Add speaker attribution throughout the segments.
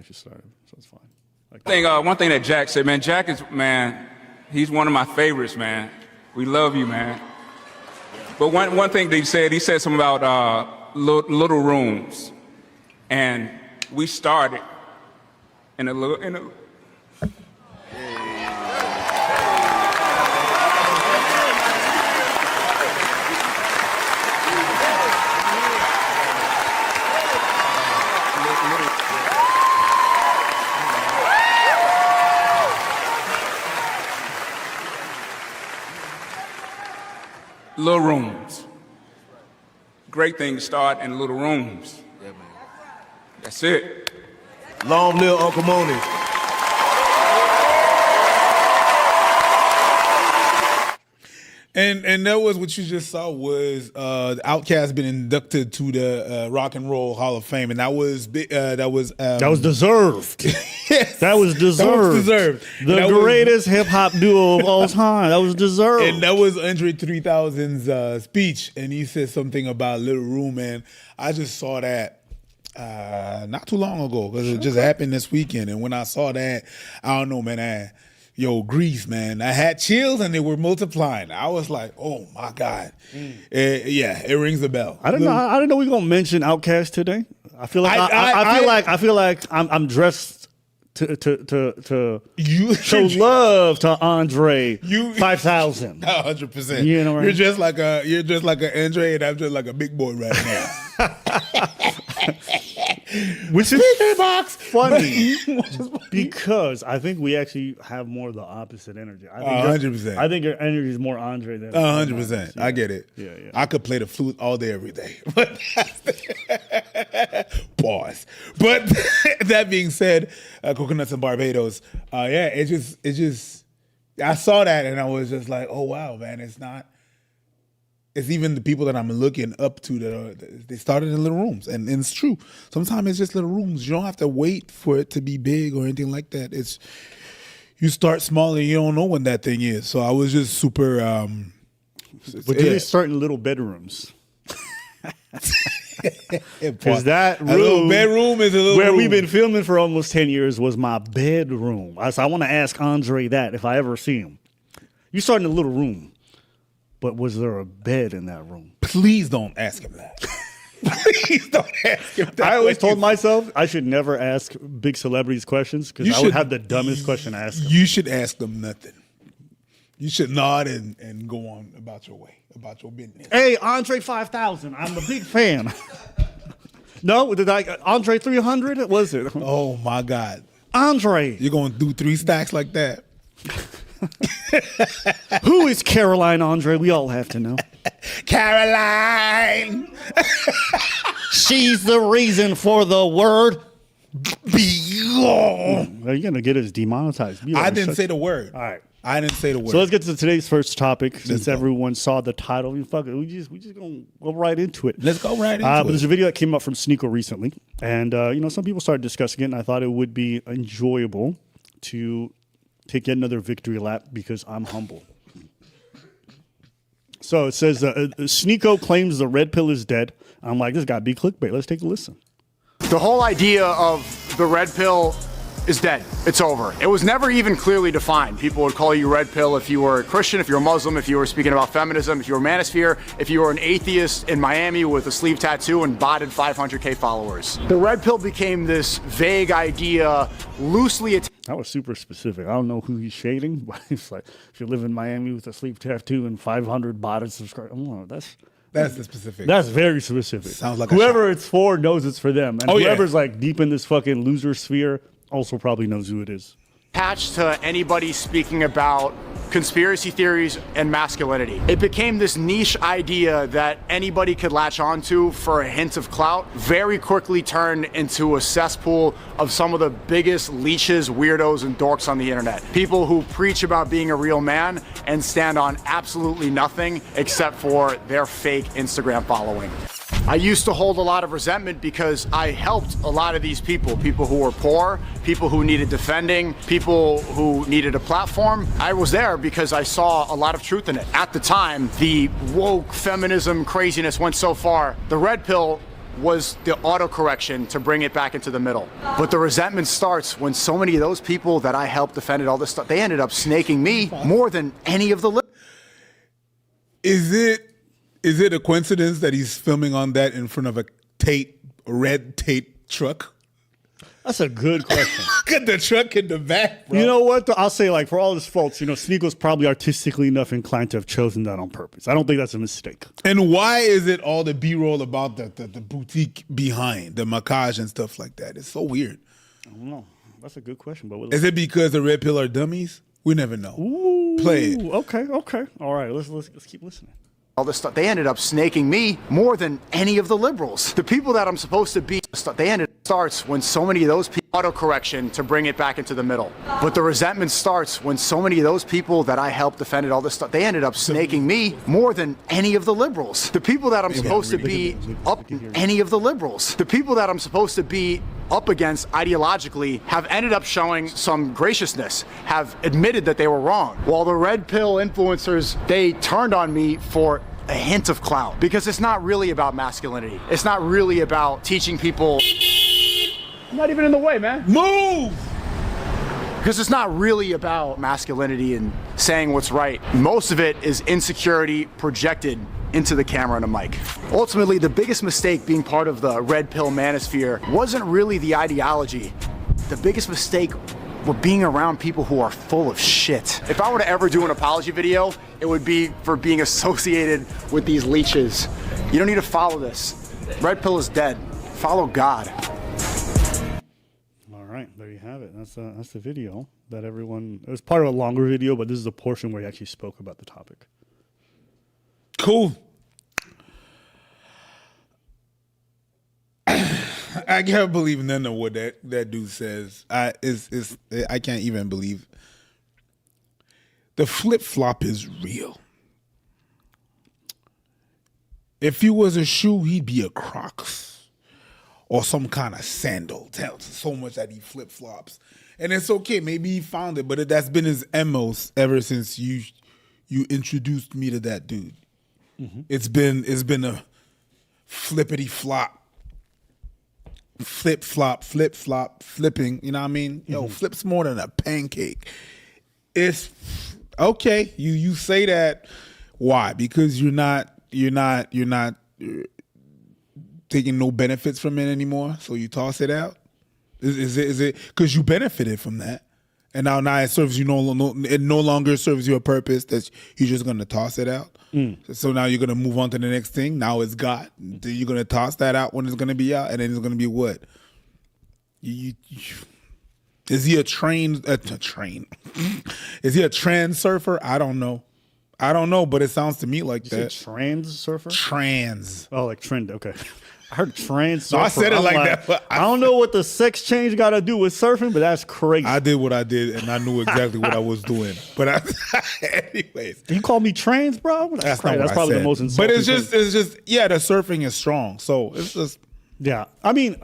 Speaker 1: just started, so it's fine.
Speaker 2: One thing that Jack said, man, Jack is, man, he's one of my favorites, man. We love you, man. But one thing that he said something about little rooms. And we started in a little, little rooms. Great thing to start in little rooms. Yeah, man. That's it.
Speaker 3: Long live Uncle Mooney.
Speaker 4: And that was what you just saw was Outkast been inducted to the Rock and Roll Hall of Fame, and that was
Speaker 1: deserved.
Speaker 4: Yes,
Speaker 1: that was deserved. The greatest hip hop duo of all time. That was deserved.
Speaker 4: And that was Andre 3000's speech, and he said something about Little Room, and I just saw that not too long ago because it just happened this weekend. And when I saw that, I don't know, man. Grease, man. I had chills and they were multiplying. I was like, oh my God. It rings a bell.
Speaker 1: I didn't know we were gonna mention Outkast today. I feel like I'm dressed to show love to Andre 5000.
Speaker 4: 100%.
Speaker 1: You know, right?
Speaker 4: You're just like a Andre, and I'm just like a big boy right now.
Speaker 1: Which is box funny because I think we actually have more of the opposite energy.
Speaker 4: 100%.
Speaker 1: I think your energy is more Andre than
Speaker 4: 100%.
Speaker 1: Yeah.
Speaker 4: I get it.
Speaker 1: Yeah.
Speaker 4: I could play the flute all day, every day. Pause. But that being said, Coconuts in Barbados. It just. I saw that and I was just like, oh wow, man, it's even the people that I'm looking up to they started in little rooms, and it's true. Sometimes it's just little rooms. You don't have to wait for it to be big or anything like that. You start small and you don't know when that thing is. So I was just super.
Speaker 1: But they start in little bedrooms. Because that room,
Speaker 4: a little bedroom is a little
Speaker 1: where
Speaker 4: room.
Speaker 1: we've been filming for almost 10 years was my bedroom. So I want to ask Andre that if I ever see him. You start in a little room. But was there a bed in that room?
Speaker 4: Please don't ask him that. Please don't ask him that.
Speaker 1: I always told myself I should never ask big celebrities questions because I would have the dumbest question to ask them.
Speaker 4: You should ask them nothing. You should nod and go on about your way, about your business.
Speaker 1: Hey, Andre 5000, I'm a big fan. No, Andre 300? What was it?
Speaker 4: Oh my God,
Speaker 1: Andre,
Speaker 4: you're gonna do 3 stacks like that?
Speaker 1: Who is Caroline Andre? We all have to know.
Speaker 4: Caroline.
Speaker 1: She's the reason for the word
Speaker 4: be gone.
Speaker 1: Are you gonna get us demonetized?
Speaker 4: I didn't say the word.
Speaker 1: All right.
Speaker 4: I didn't say the word.
Speaker 1: So let's get to today's first topic. Since everyone saw the title, we just gonna go right into it.
Speaker 4: Let's go right into it.
Speaker 1: But there's a video that came up from Sneako recently, and some people started discussing it, and I thought it would be enjoyable to take yet another victory lap because I'm humble. So it says, Sneako claims the red pill is dead. I'm like, this got to be clickbait. Let's take a listen.
Speaker 5: The whole idea of the red pill is dead. It's over. It was never even clearly defined. People would call you red pill if you were a Christian, if you were a Muslim, if you were speaking about feminism, if you were a manosphere, if you were an atheist in Miami with a sleeve tattoo and botted 500K followers. The red pill became this vague idea, loosely
Speaker 1: That was super specific. I don't know who he's shading, but it's like, if you live in Miami with a sleeve tattoo and 500 botted subscribers,
Speaker 4: that's the specific.
Speaker 1: That's very specific.
Speaker 4: Sounds like
Speaker 1: whoever it's for knows it's for them. And whoever's
Speaker 4: yeah.
Speaker 1: like deep in this fucking loser sphere also probably knows who it is.
Speaker 5: attached to anybody speaking about conspiracy theories and masculinity. It became this niche idea that anybody could latch onto for a hint of clout, very quickly turned into a cesspool of some of the biggest leeches, weirdos, and dorks on the internet. People who preach about being a real man and stand on absolutely nothing except for their fake Instagram following. I used to hold a lot of resentment because I helped a lot of these people who were poor, people who needed defending, people who needed a platform. I was there because I saw a lot of truth in it. At the time, the woke feminism craziness went so far, the red pill was the autocorrection to bring it back into the middle. But the resentment starts when so many of those people that I helped defended all this stuff, they ended up snaking me more than any of the
Speaker 4: Is it a coincidence that he's filming on that in front of a red Tate truck?
Speaker 1: That's a good question.
Speaker 4: Look at the truck in the back, bro.
Speaker 1: You know what? Though? I'll say, like, for all his faults, Sneako's probably artistically enough inclined to have chosen that on purpose. I don't think that's a mistake.
Speaker 4: And why is it all the B-roll about the boutique behind, the massage and stuff like that? It's so weird.
Speaker 1: I don't know. That's a good question. But
Speaker 4: is it because the Red Pill are dummies? We never know.
Speaker 1: Ooh,
Speaker 4: play it.
Speaker 1: Okay. All right, let's keep listening.
Speaker 5: all this stuff. They ended up snaking me more than any of the liberals. The people that I'm supposed to be, they ended starts when so many of those people autocorrection to bring it back into the middle. But the resentment starts when so many of those people that I helped defended all this stuff, they ended up snaking me more than any of the liberals. The people that I'm supposed to be up any of the liberals. The people that I'm supposed to be up against ideologically have ended up showing some graciousness, have admitted that they were wrong. While the red pill influencers, they turned on me for a hint of clout, because it's not really about masculinity. It's not really about teaching people. I'm not even in the way, man.
Speaker 4: Move!
Speaker 5: Because it's not really about masculinity and saying what's right. Most of it is insecurity projected into the camera and a mic. Ultimately, the biggest mistake being part of the red pill manosphere wasn't really the ideology. The biggest mistake were being around people who are full of shit. If I were to ever do an apology video, it would be for being associated with these leeches. You don't need to follow this. Red pill is dead. Follow God.
Speaker 1: All right, there you have it. That's the video that everyone. It was part of a longer video, but this is a portion where he actually spoke about the topic.
Speaker 4: Cool. I can't believe none of what that dude says. I can't even believe. The flip-flop is real. If he was a shoe, he'd be a Crocs or some kind of sandal. Tells so much that he flip-flops. And it's okay. Maybe he found it, but that's been his MOs ever since you introduced me to that dude. Mm-hmm. It's been a flippity flop. Flip flop, flipping, you know what I mean? Mm-hmm. Yo, flips more than a pancake. It's okay. You say that. Why? Because you're not taking no benefits from it anymore, so you toss it out? Is it because you benefited from that? And now it serves you it no longer serves you a purpose that you're just gonna toss it out. So now you're gonna move on to the next thing. Now it's God. You're gonna toss that out when it's gonna be out, and then it's gonna be what? Is he a train? Is he a trans surfer? I don't know, but it sounds to me like that.
Speaker 1: Trans surfer?
Speaker 4: Trans.
Speaker 1: Oh, like trend. Okay. I heard trans surfer.
Speaker 4: No, I said it like that.
Speaker 1: I don't know what the sex change got to do with surfing, but that's crazy.
Speaker 4: I did what I did, and I knew exactly what I was doing. But anyways.
Speaker 1: You call me trans, bro?
Speaker 4: That's probably the most insulting. But it's just, the surfing is strong. So it's just.
Speaker 1: Yeah. I mean,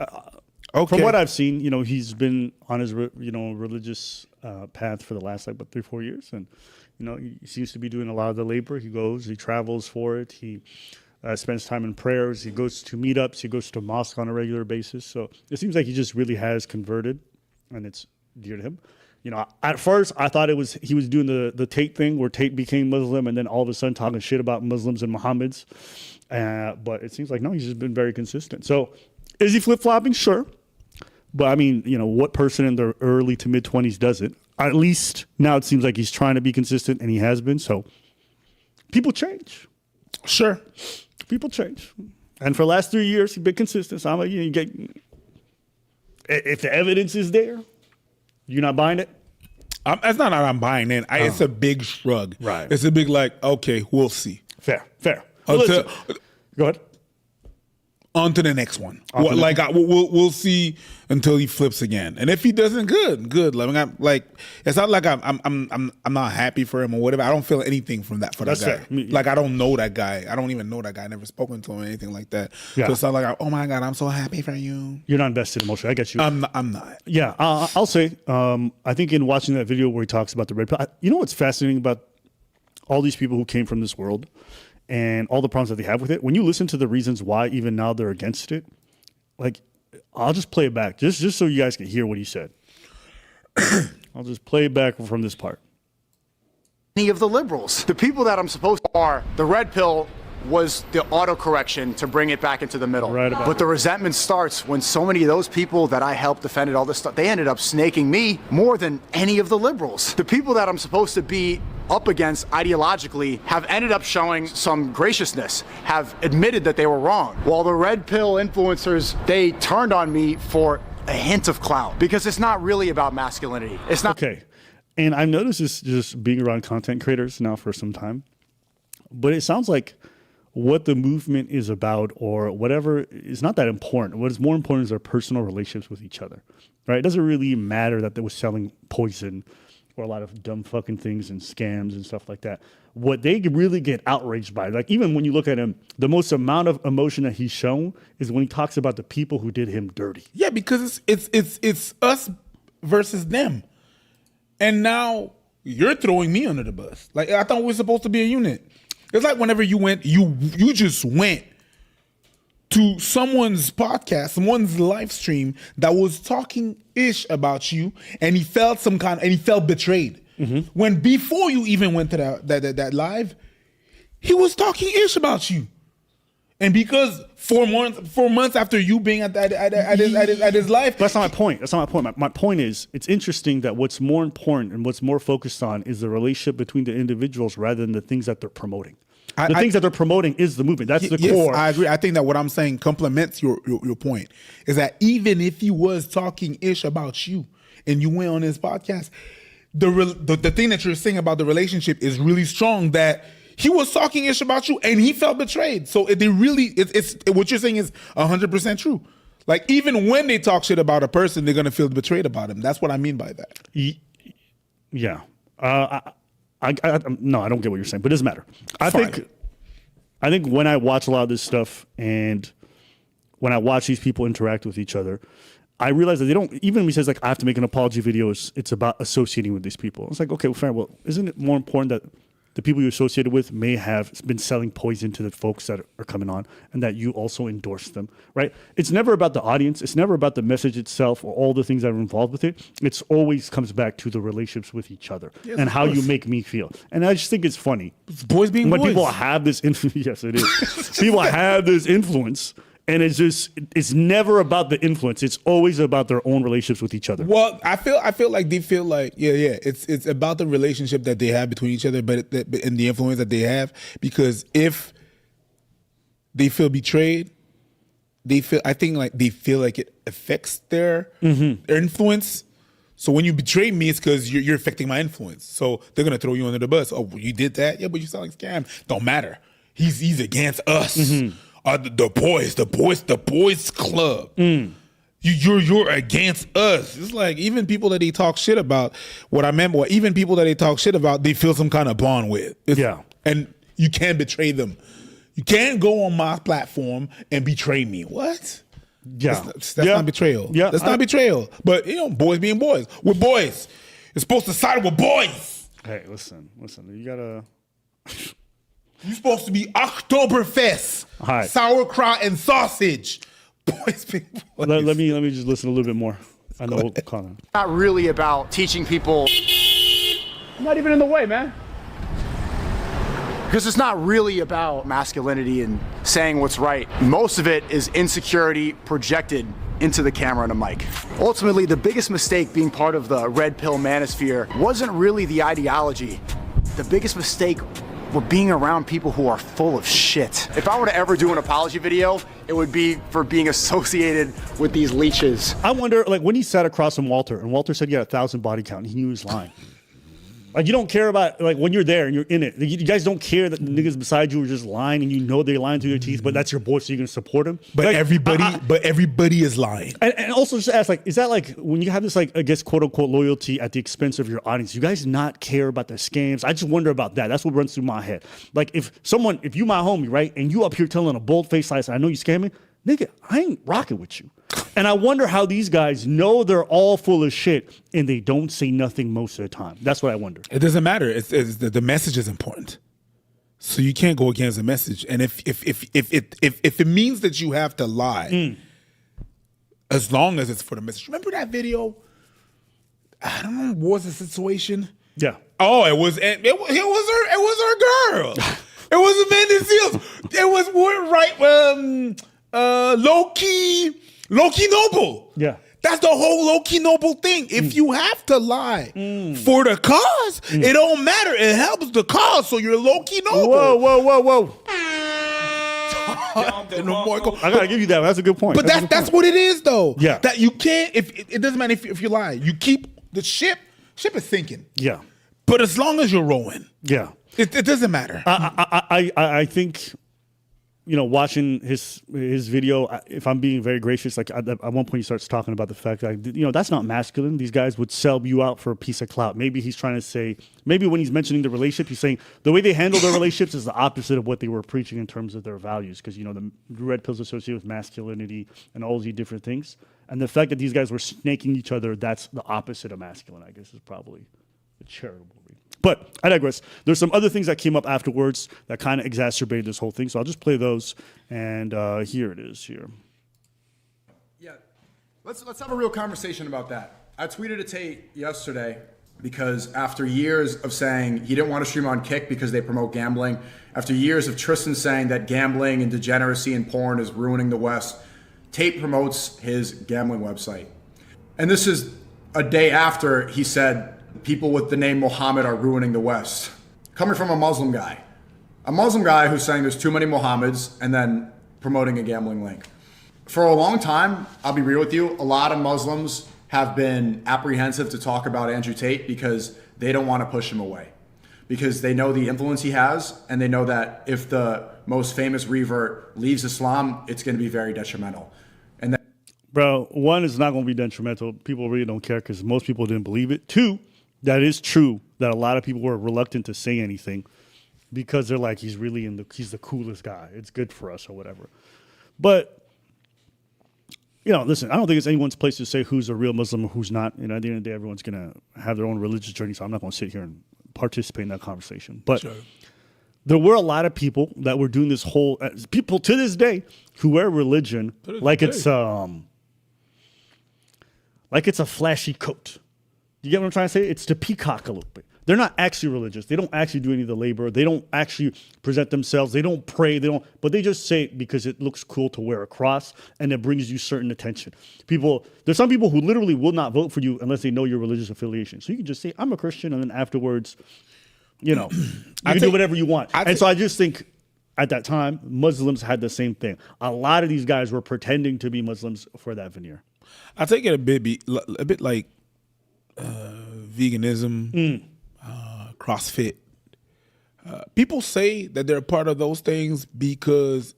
Speaker 1: from what I've seen, he's been on his, religious path for the last, 3-4 years. And, he seems to be doing a lot of the labor. He goes, he travels for it. He spends time in prayers. He goes to meetups. He goes to mosque on a regular basis. So it seems like he just really has converted, and it's dear to him. At first I thought he was doing the Tate thing where Tate became Muslim, and then all of a sudden talking shit about Muslims and Muhammad's. But it seems like no, he's just been very consistent. So is he flip flopping? Sure, but I mean, what person in their early to mid 20s does it? At least now it seems like he's trying to be consistent, and he has been. So people change.
Speaker 4: Sure.
Speaker 1: People change. And for the last 3 years, he's been consistent. So if the evidence is there, you're not buying it?
Speaker 4: It's not that I'm buying it. It's a big shrug.
Speaker 1: Right.
Speaker 4: It's a big okay, we'll see.
Speaker 1: Fair.
Speaker 4: Go
Speaker 1: ahead.
Speaker 4: On to the next one. We'll see until he flips again, and if he doesn't, good. It's not like I'm not happy for him or whatever. I don't feel anything from that for that guy. Fair. I don't know that guy. I don't even know that guy. I never spoken to him or anything like that. Yeah. So it's not like, oh my God, I'm so happy for you.
Speaker 1: You're not invested emotionally. I get you.
Speaker 4: I'm not.
Speaker 1: Yeah, I'll say. I think in watching that video where he talks about the red pill, what's fascinating about all these people who came from this world and all the problems that they have with it, when you listen to the reasons why even now they're against it, like, I'll just play it back just so you guys can hear what he said. I'll just play it back from this part.
Speaker 5: Any of the liberals. The people that I'm supposed to are the red pill was the autocorrection to bring it back into the middle.
Speaker 1: Right about
Speaker 5: but the resentment starts when so many of those people that I helped defended all this stuff, they ended up snaking me more than any of the liberals. The people that I'm supposed to be up against ideologically have ended up showing some graciousness, have admitted that they were wrong. While the red pill influencers, they turned on me for a hint of clout because it's not really about masculinity. It's not.
Speaker 1: Okay. And I've noticed this just being around content creators now for some time, but it sounds like what the movement is about or whatever is not that important. What is more important is their personal relationships with each other, right? It doesn't really matter that they were selling poison or a lot of dumb fucking things and scams and stuff like that. What they really get outraged by, like even when you look at him, the most amount of emotion that he's shown is when he talks about the people who did him dirty.
Speaker 4: Yeah, because it's us versus them. And now you're throwing me under the bus. Like, I thought we were supposed to be a unit. It's like whenever you just went to someone's podcast, someone's live stream that was talking ish about you, and he felt betrayed. Mm-hmm. When before you even went to that live, he was talking ish about you. And because 4 months after you being at his life,
Speaker 1: that's not my point. That's not my point. My point is, it's interesting that what's more important and what's more focused on is the relationship between the individuals rather than the things that they're promoting. The things that they're promoting is the movement. That's the core.
Speaker 4: I agree. I think that what I'm saying complements your point. Is that even if he was talking ish about you and you went on his podcast, the thing that you're saying about the relationship is really strong. That he was talking ish about you and he felt betrayed. So it's what you're saying is 100% true. Like even when they talk shit about a person, they're gonna feel betrayed about him. That's what I mean by that.
Speaker 1: Yeah. No, I don't get what you're saying, but it doesn't matter. I think when I watch a lot of this stuff and when I watch these people interact with each other, I realize that they don't, even when he says like, I have to make an apology video, it's about associating with these people. It's like, okay, well, fair. Well, isn't it more important that the people you associated with may have been selling poison to the folks that are coming on and that you also endorse them, right? It's never about the audience. It's never about the message itself or all the things that are involved with it. It's always comes back to the relationships with each other and how you make me feel. And I just think it's funny.
Speaker 4: It's boys being
Speaker 1: when
Speaker 4: boys.
Speaker 1: People have this influence. Yes, it is. People have this influence. And it's never about the influence. It's always about their own relationships with each other.
Speaker 4: Well, I feel like they feel like it's about the relationship that they have between each other, but and the influence that they have. Because if they feel betrayed, I think they feel like it affects their influence. So when you betray me, it's because you're affecting my influence. So they're gonna throw you under the bus. Oh, you did that? Yeah, but you sound like scam. Don't matter. He's against us. Mm-hmm. The boys club. You're against us. It's like even people that they talk shit about. Even people that they talk shit about, they feel some kind of bond with. And you can't betray them. You can't go on my platform and betray me. What?
Speaker 1: Yeah,
Speaker 4: that's not betrayal. Yeah, that's not betrayal. But boys being boys. We're boys. You're supposed to side with boys.
Speaker 1: Hey, listen. You gotta.
Speaker 4: You're supposed to be Oktoberfest, sauerkraut and sausage. Boys, boys.
Speaker 1: Let me just listen a little bit more. I know Connor.
Speaker 5: Not really about teaching people. I'm not even in the way, man. Because it's not really about masculinity and saying what's right. Most of it is insecurity projected into the camera and a mic. Ultimately, the biggest mistake being part of the red pill manosphere wasn't really the ideology. The biggest mistake were being around people who are full of shit. If I were to ever do an apology video, it would be for being associated with these leeches.
Speaker 1: I wonder, like, when he sat across from Walter, and Walter said he had 1,000 body count, and he knew he was lying. Like, you don't care about, like, when you're there and you're in it. You guys don't care that the niggas beside you are just lying and you know they're lying through their teeth, but that's your boy, so you're going to support him.
Speaker 4: But
Speaker 1: like,
Speaker 4: everybody is lying.
Speaker 1: And also just ask, like, is that like, when you have this, like, I guess, quote unquote, loyalty at the expense of your audience, you guys not care about the scams? I just wonder about that. That's what runs through my head. Like, if you my homie, right, and you up here telling a bold-faced lie, I know you scamming, nigga, I ain't rocking with you. And I wonder how these guys know they're all full of shit and they don't say nothing most of the time. That's what I wonder.
Speaker 4: It doesn't matter. It's the message is important. So you can't go against the message. And if it means that you have to lie as long as it's for the message. Remember that video? I don't know what was the situation.
Speaker 1: Yeah.
Speaker 4: Oh, it was her girl. It was Amanda Seals. It was low-key noble.
Speaker 1: Yeah.
Speaker 4: That's the whole low-key noble thing. If you have to lie for the cause, it don't matter. It helps the cause, so you're low-key noble.
Speaker 1: Whoa.
Speaker 4: I
Speaker 1: gotta give you that. That's a good point.
Speaker 4: But that's what it is, though.
Speaker 1: Yeah.
Speaker 4: That you can't. If it doesn't matter if you lie. You keep the ship is sinking.
Speaker 1: Yeah.
Speaker 4: But as long as you're rowing,
Speaker 1: yeah,
Speaker 4: it doesn't matter.
Speaker 1: I think, watching his video, if I'm being very gracious, like at one point he starts talking about the fact that, that's not masculine. These guys would sell you out for a piece of clout. Maybe he's trying to say, maybe when he's mentioning the relationship, he's saying the way they handle their relationships is the opposite of what they were preaching in terms of their values. Because, the red pill's associated with masculinity and all these different things. And the fact that these guys were snaking each other, that's the opposite of masculine, I guess, is probably a charitable read. But I digress. There's some other things that came up afterwards that kind of exacerbated this whole thing. So I'll just play those. And here it is here.
Speaker 5: Yeah, let's have a real conversation about that. I tweeted at Tate yesterday because after years of saying he didn't want to stream on Kick because they promote gambling, after years of Tristan saying that gambling and degeneracy and porn is ruining the West, Tate promotes his gambling website. And this is a day after he said people with the name Muhammad are ruining the West. Coming from a Muslim guy who's saying there's too many Muhammads and then promoting a gambling link. For a long time, I'll be real with you, a lot of Muslims have been apprehensive to talk about Andrew Tate because they don't want to push him away. Because they know the influence he has, and they know that if the most famous revert leaves Islam, it's going to be very detrimental. And that,
Speaker 1: bro, one, is not going to be detrimental. People really don't care because most people didn't believe it. Two, that is true that a lot of people were reluctant to say anything because they're like, he's the coolest guy. It's good for us or whatever. But, listen, I don't think it's anyone's place to say who's a real Muslim or who's not. At the end of the day, everyone's going to have their own religious journey, so I'm not going to sit here and participate in that conversation. But sure. There were a lot of people that were doing this whole people to this day who wear religion like it's a flashy coat. You get what I'm trying to say? It's to peacock a little bit. They're not actually religious. They don't actually do any of the labor. They don't actually present themselves. They don't pray. But they just say it because it looks cool to wear a cross and it brings you certain attention. There's some people who literally will not vote for you unless they know your religious affiliation. So you can just say, I'm a Christian, and then afterwards, you can do whatever you want. So I just think at that time, Muslims had the same thing. A lot of these guys were pretending to be Muslims for that veneer.
Speaker 4: I take it a bit like veganism, CrossFit. People say that they're part of those things because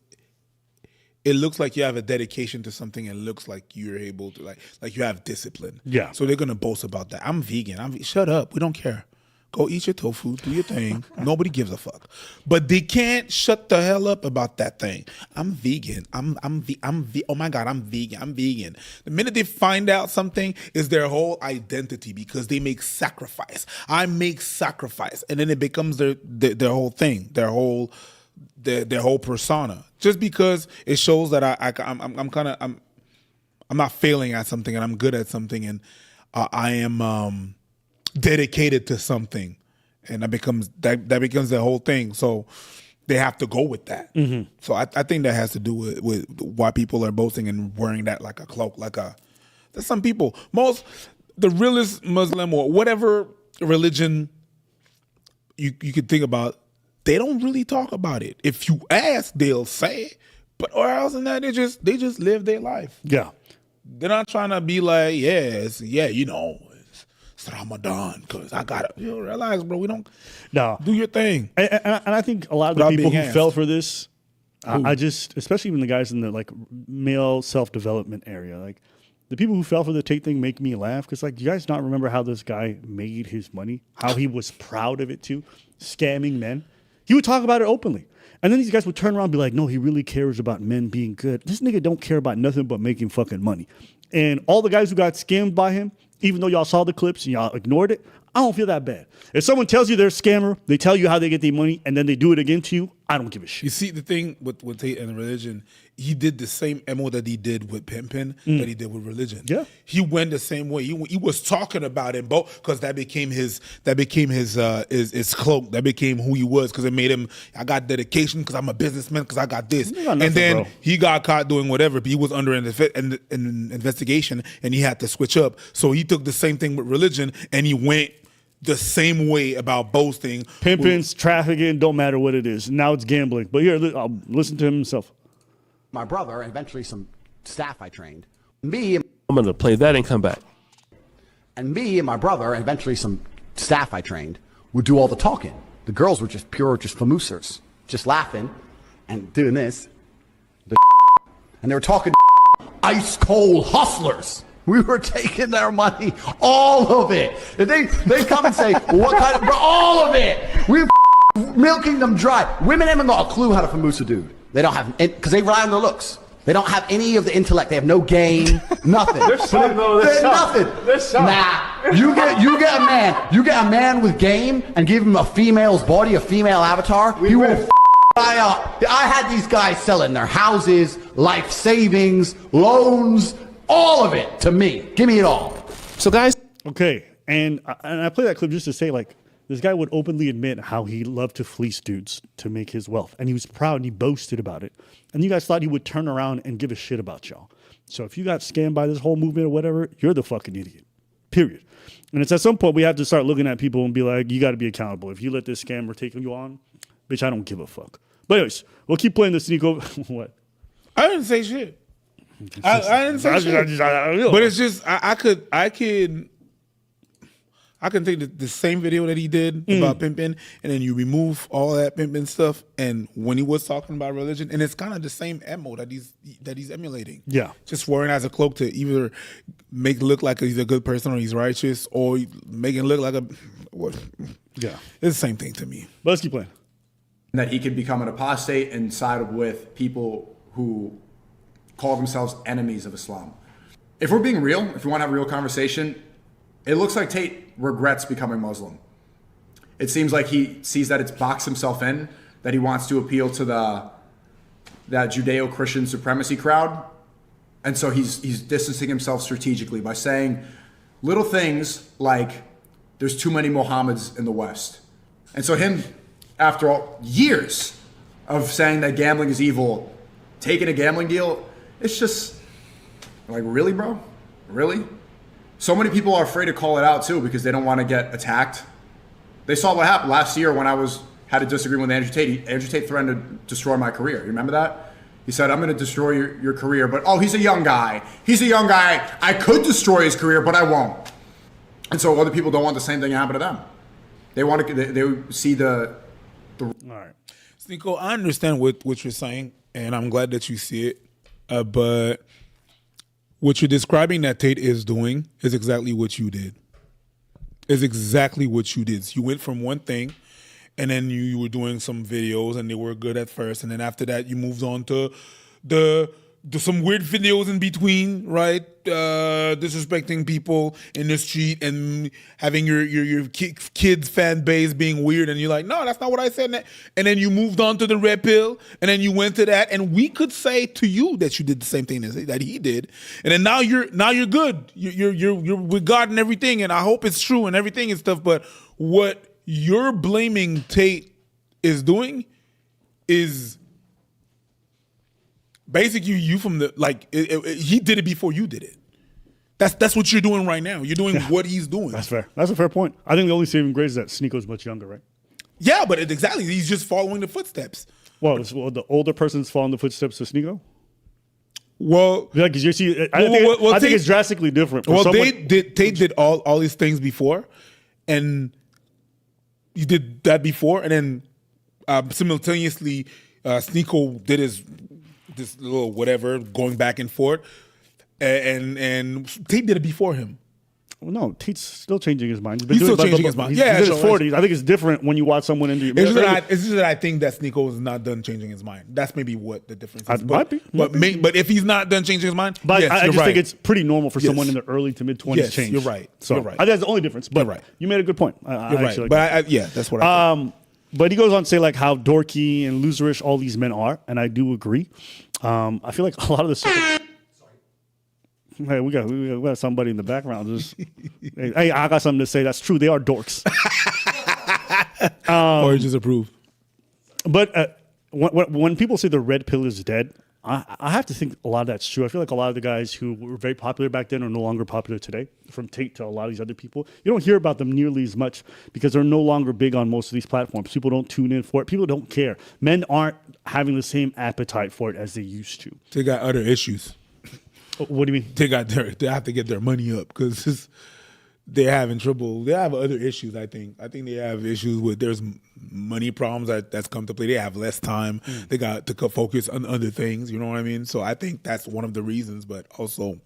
Speaker 4: it looks like you have a dedication to something and it looks like you're able to like you have discipline.
Speaker 1: Yeah.
Speaker 4: So they're gonna boast about that. I'm vegan. Shut up. We don't care. Go eat your tofu, do your thing. Nobody gives a fuck. But they can't shut the hell up about that thing. I'm vegan. Oh my God, I'm vegan. I'm vegan. The minute they find out something is their whole identity because they make sacrifice. I make sacrifice. And then it becomes their whole thing, their whole persona. Just because it shows that I'm not failing at something and I'm good at something and I am dedicated to something, and that becomes the whole thing. So they have to go with that. Mm-hmm. So I think that has to do with why people are boasting and wearing that like a cloak. There's some people, the realest Muslim or whatever religion you could think about, they don't really talk about it. If you ask, they'll say, but or else than that, they just live their life.
Speaker 1: Yeah,
Speaker 4: they're not trying to be like, it's Ramadan, because I got to relax, bro. We don't do your thing.
Speaker 1: And I think a lot of the people who fell for this, especially even the guys in the male self-development area, the people who fell for the Tate thing make me laugh because do you guys not remember how this guy made his money? How he was proud of it too, scamming men. He would talk about it openly. And then these guys would turn around and be like, no, he really cares about men being good. This nigga don't care about nothing but making fucking money. And all the guys who got scammed by him, even though y'all saw the clips and y'all ignored it, I don't feel that bad. If someone tells you they're a scammer, they tell you how they get their money, and then they do it again to you, I don't give a shit.
Speaker 4: You see, the thing with Tate and religion, he did the same MO that he did with Pimpin that he did with religion.
Speaker 1: Yeah,
Speaker 4: he went the same way. He was talking about it both because that became his cloak. That became who he was because it made him. I got dedication because I'm a businessman because I got this.
Speaker 1: Got nothing,
Speaker 4: and then
Speaker 1: bro.
Speaker 4: he got caught doing whatever. But he was under an investigation and he had to switch up. So he took the same thing with religion and he went the same way about boasting.
Speaker 1: Pimpins, trafficking, don't matter what it is. Now it's gambling. But here, I'll listen to him himself.
Speaker 6: My brother, and eventually some staff I trained. Me,
Speaker 7: I'm going to play that and come back.
Speaker 6: and my brother, and eventually some staff I trained, would do all the talking. The girls were just pure, just famoosers, just laughing and doing this. And they were talking ice cold hustlers. We were taking their money, all of it. And they come and say, well, what kind of, bro, all of it. We were milking them dry. Women haven't got a clue how to famoosa dude. They don't have, because they rely on their looks. They don't have any of the intellect. They have no game, nothing.
Speaker 7: They're some, though.
Speaker 6: They're nothing.
Speaker 7: They're some.
Speaker 6: Nah, you get a man with game and give him a female's body, a female avatar. He will fly up. I had these guys selling their houses, life savings, loans, all of it to me. Give me it all.
Speaker 7: So, guys.
Speaker 1: Okay, and I play that clip just to say, like, this guy would openly admit how he loved to fleece dudes to make his wealth. And he was proud and he boasted about it. And you guys thought he would turn around and give a shit about y'all. So if you got scammed by this whole movement or whatever, you're the fucking idiot. Period. And it's at some point we have to start looking at people and be like, you got to be accountable. If you let this scammer take you on, bitch, I don't give a fuck. But anyways, we'll keep playing the Sneako. What?
Speaker 4: I didn't say shit. I didn't say shit. But it's just I can take the same video that he did about pimping, and then you remove all that pimping stuff, and when he was talking about religion, and it's kind of the same MO that he's emulating. Yeah, just wearing as a cloak to either make it look like he's a good person or he's righteous, or make it look like a what? Yeah, it's the same thing to me.
Speaker 1: But let's keep playing.
Speaker 5: That he could become an apostate and side with people who call themselves enemies of Islam. If we're being real, if we want to have a real conversation, it looks like Tate regrets becoming Muslim. It seems like he sees that it's boxed himself in, that he wants to appeal to that Judeo-Christian supremacy crowd. And so he's distancing himself strategically by saying little things like, there's too many Mohammeds in the West. And so him, after all years of saying that gambling is evil, taking a gambling deal, it's just like, really, bro? Really? So many people are afraid to call it out too because they don't want to get attacked. They saw what happened last year when I had a disagreement with Andrew Tate. Andrew Tate threatened to destroy my career. You remember that? He said, I'm going to destroy your career, but he's a young guy. He's a young guy. I could destroy his career, but I won't. And so other people don't want the same thing to happen to them. They want to. They see the. All
Speaker 4: right, Sneako, I understand what you're saying, and I'm glad that you see it. But what you're describing that Tate is doing is exactly what you did. Is exactly what you did. You went from one thing, and then you were doing some videos, and they were good at first, and then after that, you moved on to some weird videos in between, right? Disrespecting people in the street and having your kids fan base being weird, and you're like, no, that's not what I said. And then you moved on to the Redpill, and then you went to that, and we could say to you that you did the same thing that he did, and then now you're good. You're with God and everything, and I hope it's true and everything and stuff. But what you're blaming Tate is doing is basically you from the he did it before you did it. That's what you're doing right now. You're doing what he's doing.
Speaker 1: That's fair. That's a fair point. I think the only saving grace is that Sneako's much younger, right?
Speaker 4: Yeah, but exactly. He's just following the footsteps.
Speaker 1: Well, the older person's following the footsteps of Sneako?
Speaker 4: Well,
Speaker 1: yeah, because you see, I think it's drastically different.
Speaker 4: Well, Tate did all these things before, and he did that before, and then simultaneously, Sneako did this little whatever going back and forth, and Tate did it before him.
Speaker 1: Well, no, Tate's still changing his mind.
Speaker 4: He's still changing his mind.
Speaker 1: He's
Speaker 4: Yeah,
Speaker 1: in his
Speaker 4: sure.
Speaker 1: 40s. I think it's different when you watch someone into your.
Speaker 4: It's just that I think that Sneako is not done changing his mind. That's maybe what the difference is.
Speaker 1: Might be.
Speaker 4: But if he's not done changing his mind,
Speaker 1: but
Speaker 4: yes,
Speaker 1: I
Speaker 4: you're
Speaker 1: just
Speaker 4: right.
Speaker 1: think it's pretty normal for
Speaker 4: Yes.
Speaker 1: someone in the early to mid 20s
Speaker 4: Yes,
Speaker 1: change.
Speaker 4: you're right.
Speaker 1: So
Speaker 4: You're right.
Speaker 1: I think that's the only difference. But
Speaker 4: You're right.
Speaker 1: you made a good point.
Speaker 4: You're right.
Speaker 1: Like
Speaker 4: But yeah, that's what I think.
Speaker 1: But he goes on to say like how dorky and loserish all these men are, and I do agree. I feel like a lot of the stuff. Hey, we got somebody in the background. Just hey, I got something to say. That's true. They are dorks.
Speaker 4: Or you just approve.
Speaker 1: But when people say the red pill is dead, I have to think a lot of that's true. I feel like a lot of the guys who were very popular back then are no longer popular today. From Tate to a lot of these other people, you don't hear about them nearly as much because they're no longer big on most of these platforms. People don't tune in for it. People don't care. Men aren't having the same appetite for it as they used to.
Speaker 4: They got other issues.
Speaker 1: What do you mean?
Speaker 4: They have to get their money up because they're having trouble. They have other issues. I think they have issues with there's money problems that's come to play. They have less time. They got to focus on other things. You know what I mean? So I think that's one of the reasons. But also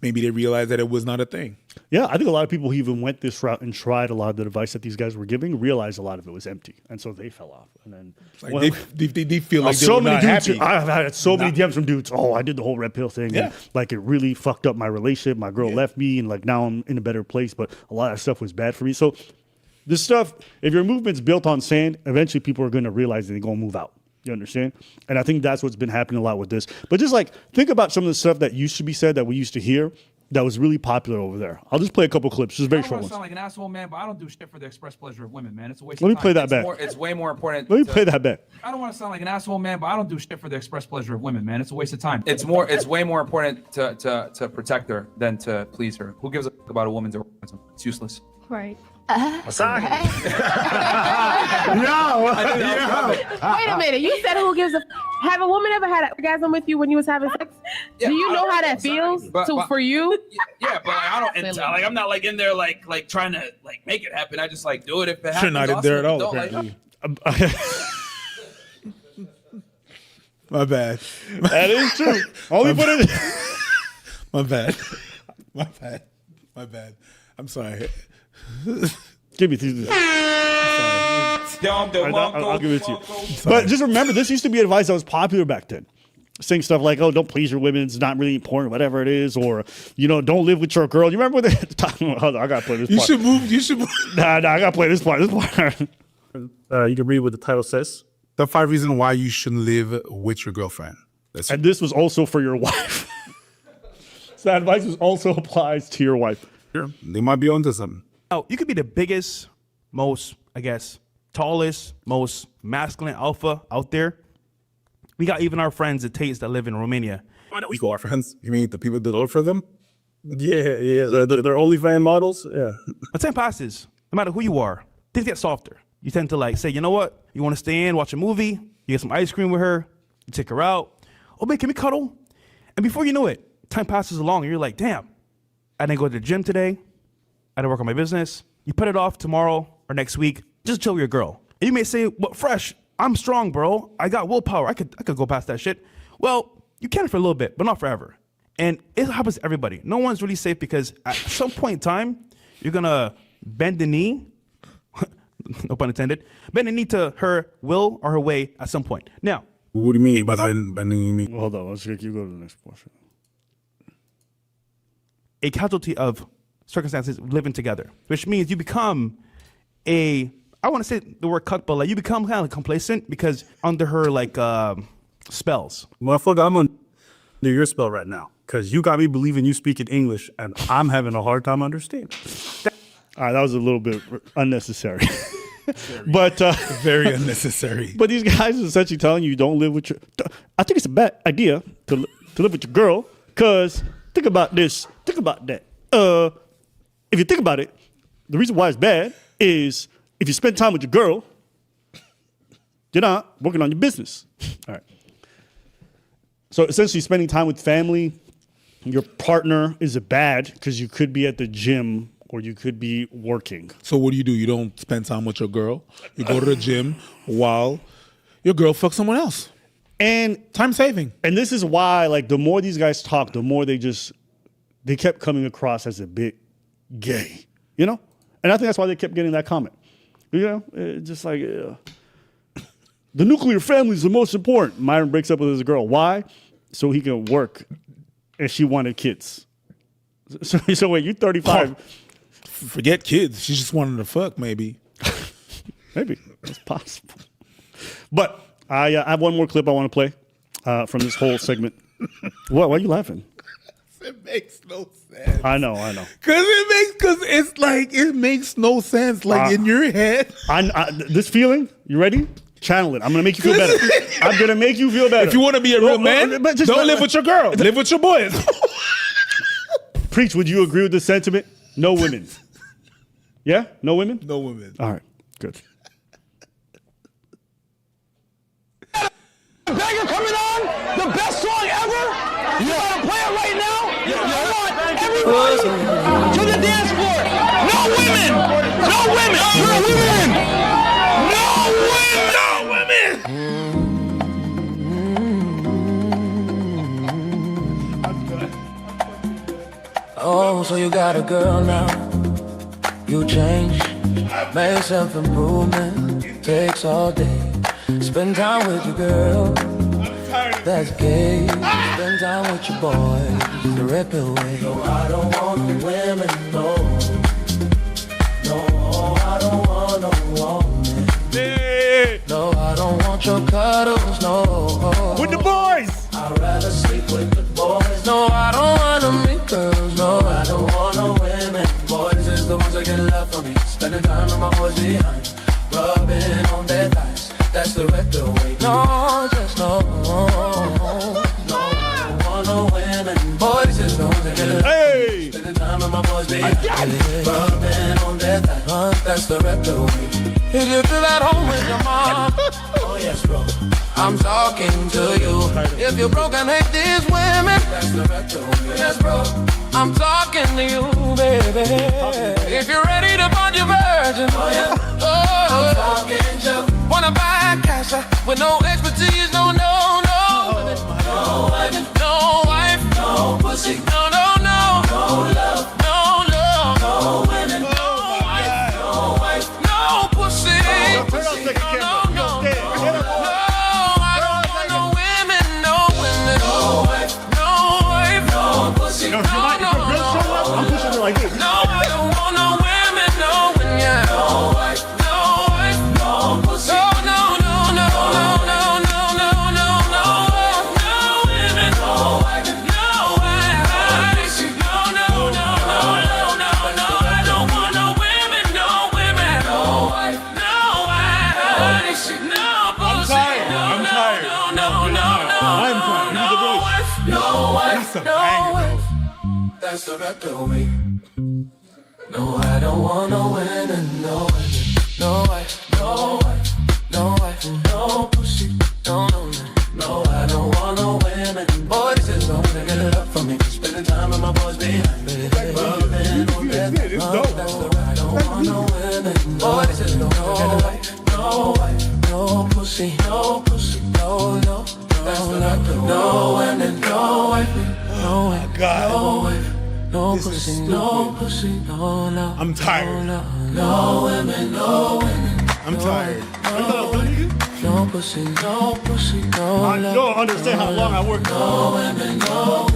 Speaker 4: maybe they realized that it was not a thing.
Speaker 1: Yeah, I think a lot of people who even went this route and tried a lot of the advice that these guys were giving realized a lot of it was empty, and so they fell off. And then
Speaker 4: They feel like they
Speaker 1: so
Speaker 4: were
Speaker 1: many
Speaker 4: not
Speaker 1: dudes.
Speaker 4: happy.
Speaker 1: I've had so many DMs from dudes. Oh, I did the whole red pill thing.
Speaker 4: Yeah.
Speaker 1: And, like it really fucked up my relationship. My girl left me, and like now I'm in a better place. But a lot of stuff was bad for me. So this stuff, if your movement's built on sand, eventually people are going to realize that they're going to move out. You understand? And I think that's what's been happening a lot with this. But just like think about some of the stuff that used to be said that we used to hear that was really popular over there. I'll just play a couple clips, just very
Speaker 8: I don't
Speaker 1: short
Speaker 8: want to
Speaker 1: ones.
Speaker 8: sound like an asshole, man, but I don't do shit for the express pleasure of women, man. It's a waste
Speaker 1: Let
Speaker 8: of
Speaker 1: me
Speaker 8: time.
Speaker 1: play that
Speaker 8: It's
Speaker 1: back.
Speaker 8: It's way more important.
Speaker 1: Let me play that back.
Speaker 8: I don't want to sound like an asshole, man, but I don't do shit for the express pleasure of women, man. It's a waste of time. It's way more important to protect her than to please her. Who gives a fuck about a woman's orgasm? It's useless.
Speaker 9: Right.
Speaker 1: Sorry.
Speaker 9: Wait a minute. You said who gives a have a woman ever had an orgasm with you when you was having sex? Do you know how that feels for you?
Speaker 8: Yeah, but like, I don't.
Speaker 9: Silly.
Speaker 8: Like I'm not like in there like trying to like make it happen. I just like do it if it happens.
Speaker 4: You're not in there at all,
Speaker 8: Don't,
Speaker 4: apparently.
Speaker 8: Like,
Speaker 4: My bad.
Speaker 1: That is true. Only put it.
Speaker 4: My bad. My bad. My bad. I'm sorry.
Speaker 1: Give me these. I'll give it to you. But just remember, this used to be advice that was popular back then. Saying stuff like, "Oh, don't please your women; it's not really important, whatever it is," or don't live with your girl. You remember what they talking about? Hold on, I gotta play this part.
Speaker 4: You should move.
Speaker 1: Nah, I gotta play this part. This part. You can read what the title says.
Speaker 10: The 5 reasons why you shouldn't live with your girlfriend.
Speaker 1: And this was also for your wife. So that advice also applies to your wife.
Speaker 10: Sure. They might be onto something.
Speaker 11: Oh, you could be the biggest, most, I guess, tallest, most masculine alpha out there. We got even our friends at Tate's that live in Romania.
Speaker 10: I know we call our friends. You mean the people that look for them?
Speaker 1: Yeah. They're OnlyFans models. Yeah.
Speaker 11: But time passes, no matter who you are, things get softer. You tend to like say, you know what? You want to stay in, watch a movie, you get some ice cream with her, you take her out. Oh, babe, can we cuddle? And before you know it, time passes along and you're like, damn, I didn't go to the gym today. I didn't work on my business. You put it off tomorrow or next week, just chill with your girl. And you may say, well, Fresh, I'm strong, bro. I got willpower. I could go past that shit. Well, you can for a little bit, but not forever. And it happens to everybody. No one's really safe because at some point in time, you're gonna bend the knee, no pun intended, bend the knee to her will or her way at some point. Now,
Speaker 10: What do you mean by bending the knee?
Speaker 1: Hold on. Let's you go to the next portion.
Speaker 11: a casualty of circumstances living together, which means you become I want to say the word cuck, but like you become kind of complacent because under her like spells.
Speaker 1: Motherfucker, I'm under your spell right now because you got me believing you speak in English and I'm having a hard time understanding. All right, that was a little bit unnecessary. But
Speaker 4: Very unnecessary.
Speaker 1: But these guys are essentially telling you don't live with your. I think it's a bad idea to live with your girl because think about this, think about that. If you think about it, the reason why it's bad is if you spend time with your girl, you're not working on your business. All right. So essentially, spending time with family, your partner is bad because you could be at the gym or you could be working.
Speaker 4: So what do? You don't spend time with your girl. You go to the gym while your girl fucks someone else.
Speaker 1: And
Speaker 4: time saving.
Speaker 1: And this is why, like, the more these guys talk, the more they kept coming across as a bit gay. You know? And I think that's why they kept getting that comment. You know? Just like, the nuclear family is the most important. Myron breaks up with his girl. Why? So he can work. And she wanted kids. So wait, you're 35.
Speaker 4: Forget kids. She just wanted to fuck, maybe.
Speaker 1: Maybe. It's possible. But I have one more clip I want to play from this whole segment. What? Why are you laughing?
Speaker 4: It makes no sense.
Speaker 1: I know.
Speaker 4: It makes no sense. Like in your head.
Speaker 1: This feeling, you ready? Channel it. I'm gonna make you feel better. I'm gonna make you feel better.
Speaker 4: If you want to be a real man, don't live with your girl. Live with your boys.
Speaker 1: Preach, would you agree with the sentiment? No women. Yeah? No women?
Speaker 4: No women.
Speaker 1: All right. Good.
Speaker 12: Banger coming on, the best song ever. You gotta play it right now. I want everybody to the dance floor. No women. No women. No women. No women. No women.
Speaker 13: Oh, so you got a girl now. You changed, made self-improvement. Takes all day. Spend time with your girl. That's gay. Spend time with your boys. The Redpill way. No, I don't want no women, no. No, I don't want no woman. No, I don't want your cuddles, no.
Speaker 1: With the boys!
Speaker 13: I'd rather sleep with the boys. No, I don't want to meet girls, no. I don't want no women. Boys is the ones that get love from me. Spending time with my boys behind. Rubbing on their thighs. That's the Redpill way. No, just no. No, I don't want no women. Boys is the ones that get love from me. Spending time with my boys behind. Rubbing on their thighs. That's the Redpill way. If you feel at home with your mom. Oh yes, bro. I'm talking to you. If you're broke and hate these women, that's the Redpill way. Yes, bro. I'm talking to you, baby. If you're ready to find your virgin, oh yeah. I'm talking to. Wanna buy a casa with no expertise, no. No wife, no wife, no pussy, no. No love, no women, no wife, no pussy, no. I don't want no women, no wife, no pussy, no.
Speaker 1: I'm pushing it like this.
Speaker 13: No, I don't want no women, no women, yeah. No wife, no pussy. No women, no wife, no wife. I don't want no women, no women. No wife, no pussy.
Speaker 4: I'm tired.
Speaker 13: No wife, no wife. That's the Redpill way. No, I don't want no women, no wife, no pussy, no, I don't want no women. Boys is the ones that get it up for me. Spending time with my boys behind me. Rubbing on their thighs. That's the right. I don't want no women. Boys is the ones that get it up. No wife, no pussy, no, that's the right. No women, no wife, no wife, no wife. No pussy, no.
Speaker 4: I'm tired.
Speaker 13: No women, no women.
Speaker 4: I'm tired.
Speaker 13: No pussy, no.
Speaker 1: I don't understand how long I worked.
Speaker 13: No women, no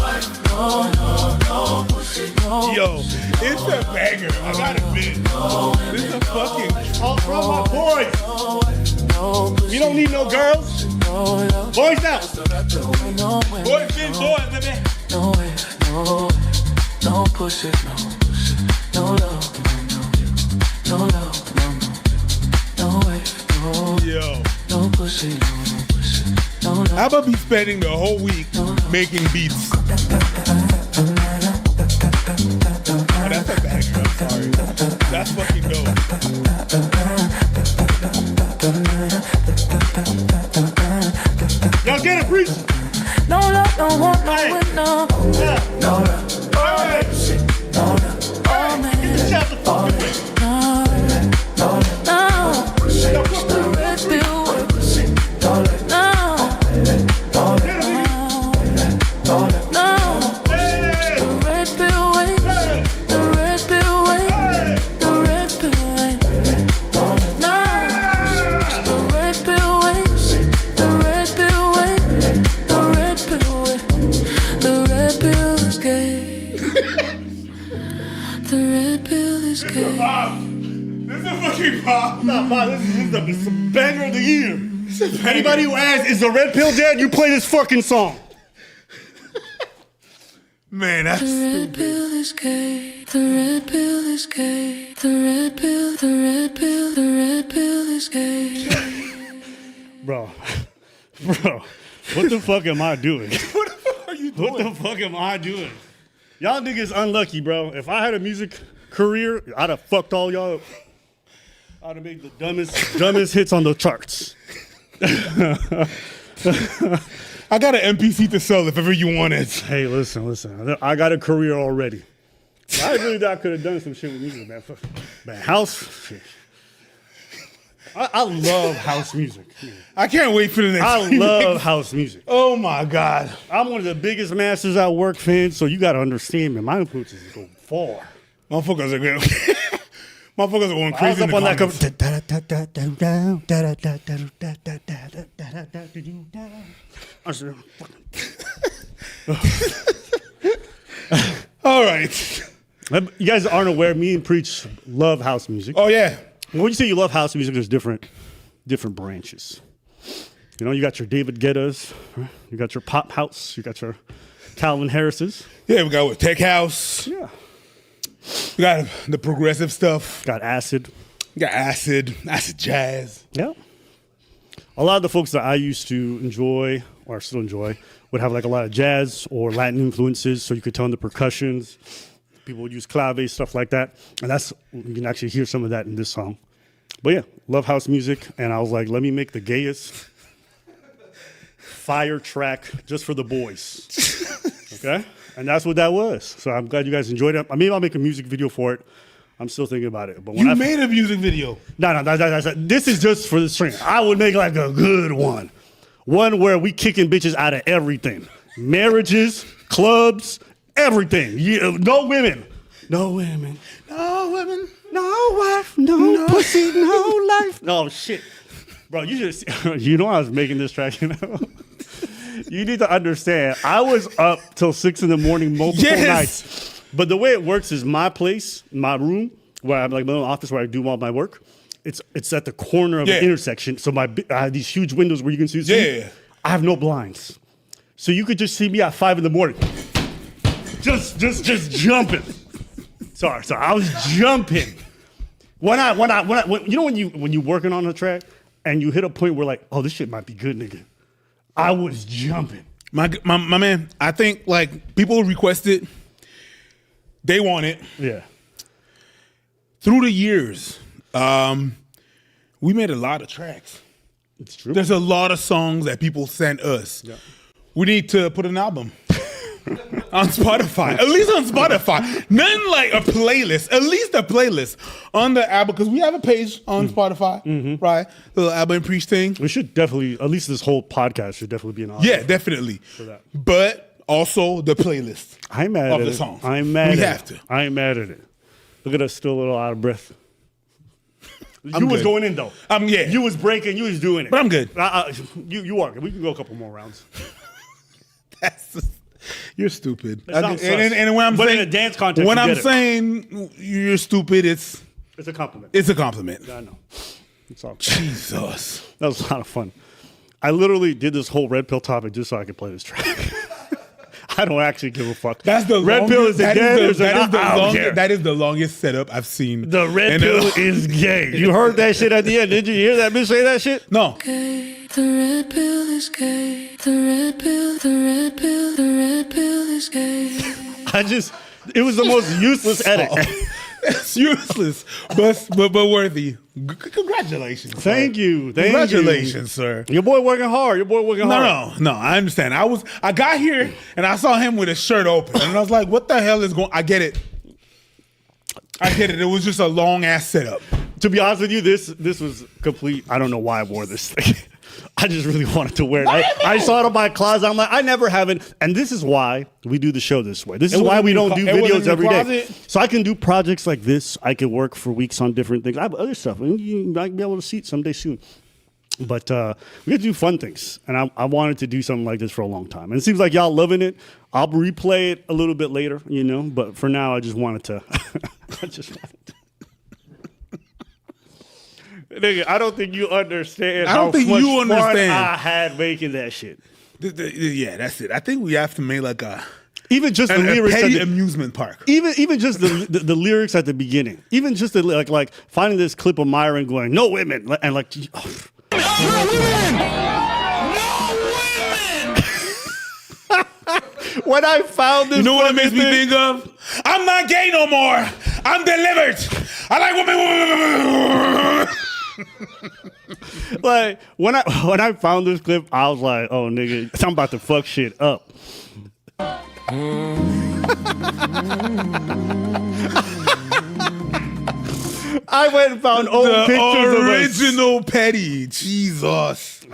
Speaker 13: wife, no pussy, no.
Speaker 4: Yo, it's a banger. I gotta admit. This is a fucking.
Speaker 1: All from my boys. We don't need no girls. Boys now.
Speaker 4: Boys been boys, baby.
Speaker 13: No pussy, no love, no wife,
Speaker 4: Yo.
Speaker 13: no pussy, no love.
Speaker 4: I'm gonna be spending the whole week making beats. Oh, that's a banger. I'm sorry. That's fucking dope.
Speaker 1: Y'all get it, Preach?
Speaker 13: No love, no want no with no. No love. No
Speaker 12: is gay.
Speaker 4: This is a fucking pop.
Speaker 1: Nah, this is the banger of the year. Anybody who asks, is the Red Pill dead? You play this fucking song.
Speaker 4: Man, that's
Speaker 12: The red pill is gay. The red pill is gay. The red pill, the red pill, the red pill is gay.
Speaker 1: Bro, what the fuck am I doing?
Speaker 4: what the fuck are you doing?
Speaker 1: What the fuck am I doing? Y'all niggas unlucky, bro. If I had a music career, I'd have fucked all y'all up. I'd have made the dumbest hits on the charts.
Speaker 4: I got an MPC to sell if ever you want it.
Speaker 1: Hey, listen. I got a career already. I really thought I could have done some shit with music, man. Man, house shit. I love house music.
Speaker 4: I can't wait for the next.
Speaker 1: I love house music.
Speaker 4: Oh my God.
Speaker 1: I'm one of the biggest Masters at Work fans, so you got to understand, man. My influences go far.
Speaker 4: Motherfuckers are good. Motherfuckers are going
Speaker 1: I
Speaker 4: crazy
Speaker 1: was
Speaker 4: in
Speaker 1: up
Speaker 4: the
Speaker 1: on
Speaker 4: comments. All right.
Speaker 1: You guys aren't aware, me and Preach love house music.
Speaker 4: Oh, yeah.
Speaker 1: When you say you love house music, there's different branches. You know, you got your David Guettas, right? You got your Pop House, you got your Calvin Harris's.
Speaker 4: Yeah, we got Tech House.
Speaker 1: Yeah.
Speaker 4: We got the progressive stuff.
Speaker 1: Got acid.
Speaker 4: We got acid jazz.
Speaker 1: Yeah. A lot of the folks that I used to enjoy, or still enjoy, would have like a lot of jazz or Latin influences, so you could tell in the percussions. People would use clave, stuff like that. And you can actually hear some of that in this song. But yeah, love house music. And I was like, let me make the gayest fire track just for the boys. Okay? And that's what that was. So I'm glad you guys enjoyed it. Maybe I'll make a music video for it. I'm still thinking about it. But when
Speaker 4: you made a music video.
Speaker 1: No, this is just for the stream. I would make like a good one. One where we kicking bitches out of everything. Marriages, clubs, everything. No women. No women.
Speaker 4: No women.
Speaker 1: No wife. No pussy. No life. No shit. Bro, you know I was making this track, you know? You need to understand, I was up till 6 a.m. multiple nights. But the way it works is my place, my room, where I'm like my little office where I do all my work. It's at the corner of an intersection. So I have these huge windows where you can see.
Speaker 4: Yeah.
Speaker 1: I have no blinds. So you could just see me at 5 a.m. Just jumping. Sorry, I was jumping. When you're working on a track and you hit a point where like, oh, this shit might be good, nigga. I was jumping.
Speaker 4: My man, I think like people request it. They want it.
Speaker 1: Yeah.
Speaker 4: Through the years, we made a lot of tracks.
Speaker 1: It's true.
Speaker 4: There's a lot of songs that people sent us. Yeah. We need to put an album on Spotify. At least on Spotify. Nothing like a playlist. At least a playlist on the album, because we have a page on Spotify, right? The little album and preach thing.
Speaker 1: We should definitely, at least this whole podcast should definitely be an album.
Speaker 4: Yeah, definitely.
Speaker 1: For that.
Speaker 4: But also the playlist.
Speaker 1: I'm mad
Speaker 4: of
Speaker 1: at
Speaker 4: the
Speaker 1: it.
Speaker 4: songs.
Speaker 1: I'm mad
Speaker 4: we
Speaker 1: at
Speaker 4: have
Speaker 1: it.
Speaker 4: to.
Speaker 1: I ain't mad at it. Look at us, still a little out of breath.
Speaker 4: I'm
Speaker 1: You was
Speaker 4: good.
Speaker 1: going in though.
Speaker 4: Yeah.
Speaker 1: You was breaking. You was doing it.
Speaker 4: But I'm good.
Speaker 1: You are good. We can go a couple more rounds.
Speaker 4: You're stupid.
Speaker 1: It's not sus.
Speaker 4: And when I'm
Speaker 1: But
Speaker 4: saying,
Speaker 1: in a dance context,
Speaker 4: when
Speaker 1: you
Speaker 4: I'm
Speaker 1: get it.
Speaker 4: saying you're stupid, it's
Speaker 1: a compliment.
Speaker 4: It's a compliment.
Speaker 1: I know. It's all
Speaker 4: Jesus.
Speaker 1: That was a lot of fun. I literally did this whole Red Pill topic just so I could play this track. I don't actually give a fuck.
Speaker 4: That's the
Speaker 1: Red Pill is
Speaker 4: that
Speaker 1: gay.
Speaker 4: that is the longest setup I've seen.
Speaker 1: The Red Pill is gay. You heard that shit at the end. Did you hear that bitch say that shit?
Speaker 4: No.
Speaker 12: Gay. The red pill is gay. The red pill, the red pill, the red pill is gay.
Speaker 1: It was the most useless edit.
Speaker 4: It's useless, but worthy. Congratulations.
Speaker 1: Thank you.
Speaker 4: Congratulations, sir.
Speaker 1: Your boy working hard.
Speaker 4: No, I understand. I got here and I saw him with his shirt open, and I was like, "What the hell is going?" I get it. It was just a long ass setup.
Speaker 1: To be honest with you, this was complete. I don't know why I wore this thing. I just really wanted to wear it. I saw it in my closet. I'm like, I never have it. And this is why we do the show this way. This is why we don't do videos every day. So I can do projects like this. I can work for weeks on different things. I have other stuff. You might be able to see it someday soon. But we get to do fun things, and I wanted to do something like this for a long time. And it seems like y'all loving it. I'll replay it a little bit later, but for now, I just wanted to. Nigga, I don't think you understand how much fun I had making that shit.
Speaker 4: Yeah, that's it. I think we have to make like
Speaker 1: even just the lyrics,
Speaker 4: petty amusement park.
Speaker 1: Even just the lyrics at the beginning. Even just the like finding this clip of Myron going, "No women," and like.
Speaker 12: No women! No women!
Speaker 1: When I found this,
Speaker 4: you know what it makes me think of? I'm not gay no more. I'm delivered. I like women.
Speaker 1: Like when I found this clip, I was like, "Oh nigga, I'm about to fuck shit up." I went and found old pictures of
Speaker 4: original petty. Jesus.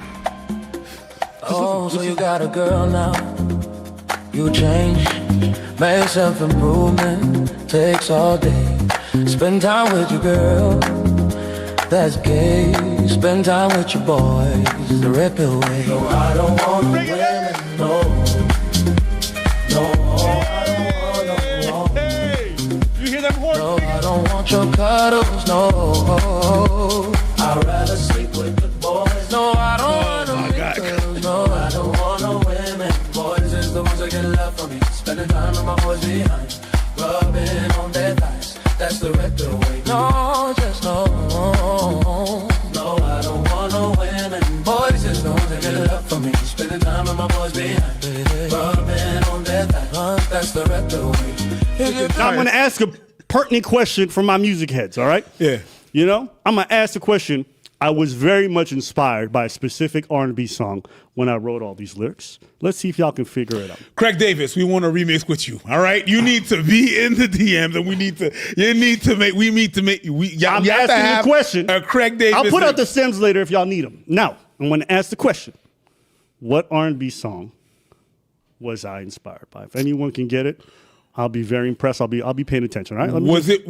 Speaker 13: Oh, so you got a girl now. You change, make self-improvement, takes all day. Spend time with your girl, that's gay. Spend time with your boys, the Redpill way. No, I don't want women, no. No, I don't want no.
Speaker 1: Hey, you hear that horse?
Speaker 13: No, I don't want your cuddles, no. I'd rather sleep with the boys. No, I don't want no girls, no. I don't want no women. Boys is the ones that get love from me. Spending time with my boys behind, rubbing on their thighs. That's the Redpill way. No, just no. No, I don't want no women. Boys is the ones that get love from me. Spending time with my boys behind, rubbing on their thighs. That's the Redpill way.
Speaker 1: Now I'm going to ask a pertinent question from my music heads, all right?
Speaker 4: Yeah.
Speaker 1: I'm going to ask the question. I was very much inspired by a specific R&B song when I wrote all these lyrics. Let's see if y'all can figure it out.
Speaker 4: Craig Davis, we want to remix with you. All right, you need to be in the DMs, and we need to make.
Speaker 1: I'm asking the question.
Speaker 4: Craig Davis.
Speaker 1: I'll put out the stems later if y'all need them. Now I'm going to ask the question: what R&B song was I inspired by? If anyone can get it, I'll be very impressed. I'll be paying attention. All right?
Speaker 4: Was it?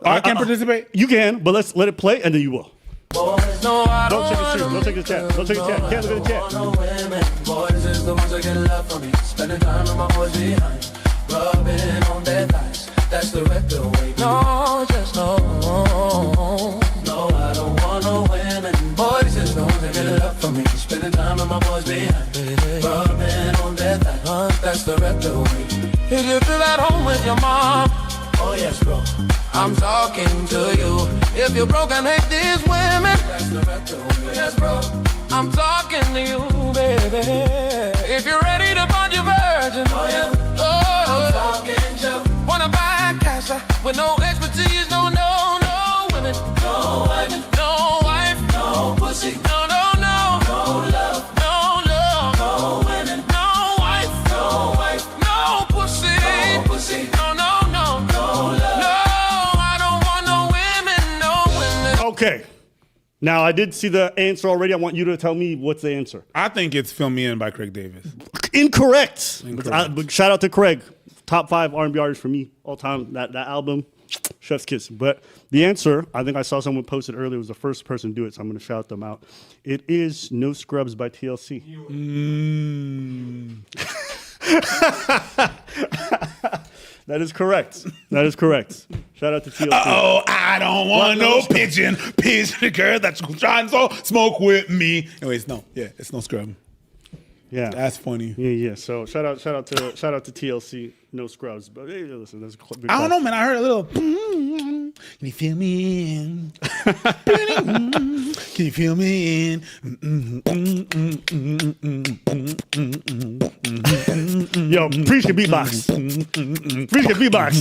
Speaker 4: I can participate.
Speaker 1: You can, but let's let it play, and then you will.
Speaker 13: Boys, no, I
Speaker 1: Don't check the stream. Don't check the chat. Don't check the chat. Can't look at the chat.
Speaker 13: No women. Boys is the ones that get love from me. Spending time with my boys behind, rubbing on their thighs. That's the Redpill way. No, just no. No, I don't want no women. Boys is the ones that get love from me. Spending time with my boys behind, rubbing on their thighs. That's the Redpill way. If you feel at home with your mom, oh yes, bro. I'm talking to you. If you're broke and hate these women, that's the Redpill way. Yes, bro. I'm talking to you, baby. If you're ready to find your virgin, oh yeah. I'm talking to. Wanna buy a casa with no expertise, no women, no women, no wife, no pussy, no love, no love, no women, no wife, no pussy, no love, no. I don't want no women, no women.
Speaker 1: Okay. Now, I did see the answer already. I want you to tell me what's the answer.
Speaker 4: I think it's Fill Me In by Craig Davis.
Speaker 1: Incorrect. Shout out to Craig. Top 5 R&B artist for me all time. That album, chef's kiss. But the answer, I think I saw someone posted earlier, was the first person to do it, so I'm going to shout them out. It is No Scrubs by TLC. That is correct. That is correct. Shout out to TLC.
Speaker 4: Oh, I don't want no pigeon girl that's trying to smoke with me. Anyways, no, yeah, it's No Scrub.
Speaker 1: Yeah,
Speaker 4: that's funny.
Speaker 1: Yeah. So shout out to TLC. No Scrubs. But hey, listen, that's a big
Speaker 4: I don't know, man. I heard a little. Can you feel me in? Can you feel me in?
Speaker 1: Yo, Preach can beatbox. Preach can beatbox.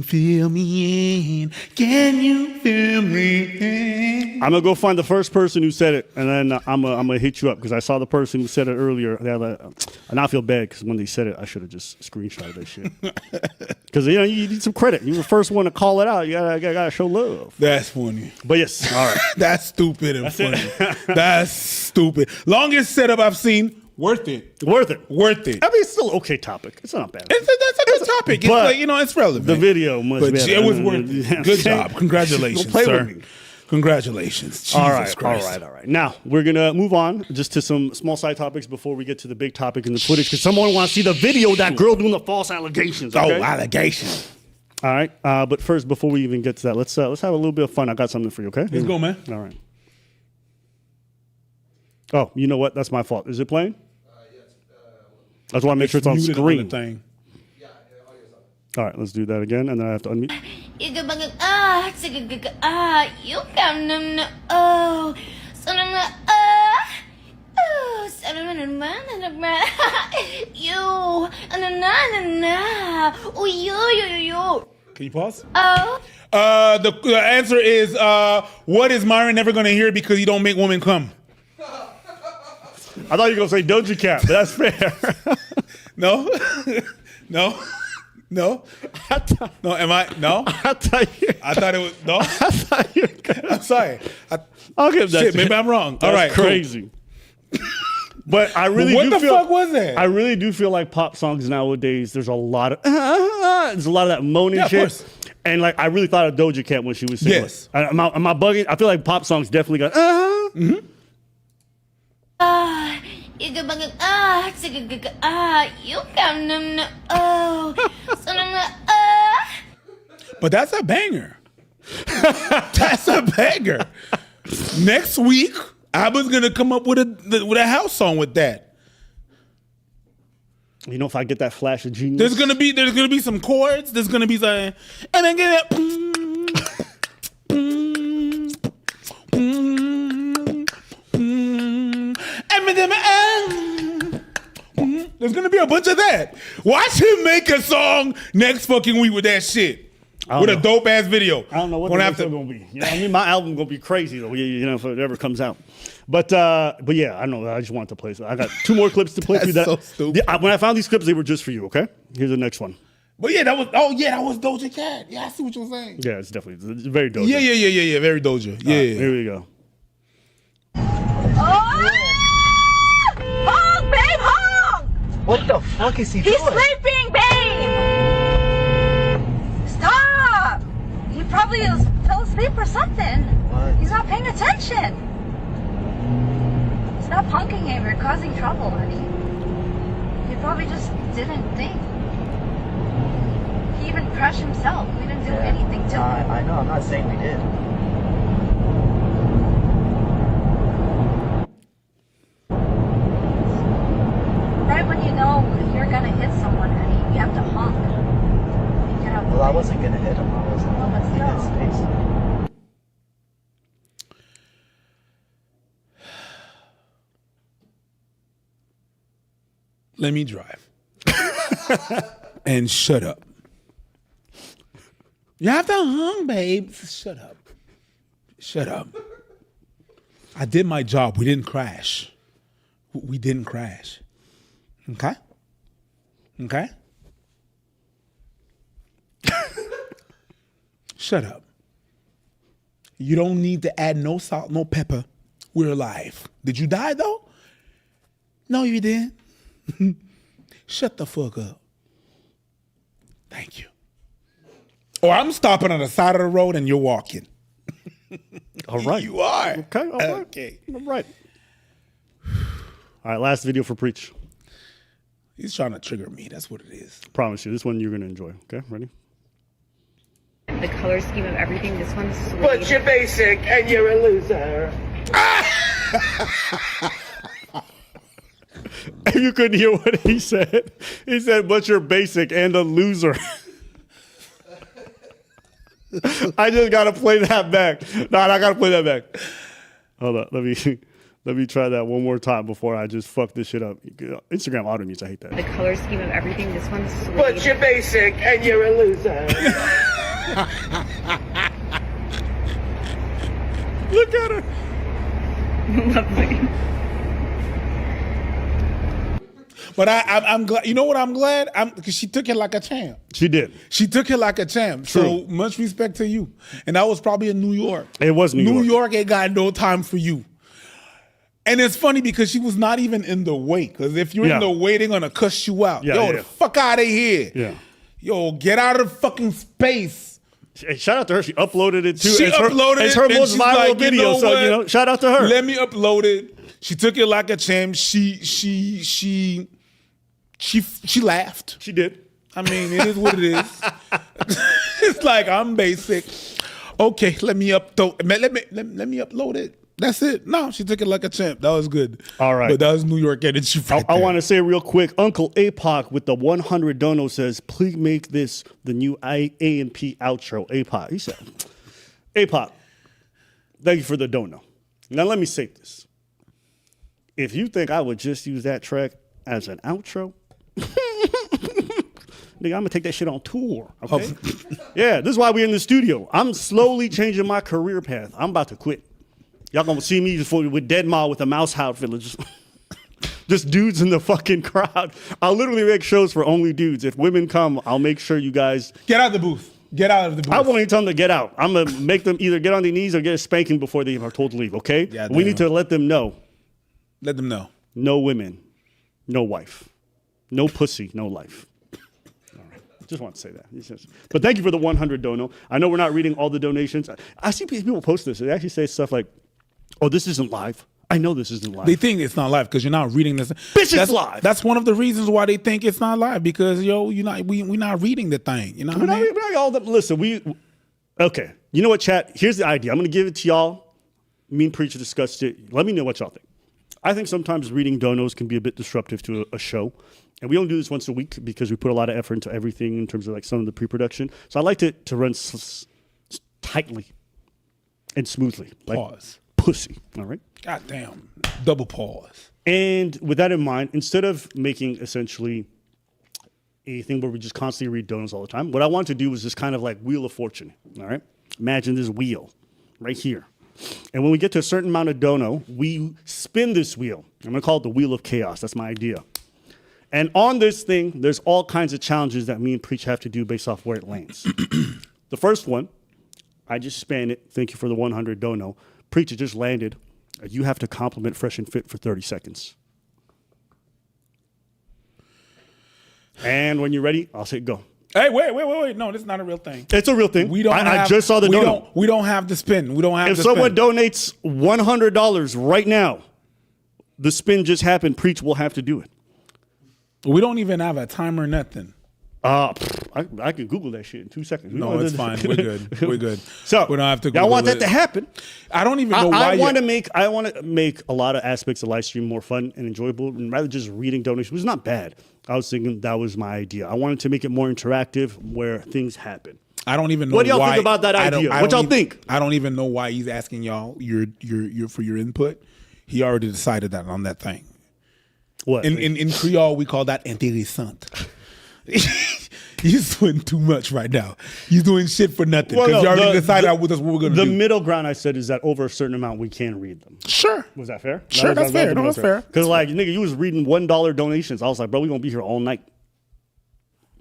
Speaker 4: Feel me in. Can you feel me in?
Speaker 1: I'm gonna go find the first person who said it, and then I'm gonna hit you up because I saw the person who said it earlier. And I feel bad because when they said it, I should have just screenshotted that shit. Because you need some credit. You were the first one to call it out. You gotta show love.
Speaker 4: That's funny.
Speaker 1: But yes, all right.
Speaker 4: That's stupid and funny. That's stupid. Longest setup I've seen Worth it.
Speaker 1: Worth it.
Speaker 4: Worth it.
Speaker 1: I mean, it's still an okay topic. It's not bad.
Speaker 4: That's a good topic. It's like, it's relevant.
Speaker 1: The video much
Speaker 4: but
Speaker 1: better.
Speaker 4: It was worth it. Good job. Congratulations,
Speaker 1: Don't play
Speaker 4: sir.
Speaker 1: with me.
Speaker 4: Congratulations. Jesus
Speaker 1: all right.
Speaker 4: Christ.
Speaker 1: Now, we're going to move on just to some small side topics before we get to the big topic in the footage, because someone wants to see the video of that girl doing the false allegations. Okay?
Speaker 4: Oh, allegations.
Speaker 1: All right. But first, before we even get to that, let's have a little bit of fun. I got something for you, okay?
Speaker 4: Let's go, man.
Speaker 1: All right. Oh, you know what? That's my fault. Is it playing?
Speaker 4: Yes.
Speaker 1: I just want to make sure it's on screen.
Speaker 4: Thing.
Speaker 1: All right, let's do that again, and then I have to unmute.
Speaker 14: You come oh,
Speaker 4: Can you pause?
Speaker 14: Oh.
Speaker 4: The answer is what is Myron never going to hear because you don't make women come?
Speaker 1: I thought you were going to say Doja Cat, but that's fair.
Speaker 4: No? No? No? No, am I? No?
Speaker 1: I thought
Speaker 4: it was, no?
Speaker 1: I thought you
Speaker 4: I'm sorry.
Speaker 1: I'll give that
Speaker 4: Shit,
Speaker 1: to
Speaker 4: maybe
Speaker 1: you.
Speaker 4: I'm wrong.
Speaker 1: That's
Speaker 4: All right,
Speaker 1: crazy. But I really
Speaker 4: what
Speaker 1: do
Speaker 4: the
Speaker 1: feel,
Speaker 4: fuck was that?
Speaker 1: I really do feel like pop songs nowadays, there's a lot of there's a lot of that moaning
Speaker 4: Yeah,
Speaker 1: shit.
Speaker 4: of course.
Speaker 1: And like I really thought of Doja Cat when she was singing.
Speaker 4: Yes.
Speaker 1: Am I bugging? I feel like pop songs definitely got
Speaker 14: You come oh,
Speaker 4: But that's a banger. That's a banger. Next week, Abba's gonna come up with a house song with that.
Speaker 1: You know, if I get that flash of genius,
Speaker 4: There's gonna be some chords. There's gonna be some, and then get it. There's gonna be a bunch of that. Watch him make a song next fucking week with that shit. With a dope ass video.
Speaker 1: I don't know what the next one gonna be. You know, I mean, my album gonna be crazy though. You know, if it ever comes out. But yeah, I know. I just wanted to play. So I got 2 more clips to play through.
Speaker 4: That's so stupid.
Speaker 1: When I found these clips, they were just for you. Okay, here's the next one.
Speaker 4: But yeah, that was Doja Cat. Yeah, I see what you're saying.
Speaker 1: Yeah, it's definitely it's very Doja.
Speaker 4: Yeah, very Doja. Yeah.
Speaker 1: Here we go.
Speaker 14: Honk, babe, honk!
Speaker 6: What the fuck is he
Speaker 14: He's
Speaker 6: doing?
Speaker 14: sleeping, babe! Stop! He probably fell asleep or something.
Speaker 6: What?
Speaker 14: He's not paying attention. Stop honking him. You're causing trouble, honey. He probably just didn't think. He even crashed himself. We didn't do anything to him.
Speaker 6: I know, I'm not saying we did.
Speaker 14: Right when you know you're gonna hit someone, honey, you have to honk. You get out the
Speaker 6: Well, I
Speaker 14: way.
Speaker 6: wasn't gonna hit him. I was in
Speaker 14: Well, but
Speaker 6: a
Speaker 14: still.
Speaker 6: good space.
Speaker 4: Let me drive. And shut up. You have to hung, babe. Shut up. Shut up. I did my job. We didn't crash. We didn't crash. Okay? Okay? Shut up. You don't need to add no salt, no pepper. We're alive. Did you die though? No, you didn't. Shut the fuck up. Thank you. Or I'm stopping on the side of the road and you're walking.
Speaker 1: All right.
Speaker 4: You are.
Speaker 1: Okay. All right.
Speaker 4: Okay.
Speaker 1: All right. All right. Last video for Preach.
Speaker 4: He's trying to trigger me. That's what it is.
Speaker 1: Promise you, this one you're gonna enjoy. Okay, ready?
Speaker 15: The color scheme of everything. This one's sweet.
Speaker 12: But you're basic and you're a loser.
Speaker 1: If you couldn't hear what he said, but you're basic and a loser. I just gotta play that back. No, I gotta play that back. Hold on, let me try that one more time before I just fuck this shit up. Instagram auto mutes, I hate that.
Speaker 15: The color scheme of everything. This one's sweet.
Speaker 12: But you're basic and you're a loser.
Speaker 1: Look at her.
Speaker 15: Lovely.
Speaker 4: But I'm glad. You know what? I'm glad. Because she took it like a champ.
Speaker 1: She did.
Speaker 4: She took it like a champ.
Speaker 1: True.
Speaker 4: So much respect to you. And that was probably in New York.
Speaker 1: It was New York.
Speaker 4: New York ain't got no time for you. And it's funny because she was not even in the wait. Because if you're in the wait, they're gonna cuss you out. The fuck out of here.
Speaker 1: Yeah.
Speaker 4: Yo, get out of fucking space.
Speaker 1: Hey, shout out to her. She uploaded it too.
Speaker 4: She uploaded it.
Speaker 1: It's her most viral
Speaker 4: like,
Speaker 1: video. So shout out to her.
Speaker 4: Let me upload it. She took it like a champ. She laughed.
Speaker 1: She did.
Speaker 4: I mean, it is what it is. It's like I'm basic. Okay, let me upload it. That's it. No, she took it like a champ. That was good.
Speaker 1: All right.
Speaker 4: But that was New York energy right
Speaker 1: I
Speaker 4: there.
Speaker 1: want to say real quick, Uncle APOC with the 100 dono says, please make this the new A&P outro. APOC. He said, APOC, thank you for the dono. Now let me say this. If you think I would just use that track as an outro, nigga, I'm gonna take that shit on tour. Okay. Yeah, this is why we're in the studio. I'm slowly changing my career path. I'm about to quit. Y'all gonna see me with Dead Ma with a mouse outfit, just dudes in the fucking crowd. I'll literally make shows for only dudes. If women come, I'll make sure you guys
Speaker 4: get out of the booth. Get out of the booth.
Speaker 1: I won't even tell them to get out. I'm gonna make them either get on their knees or get a spanking before they are told to leave. Okay?
Speaker 4: Yeah,
Speaker 1: we need to let them know.
Speaker 4: Let them know.
Speaker 1: No women, no wife, no pussy, no life. Just want to say that. But thank you for the 100 dono. I know we're not reading all the donations. I see people post this. They actually say stuff like, oh, this isn't live. I know this isn't live.
Speaker 4: They think it's not live because you're not reading this.
Speaker 1: Bitch, it's live.
Speaker 4: That's one of the reasons why they think it's not live because, we're not reading the thing. You know what I mean?
Speaker 1: We're not all listen, okay. You know what, chat? Here's the idea. I'm going to give it to y'all. Me and Preacher discussed it. Let me know what y'all think. I think sometimes reading donos can be a bit disruptive to a show. And we only do this once a week because we put a lot of effort into everything in terms of like some of the pre-production. So I like to run tightly and smoothly. Like
Speaker 4: pause.
Speaker 1: Pussy. All right?
Speaker 4: God damn. Double pause.
Speaker 1: And with that in mind, instead of making essentially a thing where we just constantly read donos all the time, what I want to do is just kind of like Wheel of Fortune. All right? Imagine this wheel right here. And when we get to a certain amount of dono, we spin this wheel. I'm going to call it the Wheel of Chaos. That's my idea. And on this thing, there's all kinds of challenges that me and Preach have to do based off where it lands. The first one, I just span it. Thank you for the 100 dono. Preach, it just landed. You have to compliment Fresh and Fit for 30 seconds. And when you're ready, I'll say go.
Speaker 4: Hey, wait. No, this is not a real thing.
Speaker 1: It's a real thing.
Speaker 4: We don't
Speaker 1: I just saw the dono.
Speaker 4: We don't have the spin. We don't have
Speaker 1: If someone donates $100 right now, the spin just happened. Preach will have to do it.
Speaker 4: We don't even have a timer or nothing.
Speaker 1: I can Google that shit in 2 seconds.
Speaker 4: No, it's fine. We're good. We're good.
Speaker 1: So
Speaker 4: we don't have to.
Speaker 1: I want that to happen.
Speaker 4: I don't even know why.
Speaker 1: I want to make a lot of aspects of live stream more fun and enjoyable, and rather just reading donations, which is not bad. I was thinking that was my idea. I wanted to make it more interactive, where things happen.
Speaker 4: I don't even know.
Speaker 1: What do y'all think about that idea? What y'all think?
Speaker 4: I don't even know why he's asking y'all for your input. He already decided that on that thing.
Speaker 1: What?
Speaker 4: In Creole, we call that intéressant. He's doing too much right now. He's doing shit for nothing because you already decided with us what we're going to do.
Speaker 1: The middle ground I said is that over a certain amount we can read them.
Speaker 4: Sure.
Speaker 1: Was that fair?
Speaker 4: Sure, that's fair. No, that's fair.
Speaker 1: Because like, nigga, you was reading $1 donations. I was like, bro, we going to be here all night.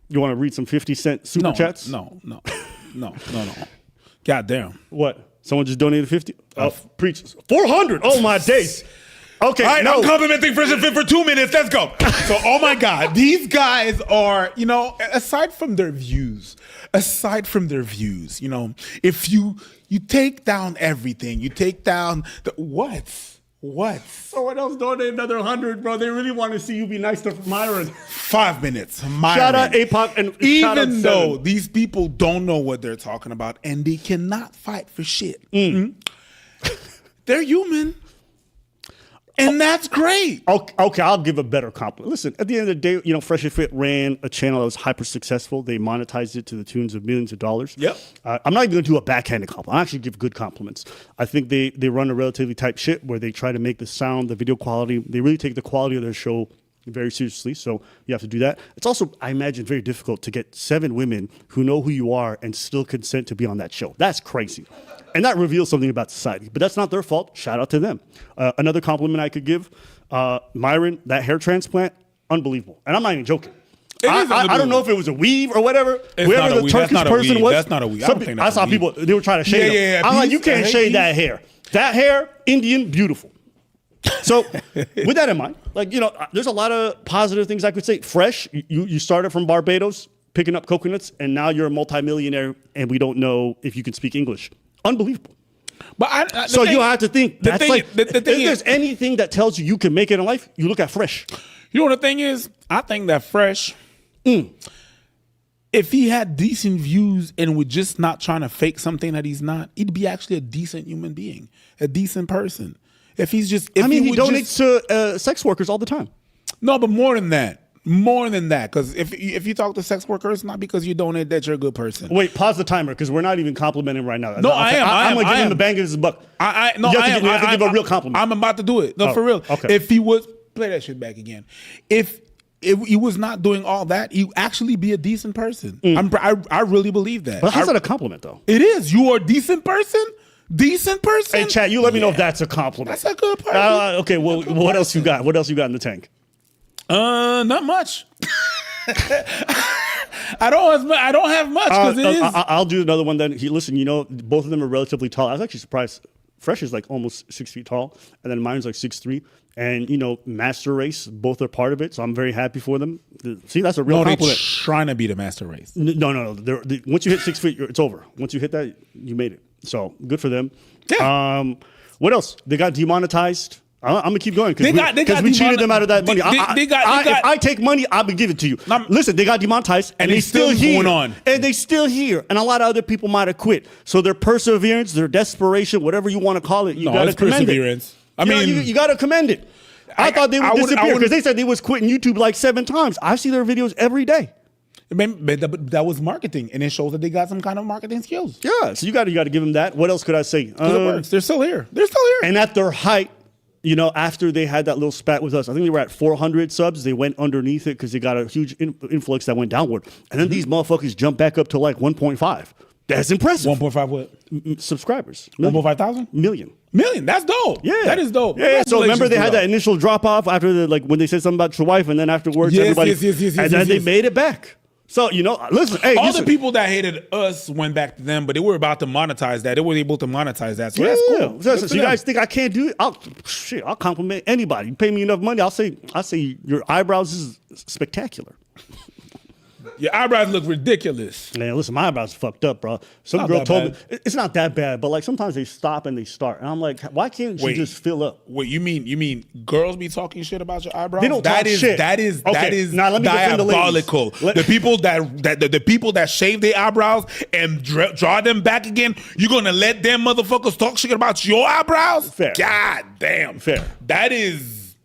Speaker 1: You want to read some 50-cent super chats?
Speaker 4: No. God damn.
Speaker 1: What? Someone just donated 50? Preach. 400. Oh, my days. Okay,
Speaker 4: all right, I'm complimenting Fresh and Fit for 2 minutes. Let's go. So, oh my God, these guys are, aside from their views, if you take down everything, you take down the what?
Speaker 1: Someone else donated another 100, bro. They really want to see you be nice to Myron.
Speaker 4: 5 minutes. Myron.
Speaker 1: Shout out APOC and
Speaker 4: even though these people don't know what they're talking about and they cannot fight for shit, they're human. And that's great.
Speaker 1: Okay, I'll give a better compliment. Listen, at the end of the day, Fresh and Fit ran a channel that was hyper successful. They monetized it to the tunes of millions of dollars.
Speaker 4: Yep.
Speaker 1: I'm not even going to do a backhanded compliment. I actually give good compliments. I think they run a relatively tight ship where they try to make the sound, the video quality. They really take the quality of their show very seriously. So you have to do that. It's also, I imagine, very difficult to get 7 women who know who you are and still consent to be on that show. That's crazy. And that reveals something about society. But that's not their fault. Shout out to them. Another compliment I could give, Myron, that hair transplant, unbelievable. And I'm not even joking. I don't know if it was a weave or whatever. Whoever the Turkish person was.
Speaker 4: That's not a weave.
Speaker 1: I saw people, they were trying to shade him. I'm like, you can't shade that hair. That hair, Indian, beautiful. So with that in mind, like, you know, there's a lot of positive things I could say. Fresh, you started from Barbados, picking up coconuts, and now you're a multimillionaire, and we don't know if you can speak English. Unbelievable.
Speaker 4: But
Speaker 1: you have to think. If there's anything that tells you can make it in life, you look at Fresh.
Speaker 4: You know what the thing is? I think that Fresh, if he had decent views and was just not trying to fake something that he's not, he'd be actually a decent human being, a decent person. If he's just, he
Speaker 1: donates to sex workers all the time.
Speaker 4: No, but more than that. More than that, because if you talk to sex workers, it's not because you donate that you're a good person.
Speaker 1: Wait, pause the timer, because we're not even complimenting right now.
Speaker 4: No, I'm
Speaker 1: going to give him the bang of his buck.
Speaker 4: You have to give a real compliment. I'm about to do it. No, for real.
Speaker 1: Okay.
Speaker 4: If he was, play that shit back again. If he was not doing all that, he'd actually be a decent person. I really believe that.
Speaker 1: But how's that a compliment, though?
Speaker 4: It is. You are a decent person? Decent person?
Speaker 1: Hey, chat, you let me know if that's a compliment.
Speaker 4: That's a good person.
Speaker 1: Okay, well, what else you got? What else you got in the tank?
Speaker 4: Not much. I don't have much because it is.
Speaker 1: I'll do another one then. Listen, you know, both of them are relatively tall. I was actually surprised. Fresh is like almost 6 feet tall, and then mine's like 6'3". And you know, master race, both are part of it, so I'm very happy for them. See, that's a real compliment.
Speaker 4: They're trying to be the master race.
Speaker 1: No. Once you hit 6 feet, it's over. Once you hit that, you made it. So good for them.
Speaker 4: Yeah.
Speaker 1: What else? They got demonetized. I'm gonna keep going because we cheated them out of that money. If I take money, I will give it to you. Listen, they got demonetized and they still here. And they still here. And a lot of other people might have quit. So their perseverance, their desperation, whatever you want to call it, you gotta commend it. I mean, you gotta commend it. I thought they would disappear because they said they was quitting YouTube like 7 times. I see their videos every day.
Speaker 4: But that was marketing, and it shows that they got some kind of marketing skills.
Speaker 1: Yeah, so you got to give them that. What else could I say?
Speaker 4: It works. They're still here.
Speaker 1: And at their height, you know, after they had that little spat with us, I think they were at 400 subs. They went underneath it because they got a huge influx that went downward. And then these motherfuckers jumped back up to like 1.5. That's impressive.
Speaker 4: 1.5 what?
Speaker 1: Subscribers.
Speaker 4: 1.5 thousand?
Speaker 1: Million.
Speaker 4: That's dope.
Speaker 1: Yeah.
Speaker 4: That is dope.
Speaker 1: Yeah. So remember they had that initial drop off after when they said something about your wife, and then afterwards everybody. And then they made it back. So, you know, listen, hey,
Speaker 4: all the people that hated us went back to them, but they were about to monetize that. They were able to monetize that. So that's cool.
Speaker 1: So you guys think I can't do it? I'll compliment anybody. You pay me enough money, I'll say your eyebrows is spectacular.
Speaker 4: Your eyebrows look ridiculous.
Speaker 1: Man, listen, my eyebrows are fucked up, bro. Some girl told me it's not that bad, but like sometimes they stop and they start, and I'm like, why can't you just fill up?
Speaker 4: Wait, you mean girls be talking shit about your eyebrows?
Speaker 1: They don't talk shit.
Speaker 4: That is
Speaker 1: now, let me
Speaker 4: diabolical. The people the people that shave their eyebrows and draw them back again, you're gonna let them motherfuckers talk shit about your eyebrows?
Speaker 1: Fair.
Speaker 4: God damn.
Speaker 1: Fair.
Speaker 4: That is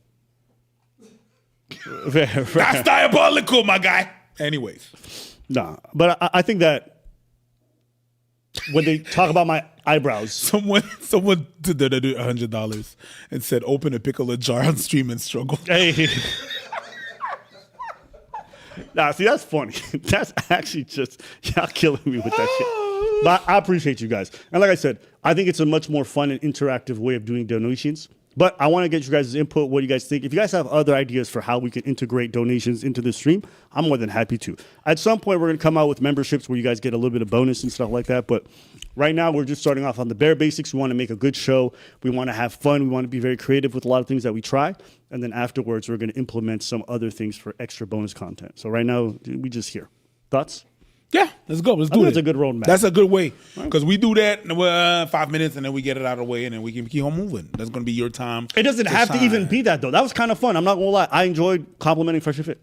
Speaker 1: fair.
Speaker 4: That's diabolical, my guy. Anyways.
Speaker 1: Nah, but I think that when they talk about my eyebrows,
Speaker 4: someone did $100 and said, "Open a pickle jar on stream and struggle."
Speaker 1: Hey. Nah, see, that's funny. That's actually just y'all killing me with that shit. But I appreciate you guys, and like I said, I think it's a much more fun and interactive way of doing donations. But I want to get you guys' input, what you guys think. If you guys have other ideas for how we can integrate donations into the stream, I'm more than happy to. At some point, we're going to come out with memberships where you guys get a little bit of bonus and stuff like that. But right now, we're just starting off on the bare basics. We want to make a good show. We want to have fun. We want to be very creative with a lot of things that we try. And then afterwards, we're going to implement some other things for extra bonus content. So right now, we just here. Thoughts?
Speaker 4: Yeah, let's go. Let's do it.
Speaker 1: That's a good roadmap.
Speaker 4: That's a good way because we do that in 5 minutes and then we get it out of the way and then we can keep on moving. That's going to be your time.
Speaker 1: It doesn't have to even be that though. That was kind of fun. I'm not going to lie. I enjoyed complimenting Fresh and Fit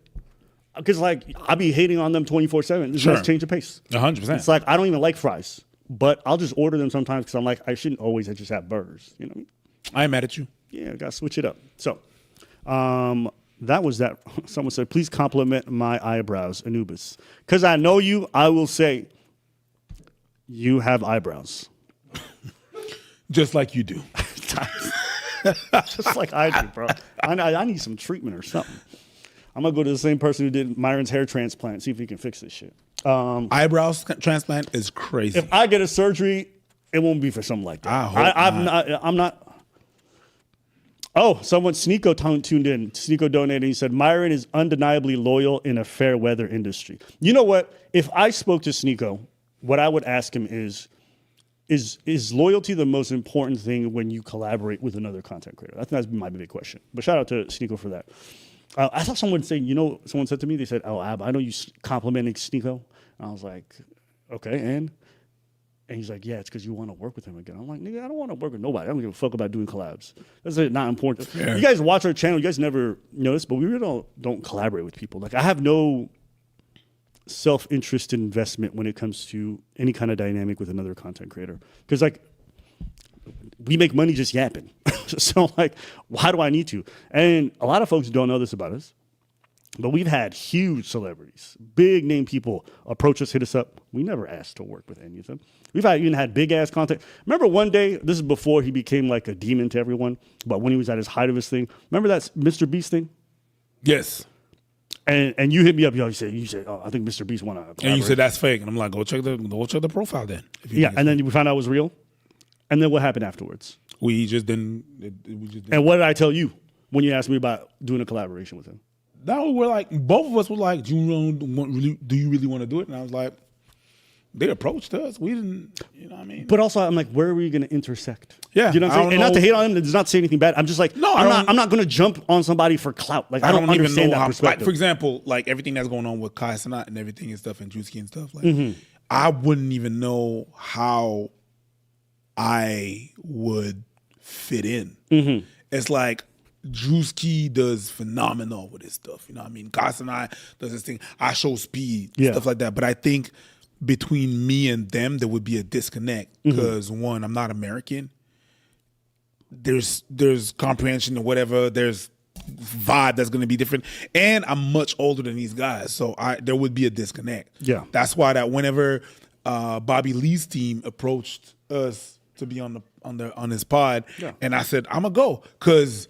Speaker 1: because like I be hating on them 24/7. This is change of pace.
Speaker 4: 100%.
Speaker 1: It's like I don't even like fries, but I'll just order them sometimes because I'm like I shouldn't always just have burgers. You know what I mean?
Speaker 4: I ain't mad at you.
Speaker 1: Yeah, I got to switch it up. So, that was that. Someone said, please compliment my eyebrows, Anubis. Because I know you, I will say, you have eyebrows.
Speaker 4: Just like you do.
Speaker 1: Just like I do, bro. I need some treatment or something. I'm going to go to the same person who did Myron's hair transplant, see if he can fix this shit.
Speaker 4: Eyebrows transplant is crazy.
Speaker 1: If I get a surgery, it won't be for something like that. I'm not. Oh, someone, Sneako tuned in. Sneako donated. He said, Myron is undeniably loyal in a fair weather industry. You know what? If I spoke to Sneako, what I would ask him is, is loyalty the most important thing when you collaborate with another content creator? I think that's my big question. But shout out to Sneako for that. I saw someone say, someone said to me, they said, "Oh, Ab, I know you complimenting Sneako." And I was like, "Okay, and he's like, "Yeah, it's because you want to work with him again." I'm like, "Nigga, I don't want to work with nobody. I don't give a fuck about doing collabs. That's not important." Yeah. You guys watch our channel. You guys never notice, but we really don't collaborate with people. Like, I have no self-interest investment when it comes to any kind of dynamic with another content creator. Because, like, we make money just yapping. So, like, why do I need to? And a lot of folks don't know this about us, but we've had huge celebrities, big name people approach us, hit us up. We never asked to work with any of them. We've even had big ass content. Remember one day, this is before he became like a demon to everyone, but when he was at his height of his thing, remember that Mr. Beast thing?
Speaker 4: Yes.
Speaker 1: And you hit me up, you said, "Oh, I think Mr. Beast want to collaborate."
Speaker 4: And you said that's fake, and I'm like, go check the profile then.
Speaker 1: Yeah, and then we found out it was real. And then what happened afterwards?
Speaker 4: We just didn't.
Speaker 1: And what did I tell you when you asked me about doing a collaboration with him?
Speaker 4: Now we're like, both of us were like, do you really want to do it? And I was like, they approached us. We didn't, you know what I mean?
Speaker 1: But also, I'm like, where are we going to intersect?
Speaker 4: Yeah.
Speaker 1: You know what I'm saying? And not to hate on him, does not say anything bad. I'm just like,
Speaker 4: no,
Speaker 1: I'm not going to jump on somebody for clout. Like, I don't understand that perspective.
Speaker 4: Like, for example, like everything that's going on with Kai Cenat and everything and stuff and Drewski and stuff, like, I wouldn't even know how I would fit in. It's like, Drewski does phenomenal with his stuff. You know what I mean? Kai Cenat does his thing. I show speed, stuff like that. But I think between me and them, there would be a disconnect because one, I'm not American. There's comprehension or whatever. There's vibe that's going to be different, and I'm much older than these guys, so there would be a disconnect.
Speaker 1: Yeah,
Speaker 4: that's why that whenever Bobby Lee's team approached us to be on his pod, and I said I'm gonna go because.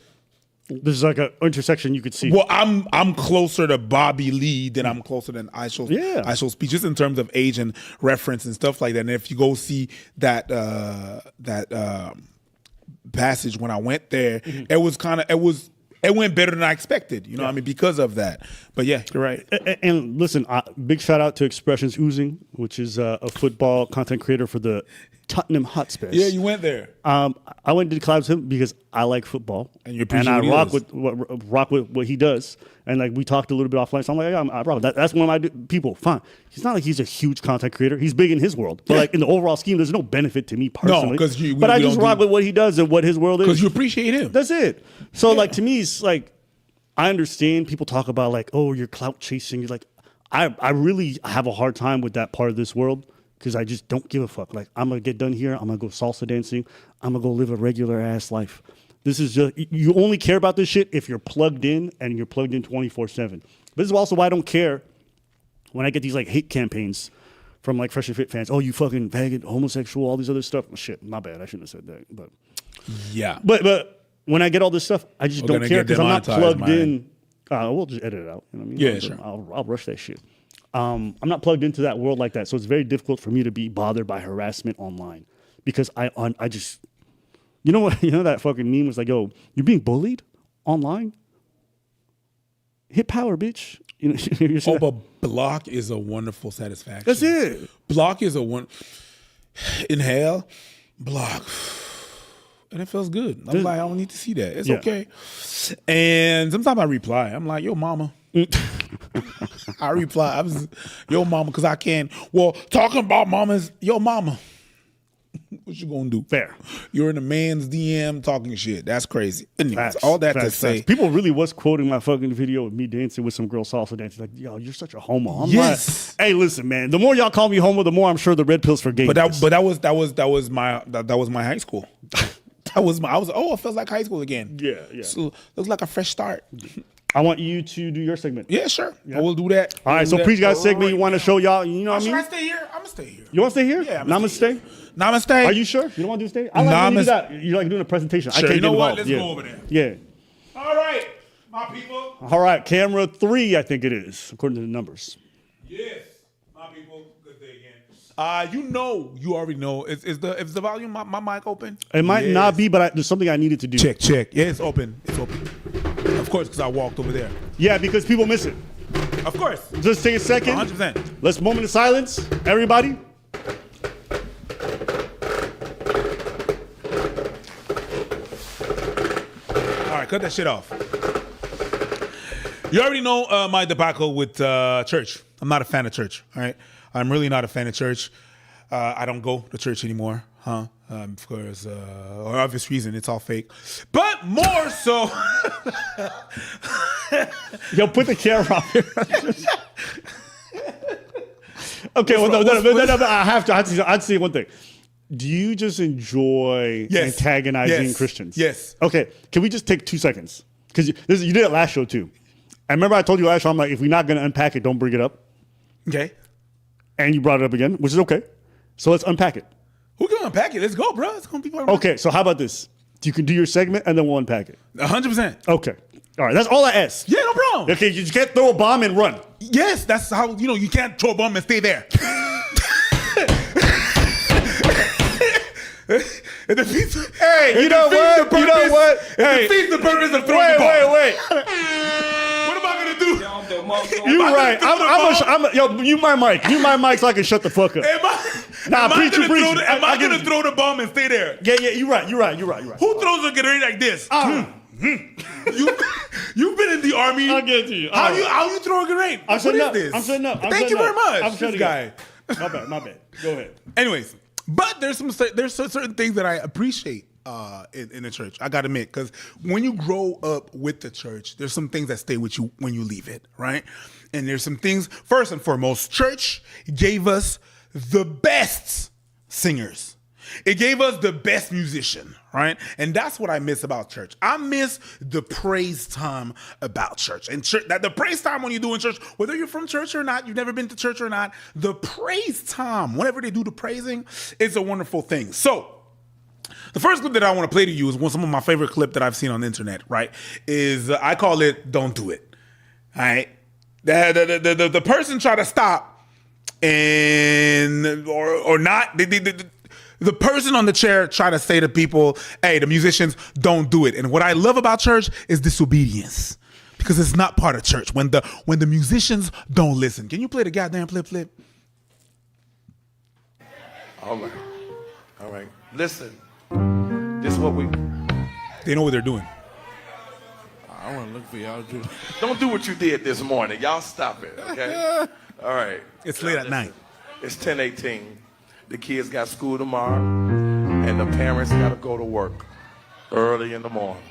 Speaker 1: This is like an intersection you could see.
Speaker 4: Well, I'm closer to Bobby Lee than I'm closer than I Show Speed, just in terms of age and reference and stuff like that. And if you go see that passage when I went there, it went better than I expected. You know what I mean? Because of that. But yeah, you're right.
Speaker 1: And listen, big shout out to Expressions Oozing, which is a football content creator for the Tottenham Hotspurs.
Speaker 4: Yeah, you went there.
Speaker 1: I went to collabs with him because I like football, and I rock with what he does. And like we talked a little bit offline, so I'm like, I rock. That's one of my people. Fine. He's not like he's a huge content creator. He's big in his world, but like in the overall scheme, there's no benefit to me personally.
Speaker 4: No,
Speaker 1: but I just rock with what he does and what his world is.
Speaker 4: Because you appreciate him.
Speaker 1: That's it. So like to me, it's like I understand people talk about like, oh, you're clout chasing. You're like, I really have a hard time with that part of this world. Because I just don't give a fuck. Like, I'm going to get done here. I'm going to go salsa dancing. I'm going to go live a regular ass life. This is just, you only care about this shit if you're plugged in and you're plugged in 24/7. But this is also why I don't care when I get these like hate campaigns from like Fresh and Fit fans. Oh, you fucking faggot, homosexual, all these other stuff. Shit, my bad. I shouldn't have said that. But
Speaker 4: yeah.
Speaker 1: But when I get all this stuff, I just don't care because I'm not plugged in. We'll just edit it out. You know what I mean?
Speaker 4: Yeah, sure.
Speaker 1: I'll rush that shit. I'm not plugged into that world like that, so it's very difficult for me to be bothered by harassment online because I just, you know what, that fucking meme was like, yo, you're being bullied online. Hit power, bitch.
Speaker 4: But block is a wonderful satisfaction.
Speaker 1: That's it.
Speaker 4: Block is inhale, block, and it feels good. I'm like, I don't need to see that. It's okay. And sometimes I reply. I'm like, yo, mama. I reply, yo mama, because I can. Well, talking about mamas, yo mama, what you gonna do?
Speaker 1: Fair.
Speaker 4: You're in a man's DM talking shit. That's crazy. Anyways, all that to say,
Speaker 1: people really was quoting my fucking video of me dancing with some girl salsa dancing. Like, yo, you're such a homo. I'm
Speaker 4: yes.
Speaker 1: Like, hey, listen, man. The more y'all call me homo, the more I'm sure the red pills for gay.
Speaker 4: But that was my high school. It feels like high school again.
Speaker 1: Yeah.
Speaker 4: So looks like a fresh start.
Speaker 1: I want you to do your segment.
Speaker 4: Yeah, sure. Yeah. I will do that.
Speaker 1: All right, so preach guys segment. You want to show y'all, you know what I mean?
Speaker 4: Should I stay here? I'm going to stay here.
Speaker 1: You want to stay here?
Speaker 4: Yeah,
Speaker 1: Namaste?
Speaker 4: Namaste.
Speaker 1: Are you sure? You don't want to do stay? I like when you do that. You're like doing a presentation.
Speaker 4: Sure.
Speaker 1: I can't
Speaker 4: you know
Speaker 1: get
Speaker 4: what?
Speaker 1: involved.
Speaker 4: Let's go over there.
Speaker 1: Yeah.
Speaker 4: All right, my people.
Speaker 1: All right, camera 3, I think it is, according to the numbers.
Speaker 4: Yes, my people. Good day again. You already know. Is the volume, my mic open?
Speaker 1: It might not be, but there's something I needed to do.
Speaker 4: Check. Yeah, it's open. It's open. Of course, because I walked over there.
Speaker 1: Yeah, because people miss it.
Speaker 4: Of course.
Speaker 1: Just take a second.
Speaker 4: 100%.
Speaker 1: Let's moment of silence. Everybody.
Speaker 4: cut that shit off. You already know my debacle with church. I'm not a fan of church, all right? I'm really not a fan of church. I don't go to church anymore, of course, or obvious reason, it's all fake. But more so...
Speaker 1: Yo, put the camera on here. Okay, well, no, I have to say one thing. Do you just enjoy antagonizing Christians?
Speaker 4: Yes.
Speaker 1: Okay, can we just take 2 seconds? Because you did it last show, too. I remember I told you last show, I'm like, if we're not going to unpack it, don't bring it up.
Speaker 4: Okay.
Speaker 1: And you brought it up again, which is okay. So let's unpack it.
Speaker 4: Who can unpack it? Let's go, bro. It's going to be fun.
Speaker 1: Okay, so how about this? You can do your segment, and then we'll unpack it.
Speaker 4: 100%.
Speaker 1: Okay. All right, that's all I asked.
Speaker 4: Yeah, no problem.
Speaker 1: Okay, you just can't throw a bomb and run.
Speaker 4: Yes, that's how, you can't throw a bomb and stay there. It defeats,
Speaker 1: hey, you know what?
Speaker 4: It defeats the purpose of throwing the bomb.
Speaker 1: Wait.
Speaker 4: What am I going to do?
Speaker 1: You're right. Yo, you my mic. You my mic so I can shut the fuck up.
Speaker 4: Am I going to throw the bomb and stay there?
Speaker 1: Yeah, you're right.
Speaker 4: Who throws a grenade like this? You've been in the army.
Speaker 1: I'll get to you.
Speaker 4: How you throw a grenade?
Speaker 1: I'm
Speaker 4: shutting up. Thank you very much.
Speaker 1: I'm shutting
Speaker 4: this guy.
Speaker 1: My bad. Go ahead.
Speaker 4: Anyways, but there's certain things that I appreciate in the church. I gotta admit, because when you grow up with the church, there's some things that stay with you when you leave it, right? And there's some things. First and foremost, church gave us the best singers. It gave us the best musician, right? And that's what I miss about church. I miss the praise time about church. And the praise time when you do in church, whether you're from church or not, you've never been to church or not, the praise time, whenever they do the praising, it's a wonderful thing. So, the first clip that I want to play to you is some of my favorite clip that I've seen on the internet, right? Is I call it "Don't Do It." All right, the person tried to stop and or not. The person on the chair tried to say to people, "Hey, the musicians, don't do it." And what I love about church is disobedience, because it's not part of church. When the musicians don't listen, can you play the goddamn flip?
Speaker 16: All right. Listen. This is what
Speaker 4: They know what they're doing.
Speaker 16: I want to look for y'all. Don't do what you did this morning. Y'all stop it, okay? All right.
Speaker 4: It's late at night.
Speaker 16: It's 10:18. The kids got school tomorrow, and the parents got to go to work early in the morning.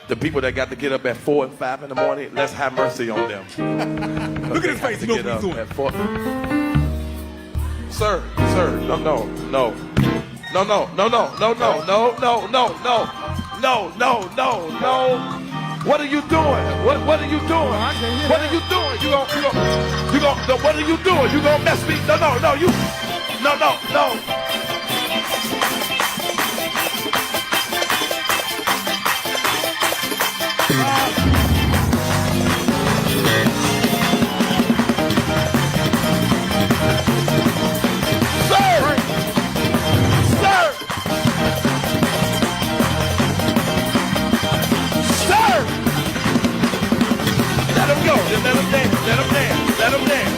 Speaker 16: The people that got to get up at 4 and 5 in the morning, let's have mercy on them.
Speaker 4: Look at his face. He knows what he's doing.
Speaker 16: At 4. Sir, no. What are you doing? What are you doing? What are you doing? You gonna what are you doing? You gonna mess me? No. Let him dance.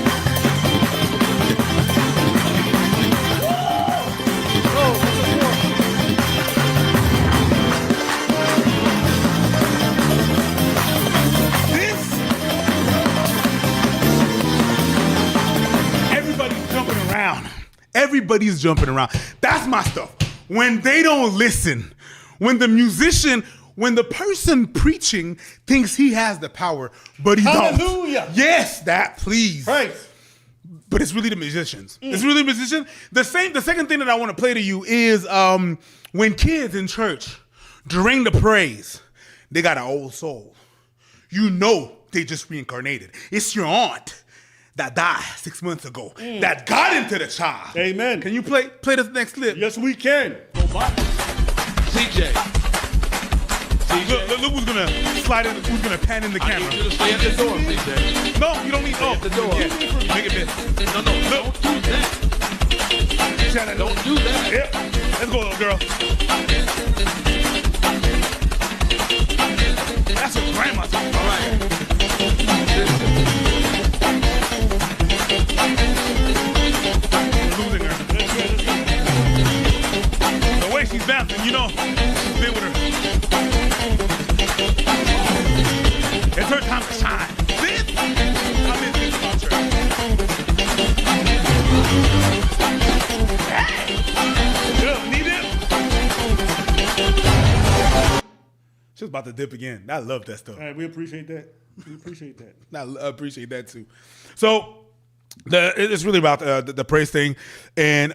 Speaker 4: Everybody's jumping around. That's my stuff. When they don't listen, when the person preaching thinks he has the power, but he don't.
Speaker 1: Hallelujah.
Speaker 4: Yes, that, please.
Speaker 1: Right.
Speaker 4: But it's really the musicians. It's really the musicians. The second thing that I want to play to you is when kids in church, during the praise, they got an old soul. You know they just reincarnated. It's your aunt that died 6 months ago that got into the child.
Speaker 1: Amen.
Speaker 4: Can you play this next clip?
Speaker 1: Yes, we can.
Speaker 16: CJ.
Speaker 4: Look who's gonna slide in, who's gonna pan in the camera.
Speaker 16: I need you to stay at the door, CJ.
Speaker 4: No, you don't need
Speaker 16: at the door.
Speaker 4: Yeah. Make it this.
Speaker 16: No, don't do that. Don't do that.
Speaker 4: Yeah. Let's go, little girl. That's what grandma's doing.
Speaker 16: All right.
Speaker 4: We're losing her. The way she's bouncing, you know, she's been with her. about to dip again. I love that stuff.
Speaker 1: All right, we appreciate that. We appreciate that.
Speaker 4: I appreciate that too. So it's really about the praise thing, and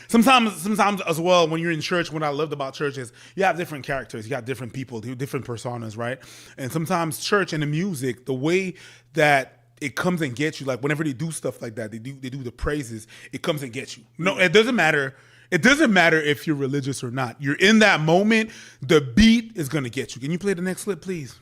Speaker 4: sometimes as well when you're in church. What I loved about church is you have different characters, you got different people, different personas, right? And sometimes church and the music, the way that it comes and gets you, like whenever they do stuff like that, they do the praises. It comes and gets you. No, it doesn't matter. It doesn't matter if you're religious or not. You're in that moment. The beat is gonna get you. Can you play the next clip, please?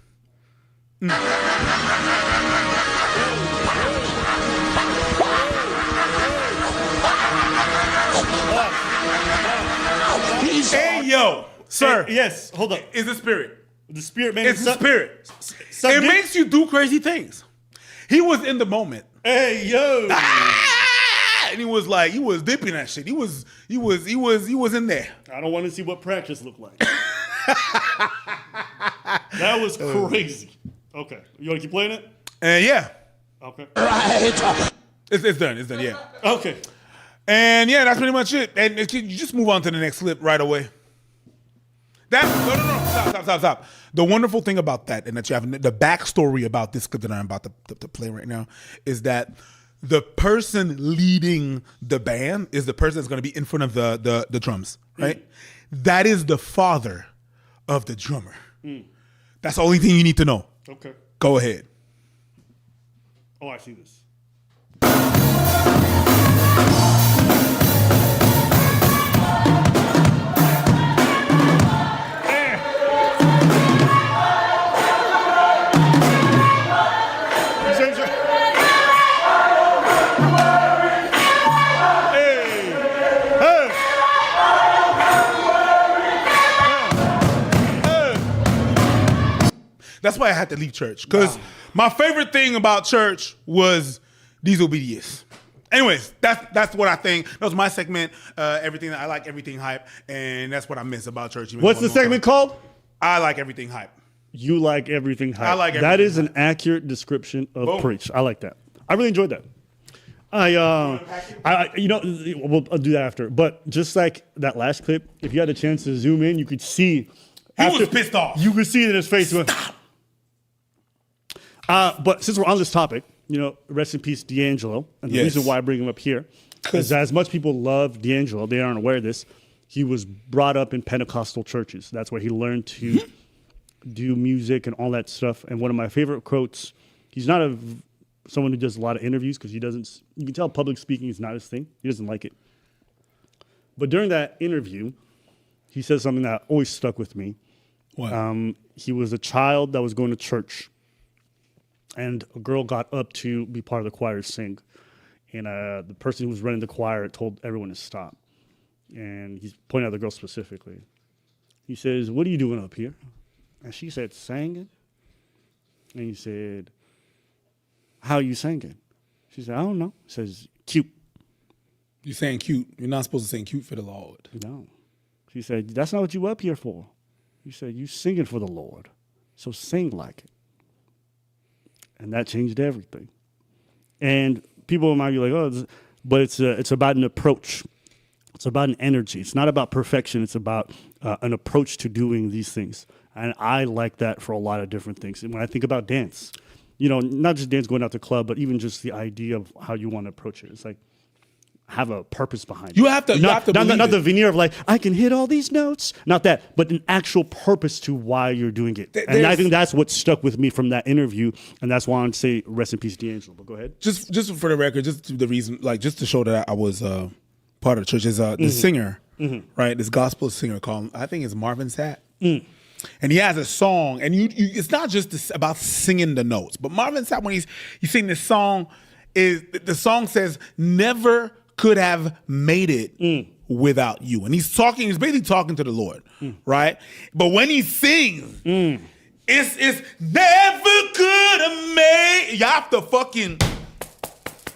Speaker 4: Hey, yo, sir.
Speaker 1: Hey, yes, hold up.
Speaker 4: It's the spirit.
Speaker 1: The spirit, man.
Speaker 4: It's the spirit. It makes you do crazy things. He was in the moment.
Speaker 1: Hey, yo.
Speaker 4: And he was like, he was dipping that shit. He was in there.
Speaker 1: I don't want to see what practice looked like. That was crazy. Okay. You want to keep playing it?
Speaker 4: Yeah.
Speaker 1: Okay.
Speaker 4: Right. It's done. It's done, yeah.
Speaker 1: Okay.
Speaker 4: And yeah, that's pretty much it. And you just move on to the next clip right away. No. Stop. The wonderful thing about that, and that you have the backstory about this clip that I'm about to play right now, is that the person leading the band is the person that's going to be in front of the drums, right? That is the father of the drummer. That's the only thing you need to know.
Speaker 1: Okay.
Speaker 4: Go ahead.
Speaker 1: Oh, I see this.
Speaker 4: That's why I had to leave church. Because my favorite thing about church was disobedience. Anyways, that's what I think. That was my segment. Everything I like, everything hype, and that's what I miss about church.
Speaker 1: What's the segment called?
Speaker 4: I like everything hype.
Speaker 1: You like everything hype.
Speaker 4: I like everything
Speaker 1: that is an accurate description of preach. I like that. I really enjoyed that. We'll do that after. But just like that last clip, if you had a chance to zoom in, you could see.
Speaker 4: He was pissed off.
Speaker 1: You could see it in his face.
Speaker 4: Stop.
Speaker 1: But since we're on this topic, rest in peace, D'Angelo. And the reason why I bring him up here is that as much people love D'Angelo, they aren't aware of this. He was brought up in Pentecostal churches. That's where he learned to do music and all that stuff. And one of my favorite quotes, he's not someone who does a lot of interviews because you can tell public speaking is not his thing. He doesn't like it. But during that interview, he said something that always stuck with me.
Speaker 4: What?
Speaker 1: He was a child that was going to church. And a girl got up to be part of the choir to sing. And the person who was running the choir told everyone to stop. And he's pointing out the girl specifically. He says, "What are you doing up here?" And she said, "Singing." And he said, "How are you singing?" She said, "I don't know." He says, "Cute."
Speaker 4: You're saying cute. You're not supposed to sing cute for the Lord.
Speaker 1: No. She said, "That's not what you up here for." He said, "You singing for the Lord. So sing like it." And that changed everything. And people might be like, "Oh," but it's about an approach. It's about an energy. It's not about perfection. It's about an approach to doing these things. And I like that for a lot of different things. And when I think about dance, not just dance going out to the club, but even just the idea of how you want to approach it. It's like, have a purpose behind it.
Speaker 4: You have to
Speaker 1: not
Speaker 4: believe
Speaker 1: the veneer of like, I can hit all these notes. Not that, but an actual purpose to why you're doing it. And I think that's what stuck with me from that interview, and that's why I want to say rest in peace, D'Angelo. But go ahead.
Speaker 4: Just for the record, just the reason, just to show that I was part of the church, is the singer, right? This gospel singer called, I think it's Marvin Sapp. And he has a song, and it's not just about singing the notes, but Marvin Sapp, when you sing this song, the song says, "Never could have made it without you." And he's basically talking to the Lord, right? But when he sings, it's never could have made. You have to fucking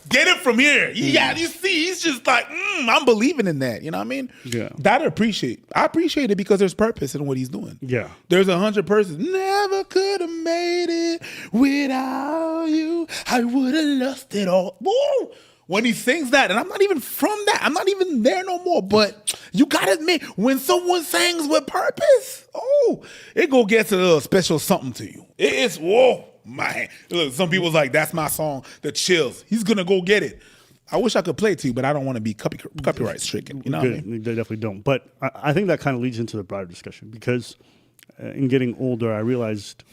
Speaker 4: get it from here. Yeah, you see, he's just like, I'm believing in that. You know what I mean?
Speaker 1: Yeah.
Speaker 4: That I appreciate it because there's purpose in what he's doing.
Speaker 1: Yeah.
Speaker 4: There's 100 persons. Never could have made it without you. I would have lost it all. Woo! when he sings that, and I'm not even from that, I'm not even there no more, but you gotta admit, when someone sings with purpose, it go get a little special something to you. It's, whoa, man. Look, some people's like, that's my song, The Chills. He's gonna go get it. I wish I could play it to you, but I don't want to be copyright stricken. You know what I mean?
Speaker 1: They definitely don't. But I think that kind of leads into the broader discussion because in getting older, I realized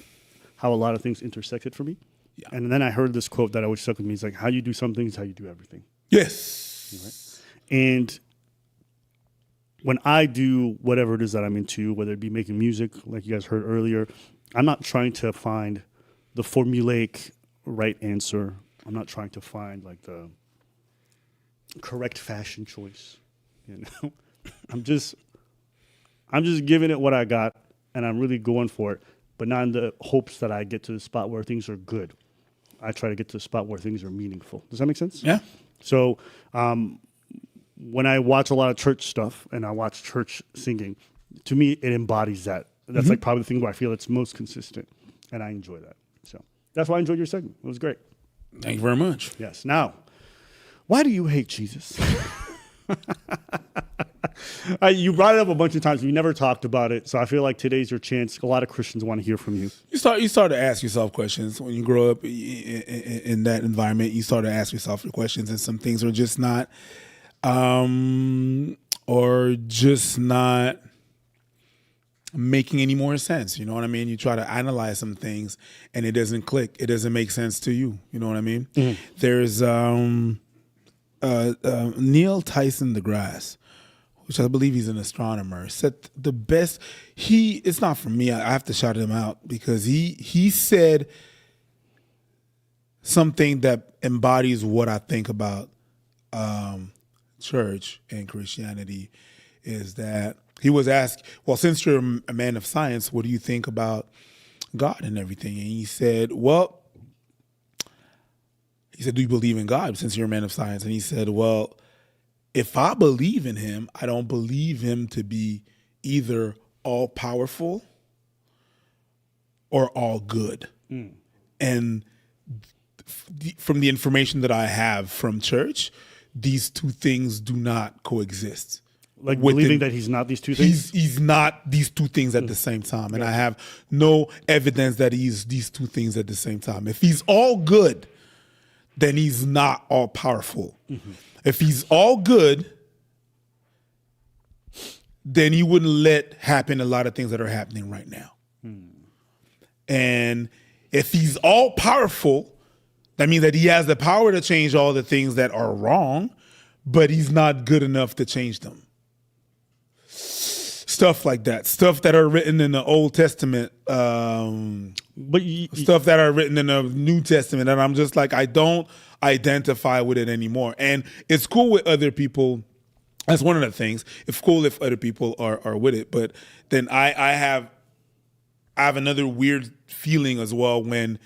Speaker 1: how a lot of things intersected for me. Yeah. And then I heard this quote that always stuck with me. It's like, how you do something is how you do everything.
Speaker 4: Yes.
Speaker 1: Right? And when I do whatever it is that I'm into, whether it be making music, like you guys heard earlier, I'm not trying to find the formulaic right answer. I'm not trying to find like the correct fashion choice. You know, I'm just giving it what I got, and I'm really going for it, but not in the hopes that I get to the spot where things are good. I try to get to the spot where things are meaningful. Does that make sense?
Speaker 4: Yeah.
Speaker 1: So when I watch a lot of church stuff and I watch church singing, to me, it embodies that. That's like probably the thing where I feel it's most consistent, and I enjoy that. So that's why I enjoyed your segment. It was great.
Speaker 4: Thank you very much.
Speaker 1: Yes. Now, why do you hate Jesus? You brought it up a bunch of times. You never talked about it, so I feel like today's your chance. A lot of Christians want to hear from you.
Speaker 4: You start to ask yourself questions when you grow up in that environment. You start to ask yourself your questions, and some things are just not, or just not making any more sense. You know what I mean? You try to analyze some things, and it doesn't click. It doesn't make sense to you. You know what I mean? Mm-hmm. There's Neil Tyson deGrasse, which I believe he's an astronomer, said the best. It's not from me. I have to shout him out because he said something that embodies what I think about church and Christianity. Is that he was asked, well, since you're a man of science, what do you think about God and everything? And he said, well, do you believe in God since you're a man of science? And he said, well, if I believe in him, I don't believe him to be either all powerful or all good. Mm. And from the information that I have from church, these two things do not coexist.
Speaker 1: Like believing that he's not these two things?
Speaker 4: He's not these two things at the same time. And I have no evidence that he's these two things at the same time. If he's all good, then he's not all powerful. Mm-hmm. If he's all good, then he wouldn't let happen a lot of things that are happening right now. Mm. And if he's all powerful, that means that he has the power to change all the things that are wrong, but he's not good enough to change them. Stuff like that. Stuff that are written in the Old Testament, stuff that are written in the New Testament, and I'm just like, I don't identify with it anymore. And it's cool with other people. That's one of the things. It's cool if other people are with it, but then I have another weird feeling as well when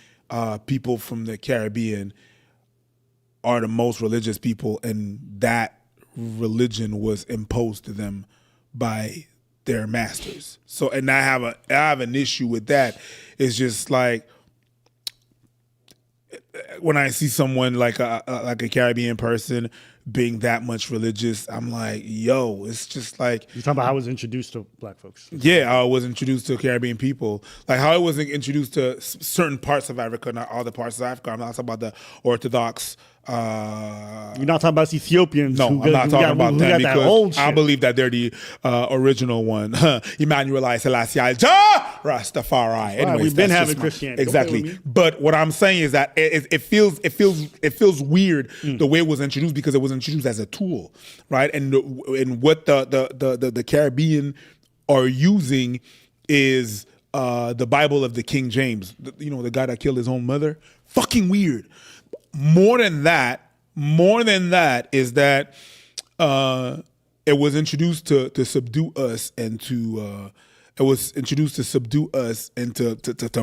Speaker 4: people from the Caribbean are the most religious people, and that religion was imposed to them by their masters. So, and I have an issue with that. It's just like when I see someone like a Caribbean person being that much religious, I'm like, yo, it's just like
Speaker 1: you're talking about how I was introduced to black folks.
Speaker 4: Yeah, I was introduced to Caribbean people, like how I wasn't introduced to certain parts of Africa, not all the parts of Africa. I'm not talking about the Orthodox.
Speaker 1: You're not talking about Ethiopians.
Speaker 4: No, I'm not talking about them because I believe that they're the original one. Emmanuel Selassie Rastafari.
Speaker 1: Anyways, we've been having Christianity.
Speaker 4: Exactly. But what I'm saying is that it feels weird the way it was introduced because it was introduced as a tool, right? And what the Caribbean are using is the Bible of the King James. The guy that killed his own mother. Fucking weird. More than that is that it was introduced to subdue us and to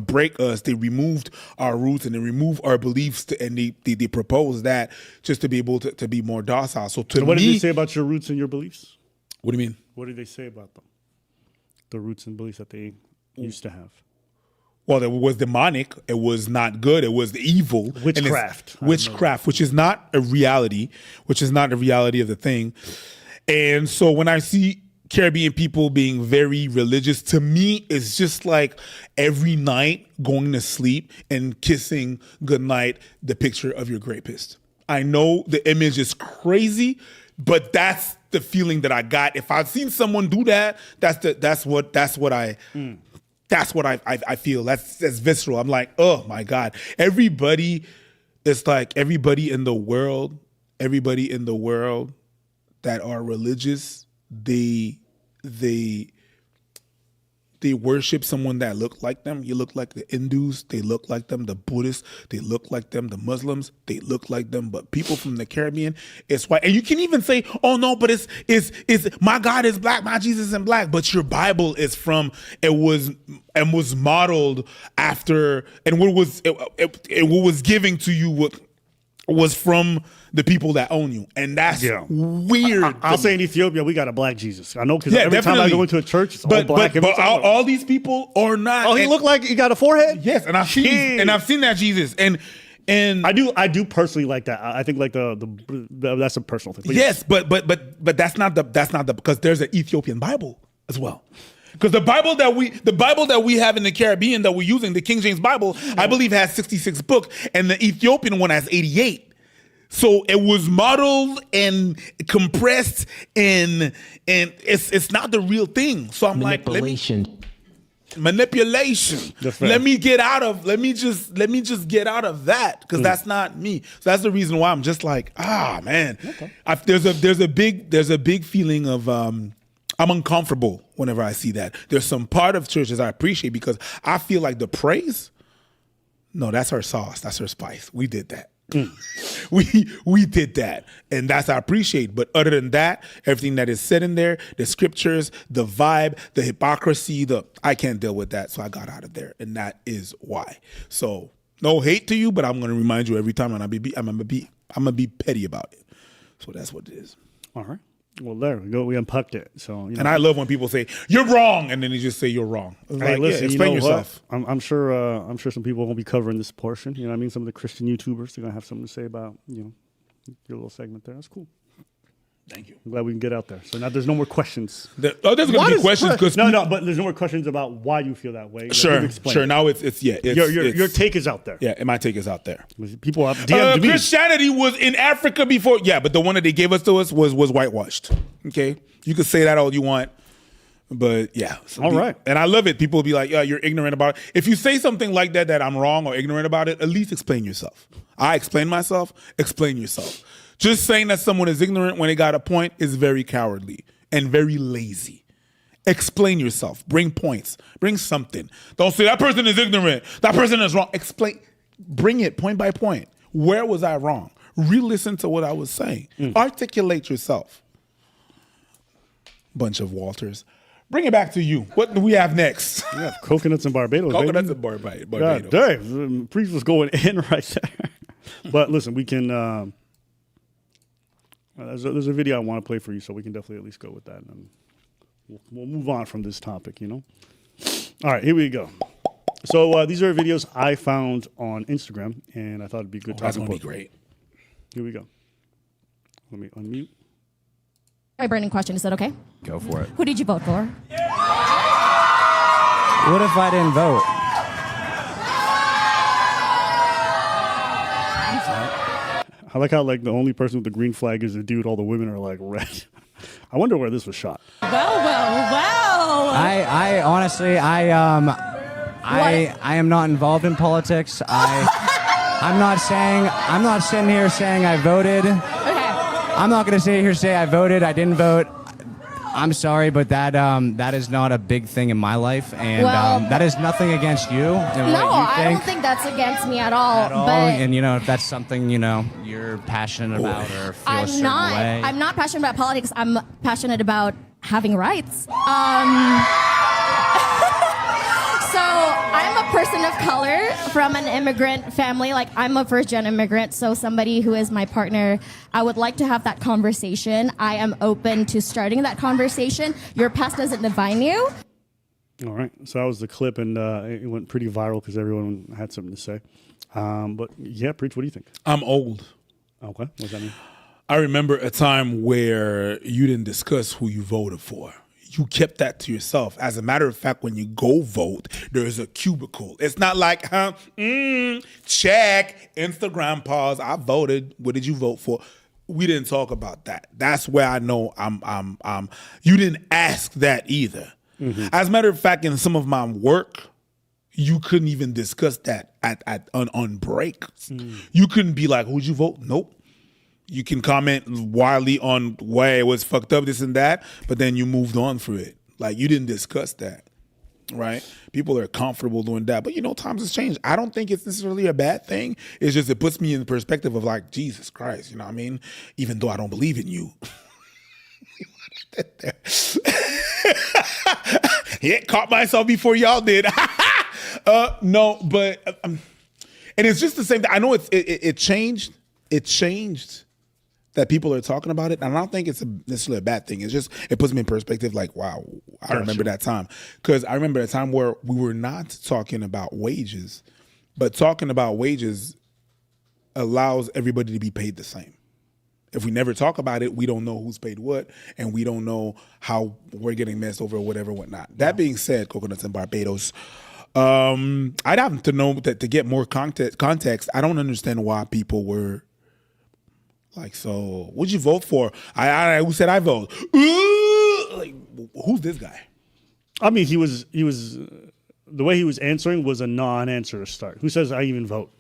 Speaker 4: break us. They removed our roots and they removed our beliefs and they proposed that just to be able to be more docile. So
Speaker 1: what did they say about your roots and your beliefs?
Speaker 4: What do you mean?
Speaker 1: What did they say about them? The roots and beliefs that they used to have.
Speaker 4: well, it was demonic. It was not good. It was evil.
Speaker 1: Witchcraft.
Speaker 4: Witchcraft, which is not a reality, of the thing. And so when I see Caribbean people being very religious, to me, it's just like every night going to sleep and kissing goodnight the picture of your rapist. I know the image is crazy, but that's the feeling that I got. If I've seen someone do that, that's what I feel. That's visceral. I'm like, oh my God. Everybody in the world that are religious, they worship someone that look like them. You look like the Hindus, they look like them. The Buddhists, they look like them. The Muslims, they look like them. But people from the Caribbean, it's white. And you can even say, oh no, but it's my God is black, my Jesus is black. But your Bible is was modeled after, and what was giving to you was from the people that own you, and that's weird.
Speaker 1: I'll say in Ethiopia we got a black Jesus. I know because every time I go into a church, it's all black.
Speaker 4: But all these people are not.
Speaker 1: Oh, he look like he got a forehead.
Speaker 4: Yes, and I've seen that Jesus, and
Speaker 1: I do personally like that. I think like the that's a personal thing. But
Speaker 4: yes, but that's not the because there's an Ethiopian Bible as well. Because the Bible that we have in the Caribbean that we're using, the King James Bible, I believe has 66 books, and the Ethiopian one has 88. So it was modeled and compressed, and it's not the real thing. So I'm manipulation. Let me just get out of that, because that's not me. So that's the reason why I'm just like, man. Okay. There's a big feeling of I'm uncomfortable whenever I see that. There's some part of churches I appreciate because I feel like the praise, no, that's her sauce, that's her spice. We did that. We did that, and that's I appreciate. But other than that, everything that is said in there, the scriptures, the vibe, the hypocrisy, I can't deal with that, so I got out of there, and that is why. So no hate to you, but I'm going to remind you every time, and I'm gonna be petty about it. So that's what it is.
Speaker 1: All right. Well, there we go. We unpucked it. So,
Speaker 4: and I love when people say you're wrong, and then they just say you're wrong.
Speaker 1: Hey, listen, explain yourself. I'm sure some people won't be covering this portion. You know what I mean? Some of the Christian YouTubers, they're gonna have something to say about your little segment there. That's cool.
Speaker 4: Thank you.
Speaker 1: I'm glad we can get out there. So now there's no more questions.
Speaker 4: There's gonna be questions.
Speaker 1: But there's no more questions about why you feel that way.
Speaker 4: Sure. Now it's
Speaker 1: your take is out there.
Speaker 4: Yeah, and my take is out there.
Speaker 1: People have DM'd me.
Speaker 4: Christianity was in Africa before. Yeah, but the one that they gave us was whitewashed. Okay, you could say that all you want, but yeah.
Speaker 1: All right.
Speaker 4: And I love it. People will be like, "Yeah, you're ignorant about it." If you say something like that I'm wrong or ignorant about it, at least explain yourself. I explain myself. Explain yourself. Just saying that someone is ignorant when they got a point is very cowardly and very lazy. Explain yourself. Bring points. Bring something. Don't say that person is ignorant. That person is wrong. Explain. Bring it point by point. Where was I wrong? Re-listen to what I was saying. Articulate yourself. Bunch of Walters. Bring it back to you. What do we have next?
Speaker 1: We have coconuts in Barbados.
Speaker 4: Coconuts in Barbados.
Speaker 1: God damn. The priest was going in right there. But listen, we can... there's a video I want to play for you, so we can definitely at least go with that, and we'll move on from this topic, All right, here we go. So these are videos I found on Instagram, and I thought it'd be good.
Speaker 4: That's gonna be great.
Speaker 1: Here we go. Let me unmute.
Speaker 17: My burning question, is that okay?
Speaker 11: Go for it.
Speaker 17: Who did you vote for?
Speaker 18: What if I didn't vote?
Speaker 1: I like how the only person with the green flag is a dude. All the women are like red. I wonder where this was shot.
Speaker 17: Well.
Speaker 18: I honestly, I am not involved in politics. I'm not sitting here saying I voted.
Speaker 17: Okay.
Speaker 18: I'm not going to sit here and say I voted. I didn't vote. I'm sorry, but that is not a big thing in my life, and that is nothing against you. And
Speaker 17: No,
Speaker 18: what you
Speaker 17: I don't think that's against me at all. But
Speaker 18: and if that's something you're passionate about or feel a certain way.
Speaker 17: I'm not passionate about politics. I'm passionate about having rights. So I'm a person of color from an immigrant family. I'm a first-gen immigrant, so somebody who is my partner, I would like to have that conversation. I am open to starting that conversation. Your past doesn't define you.
Speaker 1: All right. So that was the clip, and it went pretty viral because everyone had something to say. But yeah, Preach, what do you think?
Speaker 4: I'm old.
Speaker 1: Okay. What does that mean?
Speaker 4: I remember a time where you didn't discuss who you voted for. You kept that to yourself. As a matter of fact, when you go vote, there's a cubicle. It's not like, check, Instagram pause, I voted. What did you vote for? We didn't talk about that. That's where I know you didn't ask that either. Mm-hmm. As a matter of fact, in some of my work, you couldn't even discuss that on breaks. You couldn't be like, who'd you vote? Nope. You can comment wildly on why it was fucked up, this and that, but then you moved on for it. Like, you didn't discuss that, right? People are comfortable doing that. But, times has changed. I don't think it's necessarily a bad thing. It's just it puts me in the perspective of, like, Jesus Christ, you know what I mean? Even though I don't believe in you. Yeah, caught myself before y'all did. No, but... and it's just the same thing. I know it changed. It changed that people are talking about it. And I don't think it's necessarily a bad thing. It's just, it puts me in perspective like, wow, I remember that time. Because I remember a time where we were not talking about wages, but talking about wages allows everybody to be paid the same. If we never talk about it, we don't know who's paid what, and we don't know how we're getting messed over or whatever, whatnot. That being said, Coconuts and Barbados, I'd have to know that to get more context, I don't understand why people were like, so what'd you vote for? Who said I vote? Like, who's this guy?
Speaker 1: I mean, he was the way he was answering was a non-answer to start. Who says I even vote?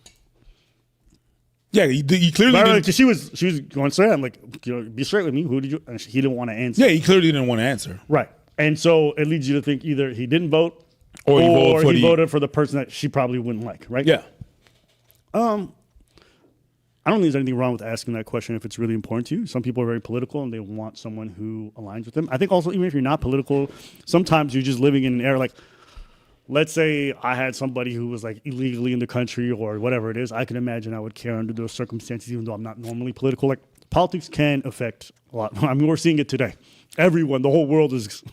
Speaker 4: Yeah, he clearly didn't.
Speaker 1: She was going to say, I'm like, be straight with me. Who did you? And he didn't want to answer.
Speaker 4: Yeah, he clearly didn't want to answer.
Speaker 1: Right, and so it leads you to think either he didn't vote
Speaker 4: or he
Speaker 1: voted for the person that she probably wouldn't like. Right?
Speaker 4: Yeah.
Speaker 1: I don't think there's anything wrong with asking that question if it's really important to you. Some people are very political and they want someone who aligns with them. I think also, even if you're not political, sometimes you're just living in an era like, let's say I had somebody who was like illegally in the country or whatever it is. I can imagine I would care under those circumstances, even though I'm not normally political. Like, politics can affect a lot. I mean, we're seeing it today. Everyone, the whole world is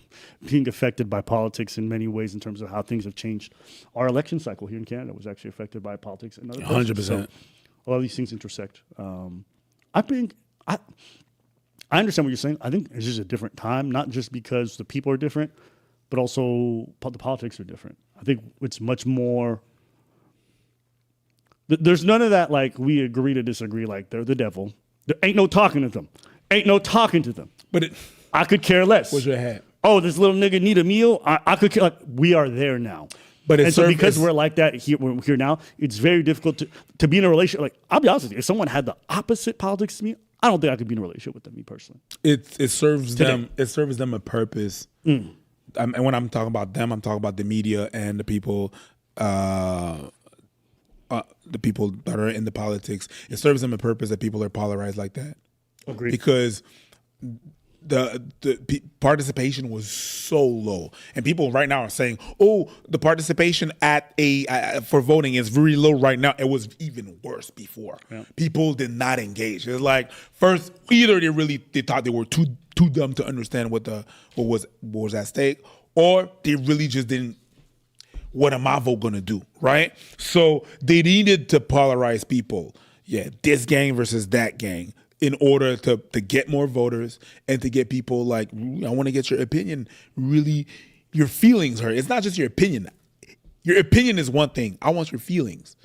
Speaker 1: being affected by politics in many ways in terms of how things have changed. Our election cycle here in Canada was actually affected by politics.
Speaker 4: 100%.
Speaker 1: So a lot of these things intersect. I think I understand what you're saying. I think it's just a different time, not just because the people are different, but also the politics are different. I think it's much more. There's none of that like we agree to disagree. Like they're the devil. There ain't no talking to them. Ain't no talking to them.
Speaker 4: But
Speaker 1: I could care less.
Speaker 4: What's your hat?
Speaker 1: Oh, this little nigga need a meal. I could care. Like, we are there now.
Speaker 4: But
Speaker 1: because we're like that we're here now, it's very difficult to be in a relationship. Like, I'll be honest with you, if someone had the opposite politics to me, I don't think I could be in a relationship with them, me personally.
Speaker 4: It serves them. It serves them a purpose. And when I'm talking about them, I'm talking about the media and the people that are in the politics. It serves them a purpose that people are polarized like that.
Speaker 1: Agreed.
Speaker 4: Because the participation was so low, and people right now are saying, "Oh, the participation for voting is very low right now." It was even worse before. Yeah. People did not engage. It's like first, either they thought they were too dumb to understand what was at stake, or they really just didn't. What am I vote gonna do? Right? So they needed to polarize people. Yeah, this gang versus that gang, in order to get more voters and to get people like, I want to get your opinion, really, your feelings heard. It's not just your opinion. Your opinion is one thing. I want your feelings.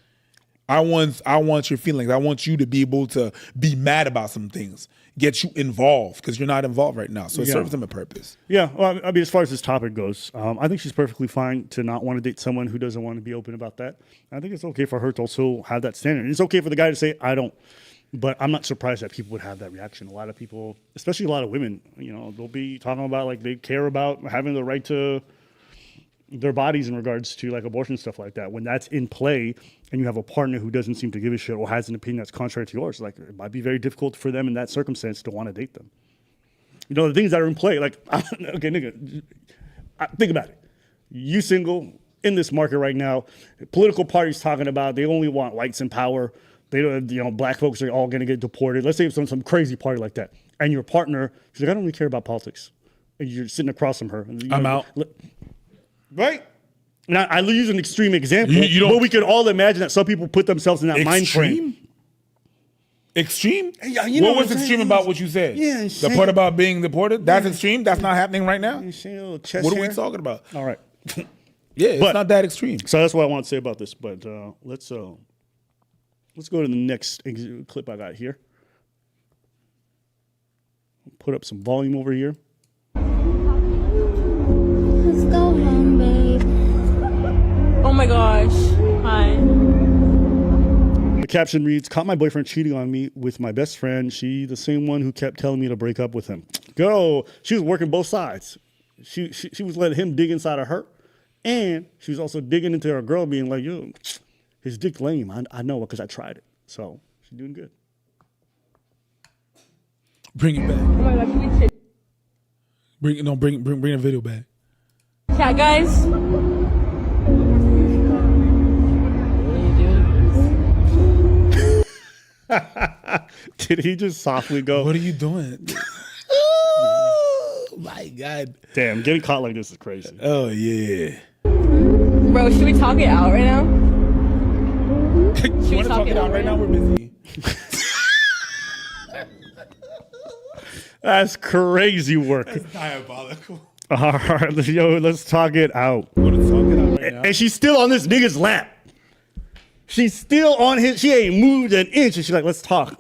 Speaker 4: I want your feelings. I want you to be able to be mad about some things, get you involved, because you're not involved right now. So it serves them a purpose.
Speaker 1: Yeah, well, I mean, as far as this topic goes, I think she's perfectly fine to not want to date someone who doesn't want to be open about that. I think it's okay for her to also have that standard. And it's okay for the guy to say, I don't. But I'm not surprised that people would have that reaction. A lot of people, especially a lot of women, they'll be talking about like they care about having the right to their bodies in regards to like abortion, stuff like that. When that's in play and you have a partner who doesn't seem to give a shit or has an opinion that's contrary to yours, like it might be very difficult for them in that circumstance to want to date them. The things that are in play, like, okay, nigga, think about it. You single in this market right now, political parties talking about they only want whites in power. They don't, black folks are all going to get deported. Let's say it's some crazy party like that. And your partner, she's like, I don't really care about politics. And you're sitting across from her. And,
Speaker 4: I'm out.
Speaker 1: Right? Now, I use an extreme example, but we can all imagine that some people put themselves in that mind frame.
Speaker 4: Extreme?
Speaker 1: Yeah,
Speaker 4: what was extreme about what you said?
Speaker 1: Yeah,
Speaker 4: the part about being deported? That's extreme? That's not happening right now?
Speaker 1: What
Speaker 4: are we talking about?
Speaker 1: All right.
Speaker 4: Yeah, it's not that extreme.
Speaker 1: So that's what I want to say about this. But let's go to the next clip I got here. Put up some volume over here.
Speaker 17: Let's go home, babe.
Speaker 19: Oh my gosh. Hi.
Speaker 1: The caption reads, caught my boyfriend cheating on me with my best friend. She the same one who kept telling me to break up with him. Girl, she was working both sides. She was letting him dig inside of her. And she was also digging into her girl being like, yo, his dick lame. I know it because I tried it. So she's doing good.
Speaker 4: Bring it back.
Speaker 19: Oh my gosh, can we take
Speaker 4: Bring the video back.
Speaker 19: chat, guys?
Speaker 1: Did he just softly go?
Speaker 4: What are you doing? Oh my God.
Speaker 1: Damn, getting caught like this is crazy.
Speaker 4: Oh yeah.
Speaker 19: Bro, should we talk it out right now?
Speaker 4: You want to talk it out right now? We're busy.
Speaker 1: That's crazy work.
Speaker 4: That's diabolical.
Speaker 1: All right, let's talk it out.
Speaker 4: We're gonna talk it out right now.
Speaker 1: And she's still on this nigga's lap. She's still on his. She ain't moved an inch, and she's like, "Let's talk."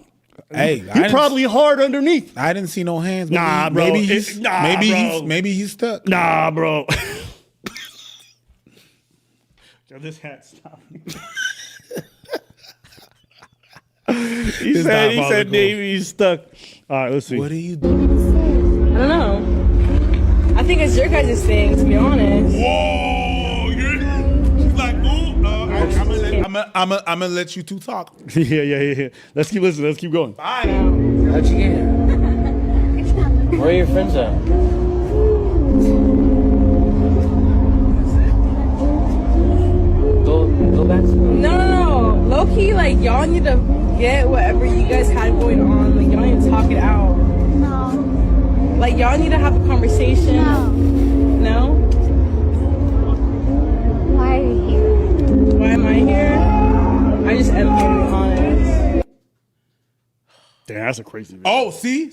Speaker 4: Hey,
Speaker 1: he probably hard underneath.
Speaker 4: I didn't see no hands.
Speaker 1: Nah, bro.
Speaker 4: Maybe he's stuck.
Speaker 1: Nah, bro. Yo, this hat stop. He said maybe he's stuck. All right, let's see.
Speaker 4: What are you doing?
Speaker 19: I don't know. I think it's your guys' thing, to be honest.
Speaker 4: Whoa! She's like, ooh. I'm gonna let you two talk.
Speaker 1: Yeah. Let's keep listening. Let's keep going.
Speaker 4: Bye.
Speaker 20: How'd you get here? Where are your friends at? Go back to them.
Speaker 19: No. Low key, like, y'all need to get whatever you guys had going on. Like, y'all need to talk it out.
Speaker 17: No.
Speaker 19: Like, y'all need to have a conversation. No?
Speaker 17: Why are you here?
Speaker 19: Why am I here? I just am here, to be honest.
Speaker 1: Damn, that's a crazy video.
Speaker 4: Oh, see.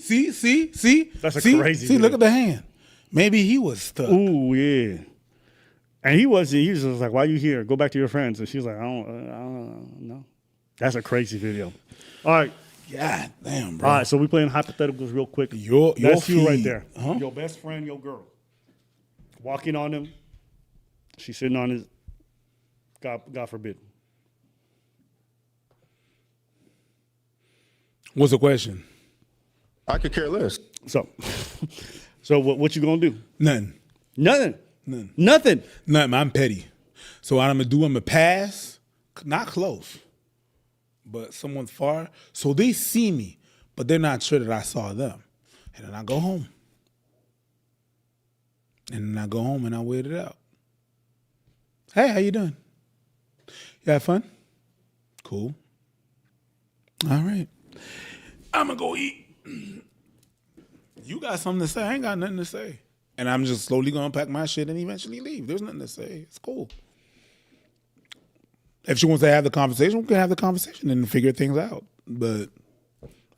Speaker 1: That's a crazy
Speaker 4: See,
Speaker 1: video.
Speaker 4: look at the hand. Maybe he was stuck.
Speaker 1: Ooh, yeah. And he was just like, why you here? Go back to your friends. And she's like, I don't know. That's a crazy video. All right.
Speaker 4: God damn, bro.
Speaker 1: All right, so we playing hypotheticals real quick.
Speaker 4: That's
Speaker 1: you right
Speaker 4: feed.
Speaker 1: there.
Speaker 4: Huh?
Speaker 1: Your best friend, your girl. Walking on him. She's sitting on his, God forbid.
Speaker 4: What's the question?
Speaker 3: I could care less.
Speaker 1: So what you gonna do?
Speaker 4: Nothing. I'm petty. So what I'm gonna do, I'm gonna pass, not close, but someone far. So they see me, but they're not sure that I saw them. And then I go home. And then I go home and I wait it out. Hey, how you doing? You have fun? Cool. All right. I'm gonna go eat. You got something to say? I ain't got nothing to say. And I'm just slowly gonna pack my shit and eventually leave. There's nothing to say. It's cool. If she wants to have the conversation, we can have the conversation and figure things out. But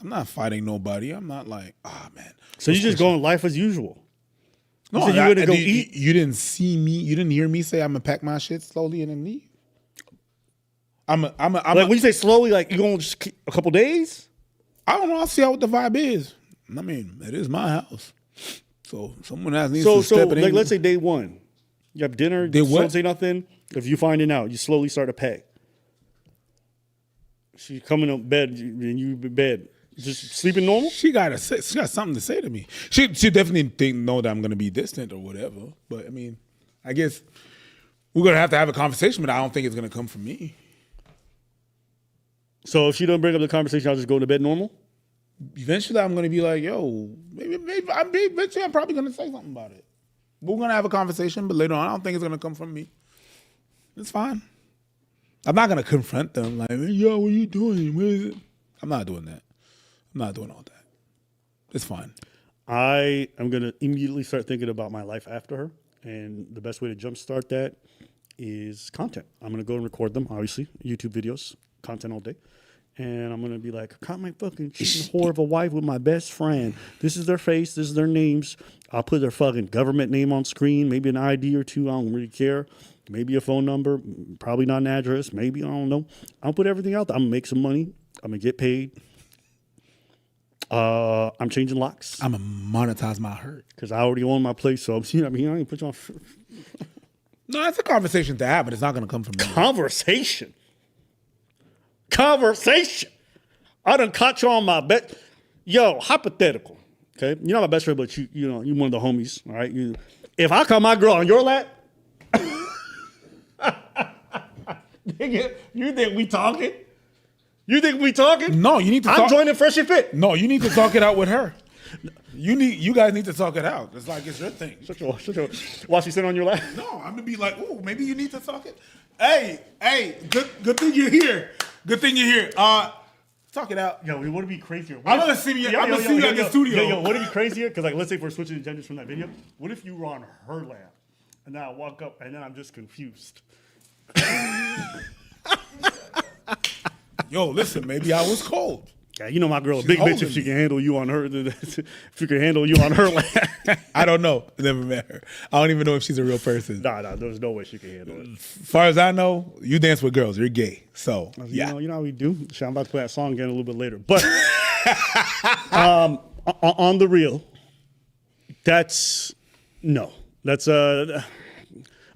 Speaker 4: I'm not fighting nobody. I'm not like, man.
Speaker 1: So you just going life as usual.
Speaker 4: No,
Speaker 1: you said you go eat.
Speaker 4: You didn't see me. You didn't hear me say I'm gonna pack my shit slowly and then leave.
Speaker 1: When you say slowly, like you going just a couple days?
Speaker 4: I don't know. I'll see what the vibe is. I mean, it is my house. So someone else needs
Speaker 1: So
Speaker 4: to step it in.
Speaker 1: like let's say day one. You have dinner, don't say nothing. If you finding out, you slowly start to pack. She's coming up bed and you in bed. Just sleeping normal?
Speaker 4: She got something to say to me. She definitely know that I'm gonna be distant or whatever. But I mean, I guess we're gonna have to have a conversation, but I don't think it's gonna come from me.
Speaker 1: So if she don't bring up the conversation, I'll just go to bed normal?
Speaker 4: Eventually I'm gonna be like, yo, maybe eventually I'm probably gonna say something about it. We're gonna have a conversation, but later on, I don't think it's gonna come from me. It's fine. I'm not gonna confront them like, yo, what are you doing? What is it? I'm not doing that. I'm not doing all that. It's fine.
Speaker 1: I am going to immediately start thinking about my life after her And the best way to jumpstart that is content. I'm going to go and record them, obviously, YouTube videos, content all day. And I'm going to be like, I caught my fucking cheating whore of a wife with my best friend. This is their face. This is their names. I'll put their fucking government name on screen, maybe an ID or two. I don't really care. Maybe a phone number, probably not an address. Maybe, I don't know. I'll put everything out there. I'm going to make some money. I'm going to get paid. I'm changing locks.
Speaker 4: I'm going to monetize my hurt.
Speaker 1: Because I already own my place. So, I ain't put you on.
Speaker 4: No, it's a conversation to have, but it's not going to come from me.
Speaker 1: Conversation. I done caught you on my bet. Yo, hypothetical. Okay, you're not my best friend, but you know, you one of the homies. All right, if I caught my girl on your lap, nigga, you think we talking?
Speaker 4: No, you need to.
Speaker 1: I'm joining Fresh and Fit.
Speaker 4: No, you need to talk it out with her. You guys need to talk it out. It's like it's your thing.
Speaker 1: While she's sitting on your lap.
Speaker 4: No, I'm gonna be like, oh, maybe you need to talk it. Hey, good thing you're here. Good thing you're here. Talk it out.
Speaker 1: Yo, we want to be crazier.
Speaker 4: I'm gonna see you. I'm gonna see you at the studio.
Speaker 1: Yo, what would be crazier? Because let's say if we're switching genders from that video, what if you were on her lap, and then I walk up, and then I'm just confused.
Speaker 4: Yo, listen, maybe I was cold.
Speaker 1: Yeah, you know my girl, a big bitch. If she can handle you on her, if she can handle you on her lap.
Speaker 4: I don't know. Never met her. I don't even know if she's a real person.
Speaker 1: Nah, there's no way she can handle it.
Speaker 4: As far as I know, you dance with girls. You're gay. So,
Speaker 1: yeah. You know how we do. I'm about to play that song again a little bit later. But on the real, that's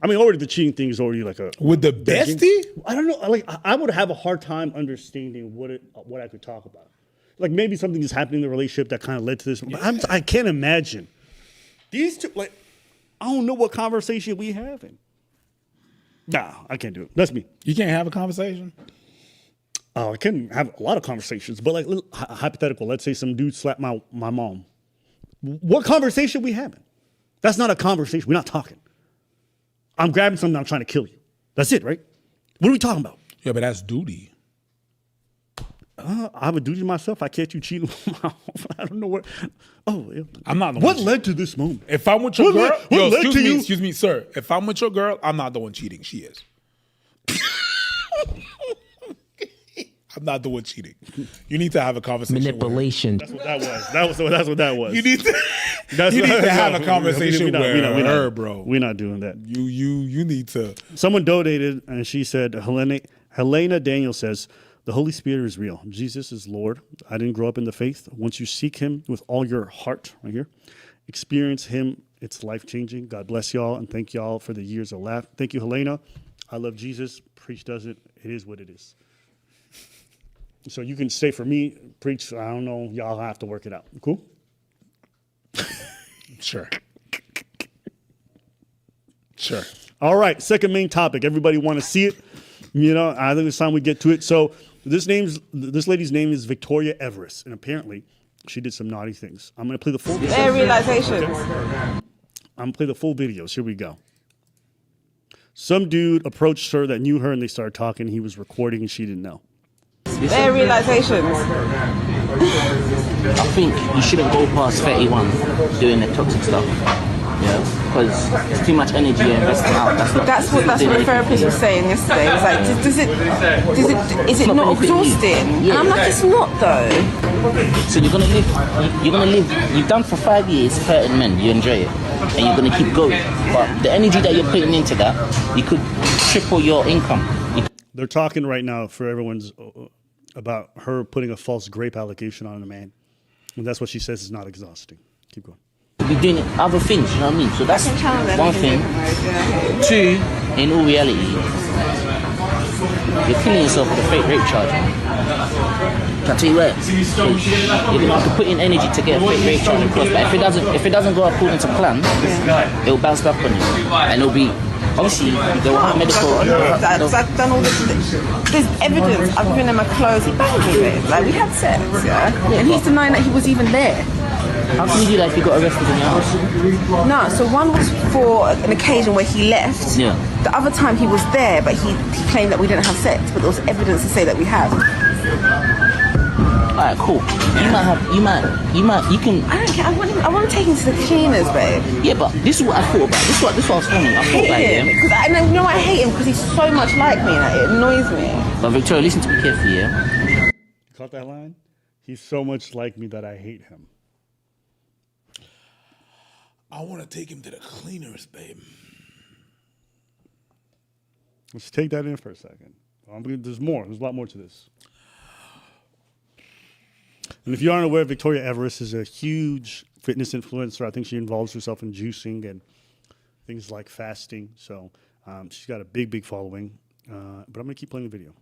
Speaker 1: already the cheating thing is already like a
Speaker 4: with the bestie.
Speaker 1: I don't know. Like I would have a hard time understanding what I could talk about. Like maybe something is happening in the relationship that kind of led to this. But I can't imagine these two. Like I don't know what conversation we having. Nah, I can't do it. That's me.
Speaker 4: You can't have a conversation.
Speaker 1: I can have a lot of conversations, but like hypothetical. Let's say some dude slapped my mom. What conversation we having? That's not a conversation. We're not talking. I'm grabbing something. I'm trying to kill you. That's it, right? What are we talking about?
Speaker 4: Yeah, but that's duty.
Speaker 1: I have a duty to myself. I catch you cheating. I don't know what. Oh, yeah.
Speaker 4: I'm not the
Speaker 1: one. What
Speaker 4: cheating.
Speaker 1: led to this moment?
Speaker 4: If I'm with your girl,
Speaker 1: excuse
Speaker 4: me, sir. If I'm with your girl, I'm not the one cheating. She is. I'm not the one cheating. You need to have a conversation.
Speaker 21: Manipulation.
Speaker 1: That's what that was. That's what that was.
Speaker 4: You need to have a conversation with her, bro.
Speaker 1: We're not doing that.
Speaker 4: You need to.
Speaker 1: Someone donated, and she said, Helena Daniel says, the Holy Spirit is real. Jesus is Lord. I didn't grow up in the faith. Once you seek him with all your heart, right here, experience him. It's life-changing. God bless y'all, and thank y'all for the years of laugh. Thank you, Helena. I love Jesus. Preach doesn't. It is what it is. So you can say for me, preach, I don't know, y'all have to work it out. Cool?
Speaker 4: Sure.
Speaker 1: All right, second main topic. Everybody want to see it? You know, I think it's time we get to it. So this lady's name is Victoria Everest, and apparently she did some naughty things. I'm going to play the full video.
Speaker 19: Their realizations.
Speaker 1: I'm going to play the full videos. Here we go. Some dude approached her that knew her, and they started talking. He was recording, and she didn't know.
Speaker 19: Their realizations.
Speaker 21: I think you shouldn't go past 31 doing the toxic stuff. Yeah, because it's too much energy you're investing out.
Speaker 19: That's what the therapist was saying yesterday. It was like, is it not exhausting?
Speaker 21: Yeah.
Speaker 19: And I'm like, it's not though.
Speaker 21: So you're gonna live. You've done for 5 years hurting men. You enjoy it, and you're gonna keep going. But the energy that you're putting into that, you could triple your income.
Speaker 1: They're talking right now for everyone's about her putting a false grape allegation on a man, and that's what she says is not exhausting. Keep going.
Speaker 21: You're doing other things, you know what I mean? So that's one thing. Two, in all reality, you're killing yourself with a fake rape charge. Can I tell you where? You're gonna have to put in energy to get a fake rape charge across. But if it doesn't go according to plan, it'll bounce back on you, and it'll be. Obviously, they will have medical.
Speaker 19: I've done all this. There's evidence. I've given him my clothes. He banged me with. Like we had sex, and he's denying that he was even there.
Speaker 21: How can you do that if you got arrested in your house?
Speaker 19: No, so one was for an occasion where he left.
Speaker 21: Yeah.
Speaker 19: The other time he was there, but he claimed that we didn't have sex, but there was evidence to say that we have.
Speaker 21: Alright, cool. You can.
Speaker 19: I don't care. I want to take him to the cleaners, babe.
Speaker 21: Yeah, but this is what I thought about. This is what I was telling you. I thought about him.
Speaker 19: Because I hate him because he's so much like me. Like, it annoys me.
Speaker 21: But Victoria, listen to me carefully, yeah?
Speaker 1: You caught that line? He's so much like me that I hate him.
Speaker 4: I want to take him to the cleaners, babe.
Speaker 1: Let's take that in for a second. There's more. There's a lot more to this. And if you aren't aware, Victoria Everest is a huge fitness influencer. I think she involves herself in juicing and things like fasting. So she's got a big following. But I'm going to keep playing the video.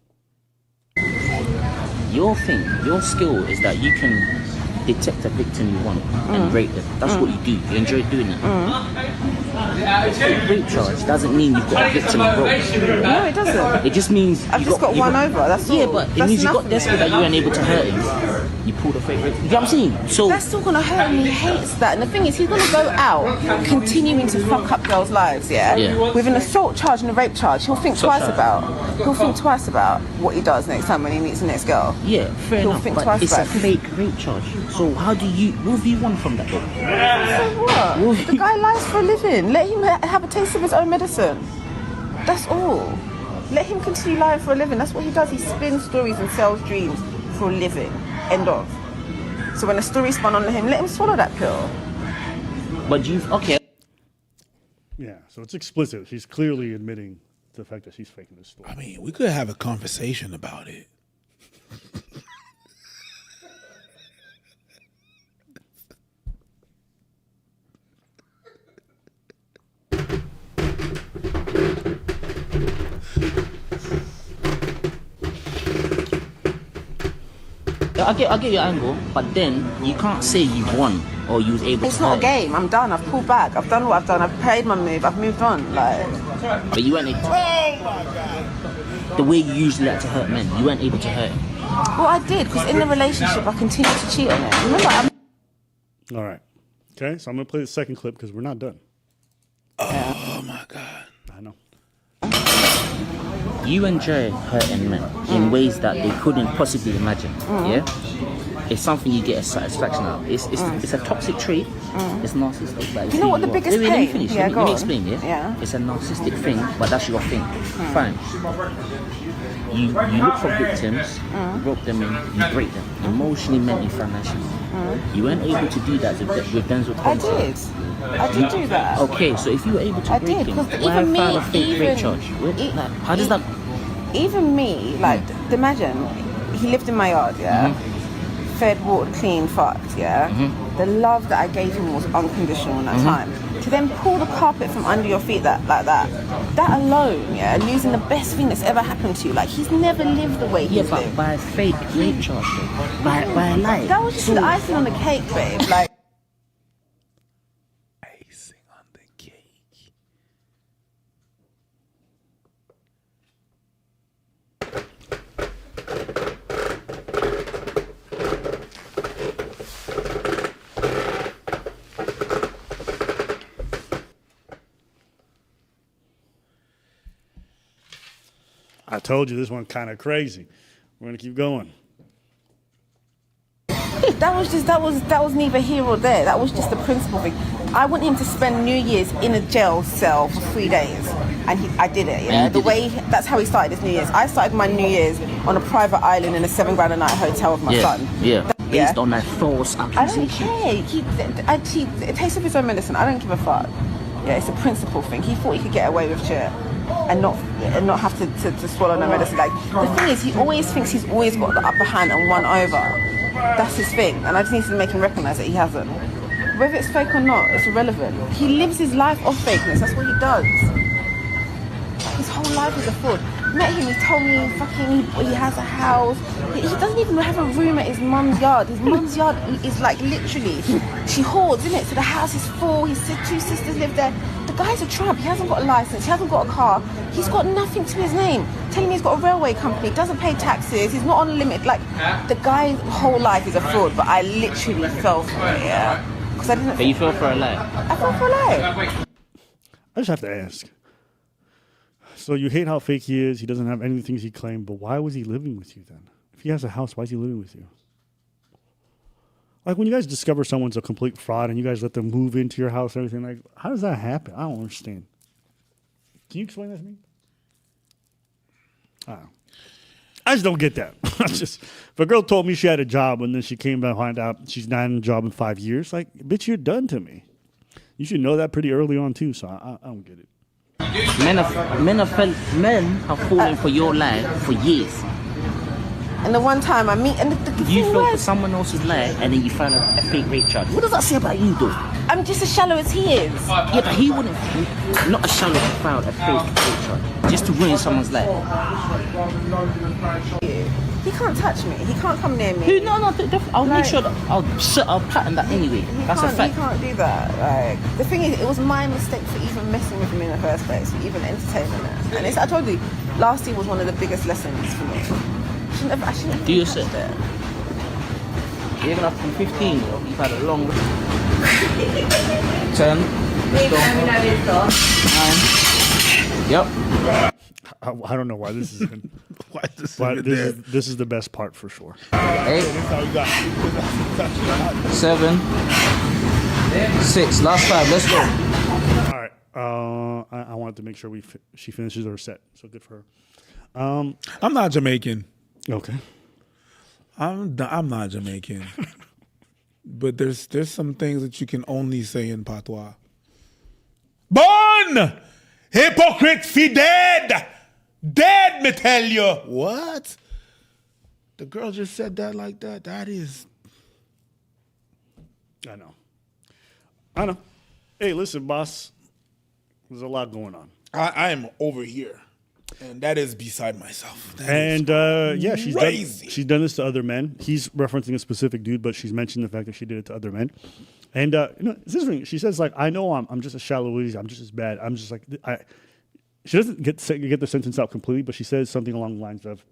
Speaker 21: Your skill is that you can detect a victim you want and rate them. That's what you do. You enjoy doing it. Rape charge doesn't mean you've got a victim involved.
Speaker 19: No, it doesn't.
Speaker 21: It just means
Speaker 19: I've just got one over. That's all.
Speaker 21: Yeah, but it means you got desperate that you weren't able to hurt him. You pulled a fake rape. You know what I'm saying? So
Speaker 19: that's still gonna hurt him. He hates that. And the thing is, he's gonna go out continuing to fuck up girls' lives. Yeah. With an assault charge and a rape charge, he'll think twice about what he does next time when he meets the next girl.
Speaker 21: Yeah, fair
Speaker 19: he'll
Speaker 21: enough.
Speaker 19: Think
Speaker 21: but
Speaker 19: twice
Speaker 21: it's
Speaker 19: about
Speaker 21: a fake rape charge. So what have you won from that though?
Speaker 19: So what? The guy lies for a living. Let him have a taste of his own medicine. That's all. Let him continue lying for a living. That's what he does. He spins stories and sells dreams for a living. End of. So when a story spun on him, let him swallow that pill.
Speaker 21: But okay.
Speaker 1: Yeah, so it's explicit. She's clearly admitting the fact that she's faking this story.
Speaker 4: I mean, we could have a conversation about it.
Speaker 21: I get your angle, but then you can't say you won or you was able to.
Speaker 19: It's not a game. I'm done. I've pulled back. I've done what I've done. I've played my move. I've moved on.
Speaker 21: But you weren't able to. Oh my God. The way you usually like to hurt men, you weren't able to hurt him.
Speaker 19: Well, I did, because in the relationship, I continued to cheat on him. Remember,
Speaker 1: All right. Okay, so I'm going to play the second clip because we're not done.
Speaker 4: Oh my God.
Speaker 1: I know.
Speaker 21: You enjoy hurting men in ways that they couldn't possibly imagine. Yeah, it's something you get a satisfaction out. It's a toxic trait. It's narcissistic. Like,
Speaker 19: you know what the biggest pain?
Speaker 21: Let me finish.
Speaker 19: Yeah,
Speaker 21: let me explain. Yeah, it's a narcissistic thing, but that's your thing. Fine. You look for victims, you rope them in, you break them, emotionally, mentally, financially. You weren't able to do that with Denzel Thompson.
Speaker 19: I did do that.
Speaker 21: Okay, so if you were able to break him, why file a fake rape charge? How does that?
Speaker 19: Even me, like, imagine, he lived in my yard, fed, watered, clean, fucked, The love that I gave him was unconditional in that time. To then pull the carpet from under your feet like that alone, losing the best thing that's ever happened to you. Like, he's never lived the way he's lived.
Speaker 21: By a fake rape charge, by a lie.
Speaker 19: That was just the icing on the cake, babe. Like.
Speaker 1: I told you this one kind of crazy. We're gonna keep going.
Speaker 19: That was neither here or there. That was just the principal thing. I want him to spend New Year's in a jail cell for 3 days, and I did it. That's how he started his New Year's. I started my New Year's on a private island in a £7,000 a night hotel with my son.
Speaker 21: Based on that false accusation.
Speaker 19: I don't care. It tastes of his own medicine. I don't give a fuck. Yeah, it's a principle thing. He thought he could get away with shit and not have to swallow no medicine. Like, the thing is, he always thinks he's always got the upper hand and won over. That's his thing, and I just need to make him recognise that he hasn't. Whether it's fake or not, it's irrelevant. He lives his life off fakeness. That's what he does. His whole life is a fraud. Met him, he told me he has a house. He doesn't even have a room at his mum's yard. His mum's yard is like literally, she hoards, isn't it? So the house is full, his 2 sisters live there. The guy's a tramp, he hasn't got a license, he hasn't got a car, he's got nothing to his name. Telling me he's got a railway company, doesn't pay taxes, he's not on limit. Like, the guy's whole life is a fraud, but I literally fell for it, Because I didn't.
Speaker 21: But you fell for a lie?
Speaker 19: I fell for a lie.
Speaker 1: I just have to ask. So you hate how fake he is, he doesn't have any things he claimed, but why was he living with you then? If he has a house, why is he living with you? Like when you guys discover someone's a complete fraud and you guys let them move into your house and everything, like how does that happen? I don't understand. Can you explain that to me? I don't know. I just don't get that. If a girl told me she had a job and then she came back and find out she's not in a job in 5 years, like, bitch, you're done to me. You should know that pretty early on too, so I don't get it.
Speaker 21: Men have fallen for your lie for years.
Speaker 19: And the one time I meet, and
Speaker 21: you fell for someone else's lie, and then you found a fake rape charge. What does that say about you, though?
Speaker 19: I'm just as shallow as he is.
Speaker 21: Yeah, but he wouldn't. Not as shallow to file a fake rape charge just to ruin someone's life.
Speaker 19: He can't touch me. He can't come near me.
Speaker 21: Who? No. I'll make sure that I'll pattern that anyway. That's a fact.
Speaker 19: He can't do that. Like the thing is, it was my mistake for even messing with him in the first place, for even entertaining it. And I told you, last year was one of the biggest lessons for me. I shouldn't have
Speaker 21: do you sit there? Even after 15, you've had a long 10. Let's go. 9. Yep.
Speaker 1: I don't know why this is.
Speaker 4: Why
Speaker 1: this is the best part for sure.
Speaker 21: 8. 7. 6. Last 5. Let's go.
Speaker 1: All right. I wanted to make sure she finishes her set. So good for her.
Speaker 4: I'm not Jamaican.
Speaker 1: Okay.
Speaker 4: I'm not Jamaican. But there's some things that you can only say in patois. Bon! Hypocrite fi dead! Dead, me tell you! What? The girl just said that like that. That is...
Speaker 1: I know. Hey, listen, boss. There's a lot going on.
Speaker 4: I am over here. And that is beside myself.
Speaker 1: She's done this to other men. He's referencing a specific dude, but she's mentioned the fact that she did it to other men. And it's interesting. She says, like, I know I'm just a shallow lady. I'm just as bad. I'm just like she doesn't get the sentence out completely, but she says something along the lines of,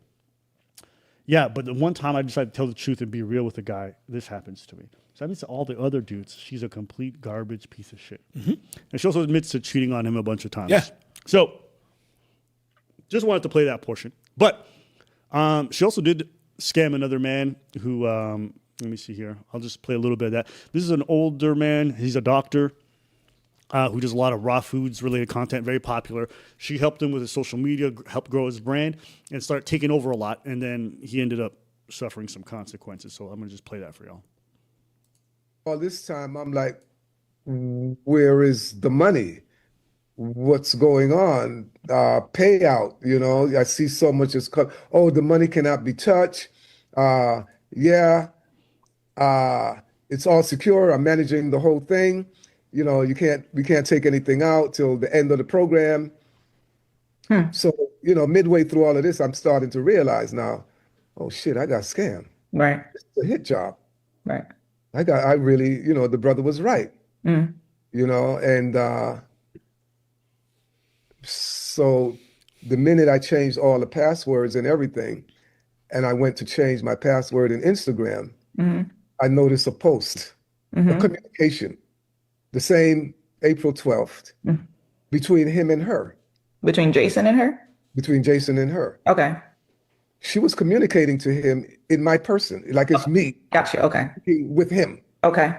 Speaker 1: yeah, but the one time I decided to tell the truth and be real with a guy, this happens to me. So that means to all the other dudes, she's a complete garbage piece of shit. Mm-hmm. And she also admits to cheating on him a bunch of times.
Speaker 4: Yeah.
Speaker 1: So just wanted to play that portion. But she also did scam another man who, let me see here. I'll just play a little bit of that. This is an older man. He's a doctor who does a lot of raw foods related content, very popular. She helped him with his social media, helped grow his brand, and start taking over a lot. And then he ended up suffering some consequences. So I'm going to just play that for y'all.
Speaker 2: All this time, I'm like, where is the money? What's going on? Payout, I see so much is cut. Oh, the money cannot be touched. It's all secure. I'm managing the whole thing. We can't take anything out till the end of the program. So, midway through all of this, I'm starting to realize now, oh shit, I got scammed.
Speaker 22: Right.
Speaker 2: It's a hit job.
Speaker 22: Right.
Speaker 2: I really, the brother was right.
Speaker 22: Mm.
Speaker 2: And so the minute I changed all the passwords and everything, and I went to change my password in Instagram, I noticed a post, a communication, the same April 12th, between him and her.
Speaker 22: Between Jason and her?
Speaker 2: Between Jason and her.
Speaker 22: Okay.
Speaker 2: She was communicating to him in my person, like it's me.
Speaker 22: Gotcha, okay.
Speaker 2: With him.
Speaker 22: Okay.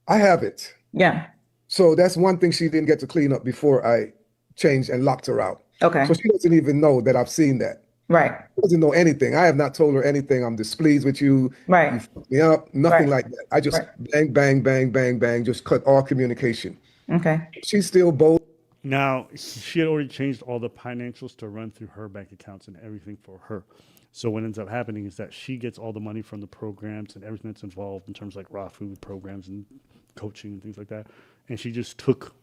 Speaker 2: I have it.
Speaker 22: Yeah.
Speaker 2: So that's one thing she didn't get to clean up before I changed and locked her out.
Speaker 22: Okay.
Speaker 2: So she doesn't even know that I've seen that.
Speaker 22: Right.
Speaker 2: She doesn't know anything. I have not told her anything. I'm displeased with you.
Speaker 22: Right.
Speaker 2: You fucked me up. Nothing like that. I just bang, bang, bang, bang, bang, just cut all communication.
Speaker 22: Okay.
Speaker 2: She's still bold.
Speaker 1: Now, she had already changed all the financials to run through her bank accounts and everything for her. So what ends up happening is that she gets all the money from the programs and everything that's involved in terms of like raw food programs and coaching and things like that. And she just took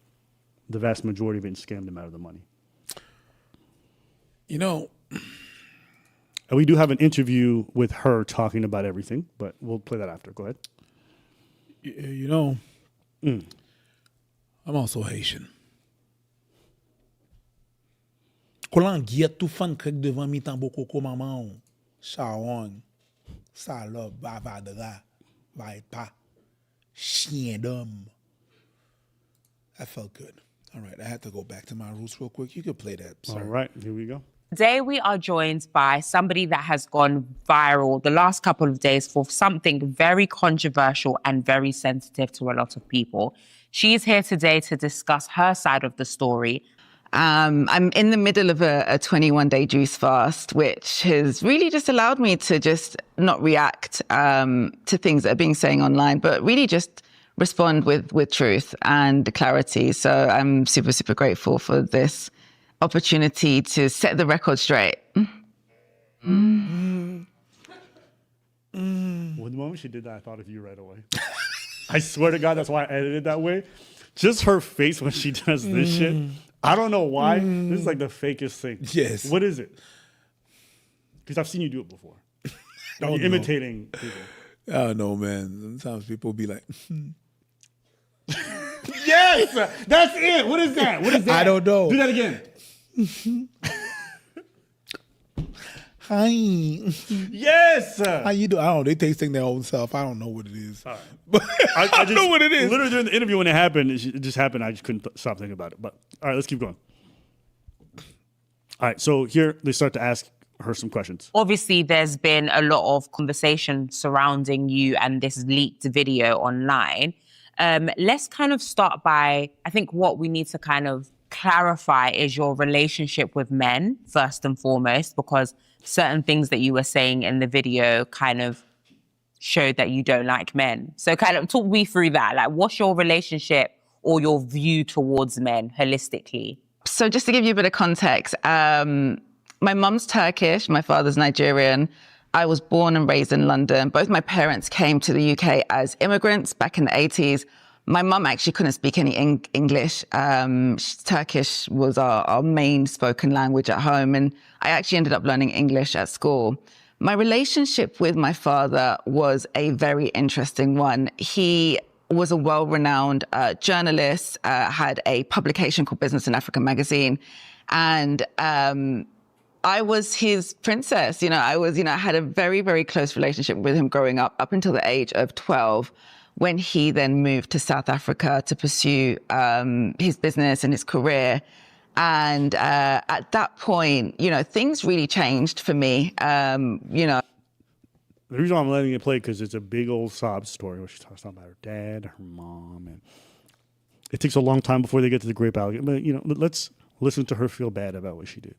Speaker 1: the vast majority of it and scammed them out of the money. And we do have an interview with her talking about everything, but we'll play that after. Go ahead.
Speaker 4: I'm also Haitian. Kolan giet tout fan krek devan mi tan boko ko maman. Charon. Salope, bavadra, va et pas. Chien d'homme. That felt good. All right, I had to go back to my roots real quick. You could play that, sir.
Speaker 1: All right, here we go.
Speaker 5: Today we are joined by somebody that has gone viral the last couple of days for something very controversial and very sensitive to a lot of people. She is here today to discuss her side of the story.
Speaker 22: I'm in the middle of a 21-day juice fast, which has really just allowed me to just not react to things that are being said online, but really just respond with truth and clarity. So I'm super, super grateful for this opportunity to set the record straight.
Speaker 1: Well, the moment she did that, I thought of you right away. I swear to God, that's why I edited that way. Just her face when she does this shit. I don't know why. This is like the fakest thing.
Speaker 4: Yes.
Speaker 1: What is it? Because I've seen you do it before. You're imitating people.
Speaker 4: I don't know, man. Sometimes people be like,
Speaker 1: Yes! That's it! What is that? What is that?
Speaker 4: I don't know.
Speaker 1: Do that again.
Speaker 4: Hi.
Speaker 1: Yes!
Speaker 4: How you do? I don't know. They tasting their own self. I don't know what it is.
Speaker 1: All right.
Speaker 4: I don't know what it is.
Speaker 1: Literally during the interview when it happened, it just happened. I just couldn't stop thinking about it. But all right, let's keep going. All right, so here they start to ask her some questions.
Speaker 5: Obviously, there's been a lot of conversation surrounding you and this leaked video online. Let's kind of start by, I think what we need to kind of clarify is your relationship with men, first and foremost, because certain things that you were saying in the video kind of showed that you don't like men. So kind of talk me through that. Like, what's your relationship or your view towards men holistically?
Speaker 22: So just to give you a bit of context, my mum's Turkish, my father's Nigerian. I was born and raised in London. Both my parents came to the UK as immigrants back in the 80s. My mum actually couldn't speak any English. Turkish was our main spoken language at home, and I actually ended up learning English at school. My relationship with my father was a very interesting one. He was a well-renowned journalist, had a publication called Business in Africa magazine, and I was his princess. I had a very, very close relationship with him growing up until the age of 12. When he then moved to South Africa to pursue his business and his career. And at that point, things really changed for me. The
Speaker 1: reason why I'm letting it play, because it's a big old sob story where she talks about her dad, her mom, and it takes a long time before they get to the grape alligator. But, let's listen to her feel bad about what she did.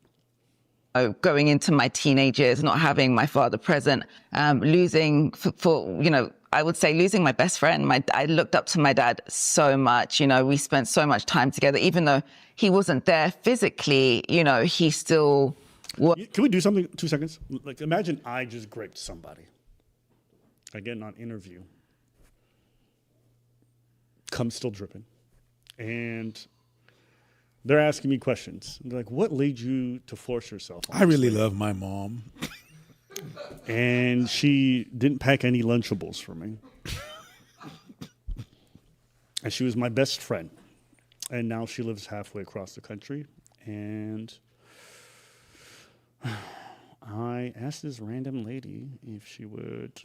Speaker 22: Going into my teenage years, not having my father present, losing I would say losing my best friend. I looked up to my dad so much. We spent so much time together, even though he wasn't there physically. He still.
Speaker 1: Can we do something? 2 seconds. Like, imagine I just graped somebody. I get on interview. Cum still dripping, and they're asking me questions. They're like, "What led you to force yourself?"
Speaker 4: I really love my mom.
Speaker 1: And she didn't pack any Lunchables for me. And she was my best friend. And now she lives halfway across the country. And I asked this random lady if she would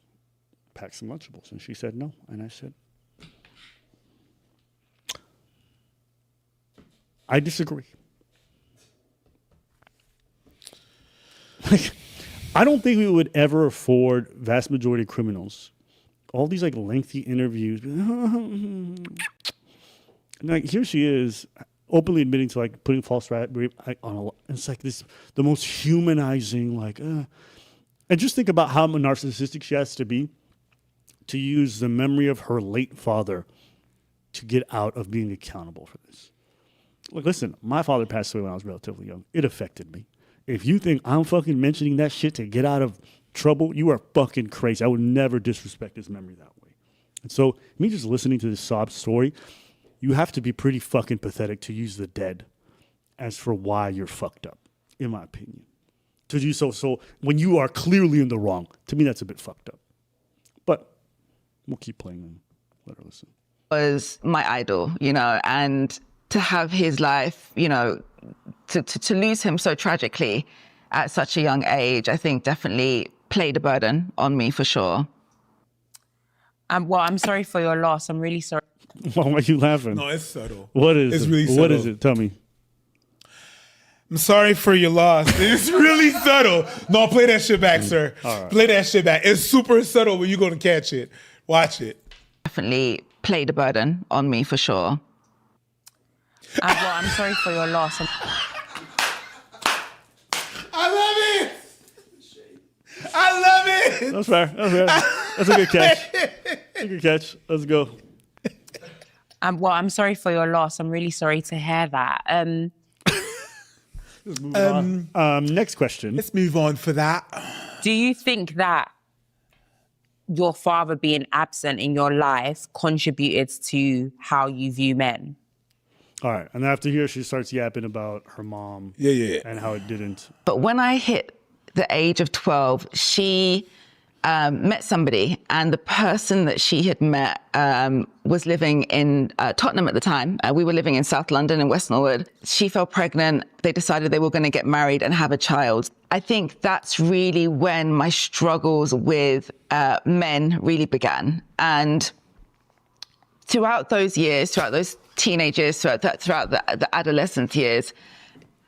Speaker 1: pack some Lunchables. And she said no. And I said, I disagree. I don't think we would ever afford vast majority of criminals all these like lengthy interviews. And like here she is openly admitting to like putting false rape on it's like this the most humanizing and just think about how narcissistic she has to be to use the memory of her late father to get out of being accountable for this. Look, listen, my father passed away when I was relatively young. It affected me. If you think I'm fucking mentioning that shit to get out of trouble, you are fucking crazy. I would never disrespect his memory that way. And so, me just listening to this sob story, you have to be pretty fucking pathetic to use the dead as for why you're fucked up, in my opinion. To do so when you are clearly in the wrong, to me that's a bit fucked up. But we'll keep playing and let her listen.
Speaker 22: Was my idol, and to have his life, to lose him so tragically at such a young age, I think definitely played a burden on me for sure.
Speaker 5: Well, I'm sorry for your loss. I'm really sorry.
Speaker 1: Why are you laughing?
Speaker 4: No, it's subtle.
Speaker 1: What is
Speaker 4: it's
Speaker 1: it?
Speaker 4: Really subtle.
Speaker 1: What is it? Tell me.
Speaker 4: I'm sorry for your loss. It's really subtle. No, play that shit back, sir.
Speaker 1: All right.
Speaker 4: Play that shit back. It's super subtle, but you're going to catch it. Watch it.
Speaker 22: Definitely played a burden on me for sure.
Speaker 5: Well, I'm sorry for your loss.
Speaker 4: I love it. I love it.
Speaker 1: That's fair. That's a good catch. That's a good catch. Let's go.
Speaker 5: Well, I'm sorry for your loss. I'm really sorry to hear that.
Speaker 1: Let's move on. Next question.
Speaker 4: Let's move on for that.
Speaker 5: Do you think that your father being absent in your life contributed to how you view men?
Speaker 1: All right. And after here, she starts yapping about her mom.
Speaker 4: Yeah.
Speaker 1: And how it didn't.
Speaker 22: But when I hit the age of 12, she met somebody, and the person that she had met was living in Tottenham at the time. We were living in South London in West Norwood. She fell pregnant. They decided they were going to get married and have a child. I think that's really when my struggles with men really began. And throughout those years, throughout those teenage years, throughout the adolescent years,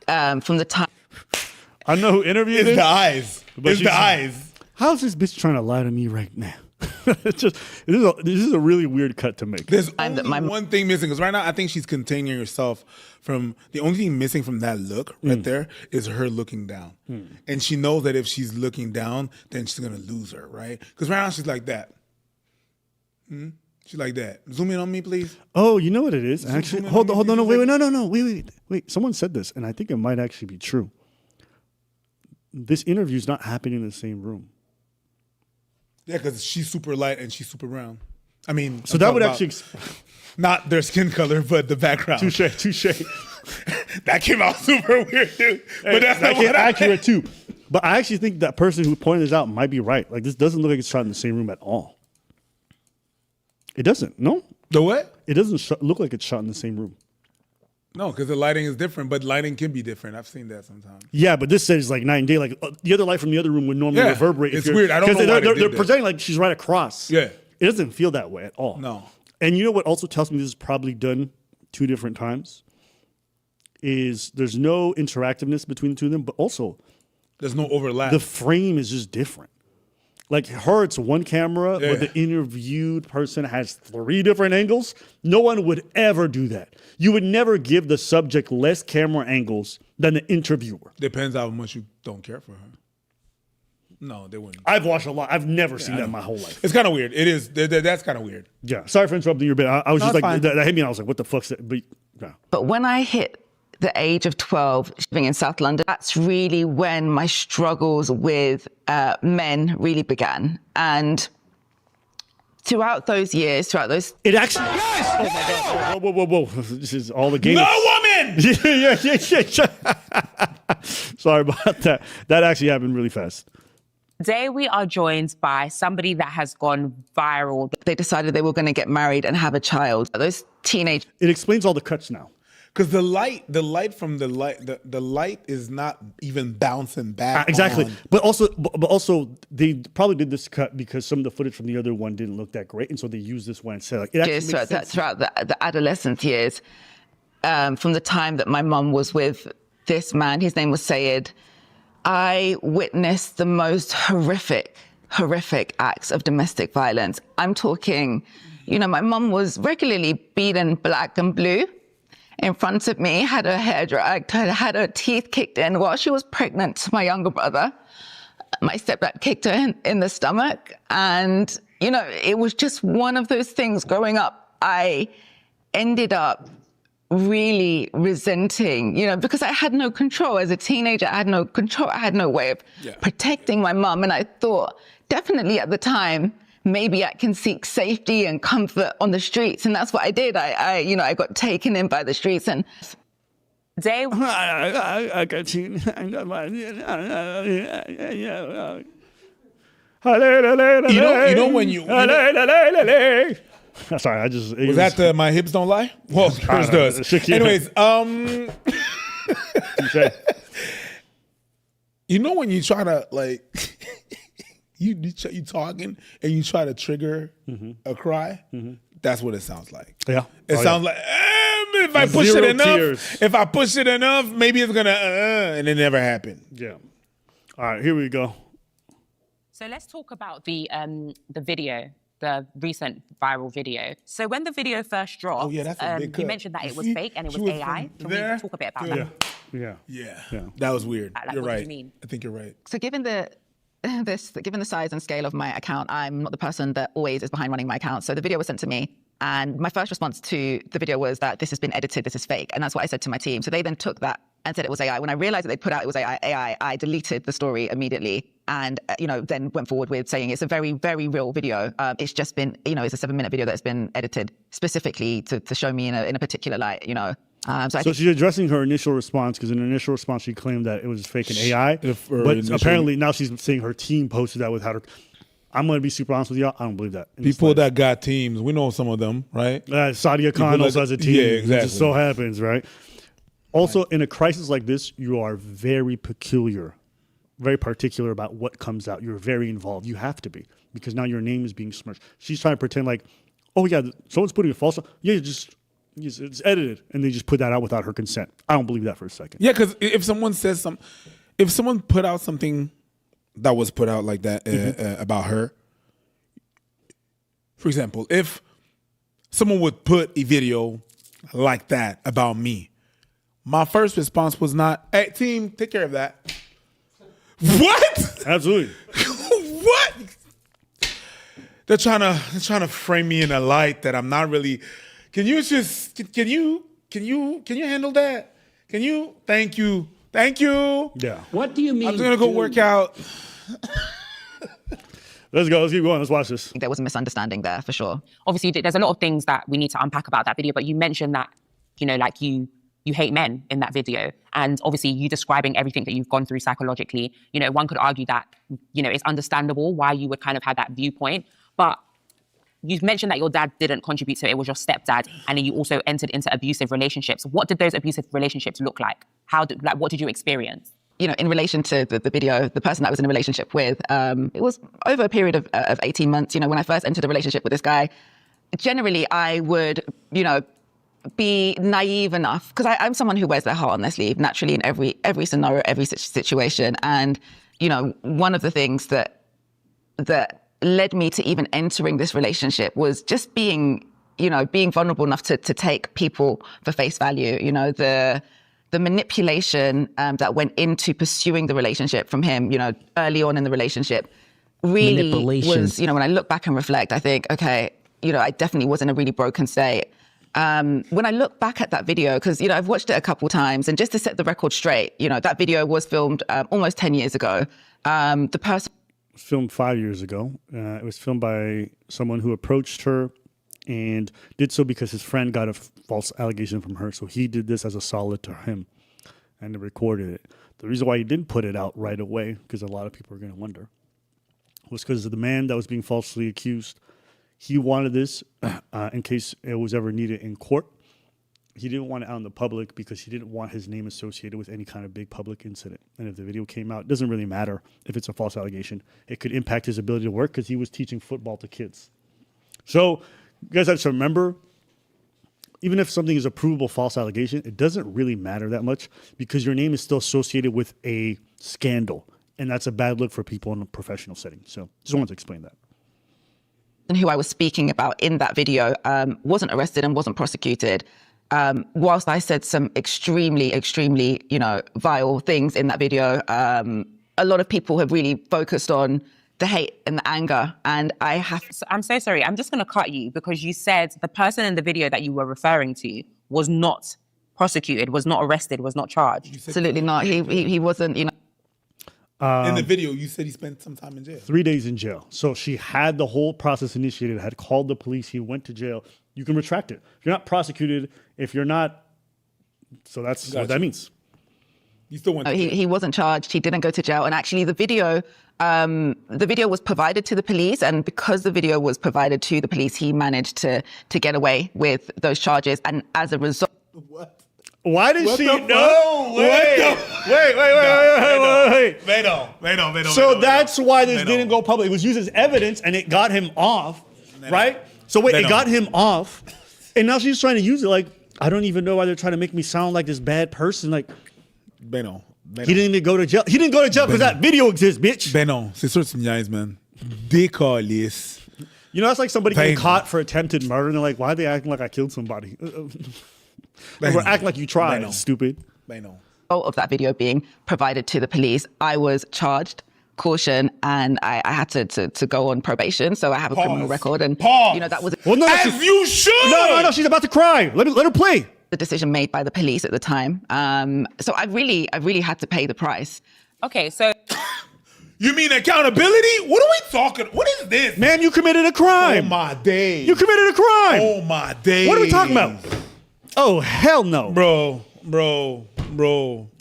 Speaker 22: from the time...
Speaker 1: I know who interviewed
Speaker 4: It's
Speaker 1: it.
Speaker 4: the eyes. It's the eyes.
Speaker 1: How's this bitch trying to lie to me right now? This is a really weird cut to make.
Speaker 4: There's only one thing missing, because right now I think she's containing herself from, the only thing missing from that look right there is her looking down. And she knows that if she's looking down, then she's going to lose her, right? Because right now she's like that. She's like that. Zoom in on me, please.
Speaker 1: Oh, you know what it is? Actually, hold on, no, wait. Someone said this, and I think it might actually be true. This interview's not happening in the same room.
Speaker 4: Yeah, because she's super light and she's super brown. I mean,
Speaker 1: so that would actually
Speaker 4: not their skin color, but the background.
Speaker 1: Touche.
Speaker 4: That came out super weird, dude. But that's
Speaker 1: that
Speaker 4: not what
Speaker 1: accurate too. But I actually think that person who pointed this out might be right. Like, this doesn't look like it's shot in the same room at all. It doesn't. No.
Speaker 4: The what?
Speaker 1: It doesn't look like it's shot in the same room.
Speaker 4: No, because the lighting is different, but lighting can be different. I've seen that sometimes.
Speaker 1: Yeah, but this says like night and day. Like the other light from the other room would normally reverberate.
Speaker 4: It's weird. I don't know why
Speaker 1: they're
Speaker 4: they did
Speaker 1: presenting like she's right across.
Speaker 4: Yeah.
Speaker 1: It doesn't feel that way at all.
Speaker 4: No.
Speaker 1: And you know what also tells me this is probably done 2 different times? Is there's no interactiveness between the two of them, but also
Speaker 4: there's no overlap.
Speaker 1: The frame is just different. Like her, it's one camera, but the interviewed person has 3 different angles. No one would ever do that. You would never give the subject less camera angles than the interviewer.
Speaker 4: Depends how much you don't care for her. No, they wouldn't.
Speaker 1: I've watched a lot. I've never seen that in my whole life.
Speaker 4: It's kind of weird. It is. That's kind of weird.
Speaker 1: Yeah. Sorry for interrupting your bit. I was just like,
Speaker 4: fine.
Speaker 1: that hit me and I was like, what the fuck's that? But yeah.
Speaker 22: But when I hit the age of 12, living in South London, that's really when my struggles with men really began. And throughout those years,
Speaker 1: It actually... Yes! Oh my God. Whoa. This is all the games.
Speaker 4: No woman!
Speaker 1: Yeah. Sorry about that. That actually happened really fast.
Speaker 5: Today we are joined by somebody that has gone viral.
Speaker 22: They decided they were going to get married and have a child. Those teenage...
Speaker 1: It explains all the cuts now.
Speaker 4: Because the light from the light is not even bouncing back.
Speaker 1: Exactly.
Speaker 4: on.
Speaker 1: But also they probably did this cut because some of the footage from the other one didn't look that great. And so they used this one and said, like, it actually makes sense.
Speaker 22: Throughout the adolescent years, from the time that my mum was with this man, his name was Sayed, I witnessed the most horrific acts of domestic violence. I'm talking, my mum was regularly beaten black and blue in front of me, had her hair dragged, had her teeth kicked in while she was pregnant to my younger brother. My stepdad kicked her in the stomach. And, it was just one of those things growing up. I ended up really resenting, because I had no control. As a teenager, I had no control. I had no way of protecting my mum. And I thought, definitely at the time, maybe I can seek safety and comfort on the streets. And that's what I did. I got taken in by the streets. And
Speaker 5: today,
Speaker 1: I got you. You
Speaker 4: know when you...
Speaker 1: Sorry, I just...
Speaker 4: Was that My Hips Don't Lie? Well, yours does. Anyways, you know when you try to, like... You talking and you try to trigger a cry, that's what it sounds like.
Speaker 1: Yeah.
Speaker 4: It sounds like, if I push it
Speaker 1: Zero
Speaker 4: enough,
Speaker 1: tears.
Speaker 4: if I push it enough, maybe it's gonna and it never happened.
Speaker 1: Yeah. All right, here we go.
Speaker 5: So let's talk about the video, the recent viral video. So when the video first dropped,
Speaker 4: that's a big cut.
Speaker 5: you mentioned that it was
Speaker 4: See?
Speaker 5: fake and it
Speaker 4: She
Speaker 5: was
Speaker 4: was
Speaker 5: AI.
Speaker 4: from
Speaker 5: Can we
Speaker 4: there
Speaker 5: talk a bit about
Speaker 4: to-
Speaker 5: that?
Speaker 1: Yeah.
Speaker 4: That was weird.
Speaker 5: Like,
Speaker 4: You're
Speaker 5: what do
Speaker 4: right.
Speaker 5: you mean?
Speaker 4: I think you're right.
Speaker 22: So given the size and scale of my account, I'm not the person that always is behind running my account. So the video was sent to me, and my first response to the video was that this has been edited, this is fake, and that's what I said to my team. So they then took that and said it was AI. When I realized that they put out it was AI, I deleted the story immediately, and then went forward with saying it's a very, very real video. It's just been, it's a 7-minute video that's been edited specifically to show me in a particular light. So
Speaker 1: she's addressing her initial response because in her initial response she claimed that it was fake and AI. But apparently now she's saying her team posted that without her. I'm going to be super honest with y'all. I don't believe that.
Speaker 4: People that got teams, we know some of them, right?
Speaker 1: Sadia Khan also has a team.
Speaker 4: Yeah, exactly.
Speaker 1: It just so happens, right? Also, in a crisis like this, you are very peculiar, very particular about what comes out. You're very involved. You have to be because now your name is being smirched. She's trying to pretend like, oh yeah, someone's putting a false. Yeah, it's edited, and they just put that out without her consent. I don't believe that for a second.
Speaker 4: Yeah, because if someone put out something that was put out like that about her, for example, if someone would put a video like that about me, my first response was not, "Hey, team, take care of that." What?
Speaker 1: Absolutely.
Speaker 4: What? They're trying to frame me in a light that I'm not really. Can you handle that? Can you? Thank you.
Speaker 1: Yeah.
Speaker 7: What do you mean?
Speaker 4: I'm gonna go work out.
Speaker 1: Let's go. Let's keep going. Let's watch this.
Speaker 22: there was a misunderstanding there for sure.
Speaker 5: Obviously, there's a lot of things that we need to unpack about that video, but you mentioned that, like you hate men in that video. And obviously you describing everything that you've gone through psychologically, one could argue that, it's understandable why you would kind of have that viewpoint. But you've mentioned that your dad didn't contribute to it, it was your stepdad, and then you also entered into abusive relationships. What did those abusive relationships look like? What did you experience?
Speaker 22: In relation to the video, the person that I was in a relationship with, it was over a period of 18 months. When I first entered a relationship with this guy, generally I would, be naive enough, because I'm someone who wears their heart on their sleeve naturally in every scenario, every situation. And, one of the things that led me to even entering this relationship was just being vulnerable enough to take people for face value. The manipulation that went into pursuing the relationship from him, early on in the relationship really was, when I look back and reflect, I think, okay, I definitely was in a really broken state. When I look back at that video, because, I've watched it a couple times, and just to set the record straight, that video was filmed almost 10 years ago. The person
Speaker 1: filmed 5 years ago. It was filmed by someone who approached her and did so because his friend got a false allegation from her. So he did this as a solid to him and recorded it. The reason why he didn't put it out right away, because a lot of people are going to wonder, was because the man that was being falsely accused, he wanted this in case it was ever needed in court. He didn't want it out in the public because he didn't want his name associated with any kind of big public incident. And if the video came out, it doesn't really matter if it's a false allegation. It could impact his ability to work because he was teaching football to kids. So you guys have to remember, even if something is a provable false allegation, it doesn't really matter that much because your name is still associated with a scandal. And that's a bad look for people in a professional setting. So just wanted to explain that.
Speaker 22: and who I was speaking about in that video wasn't arrested and wasn't prosecuted. Whilst I said some extremely, vile things in that video, a lot of people have really focused on the hate and the anger. And
Speaker 5: I'm so sorry. I'm just going to cut you because you said the person in the video that you were referring to was not prosecuted, was not arrested, was not charged.
Speaker 22: Absolutely not. He wasn't,
Speaker 4: in the video, you said he spent some time in jail.
Speaker 1: 3 days in jail. So she had the whole process initiated, had called the police, he went to jail. You can retract it. If you're not prosecuted, if you're not, so that's what that means.
Speaker 4: You still went to jail.
Speaker 22: He wasn't charged, he didn't go to jail. And actually the video was provided to the police, and because the video was provided to the police, he managed to get away with those charges. And as a result...
Speaker 4: What?
Speaker 1: Why did she
Speaker 4: know?
Speaker 1: Wait. So that's why this didn't go public. It was used as evidence and it got him off, right? So wait, it got him off. And now she's trying to use it like, I don't even know why they're trying to make me sound like this bad person. Like,
Speaker 4: Ben
Speaker 1: he didn't even go to jail. He didn't go to jail because that video exists, bitch.
Speaker 4: Ben non, c'est sûr que tu me niaises, man. Décalisse.
Speaker 1: You know, that's like somebody getting caught for attempted murder, and they're like, why are they acting like I killed somebody? We're acting like you tried, stupid.
Speaker 22: Of that video being provided to the police, I was charged, caution, and I had to go on probation. So I have a criminal record, and you know that was
Speaker 4: as you should.
Speaker 1: No, she's about to cry. Let her play.
Speaker 22: The decision made by the police at the time. So I really had to pay the price.
Speaker 5: Okay, so
Speaker 4: you mean accountability? What are we talking? What is this?
Speaker 1: Man, you committed a crime.
Speaker 4: Oh my days.
Speaker 1: You committed a crime.
Speaker 4: Oh my days.
Speaker 1: What are we talking about? Oh hell no,
Speaker 4: bro.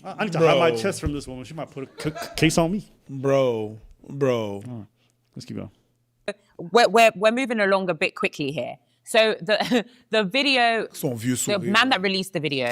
Speaker 1: I need to hide my chest from this woman. She might put a case on me,
Speaker 4: bro.
Speaker 1: Let's keep going.
Speaker 5: We're moving along a bit quickly here. So the video, the man that released the video,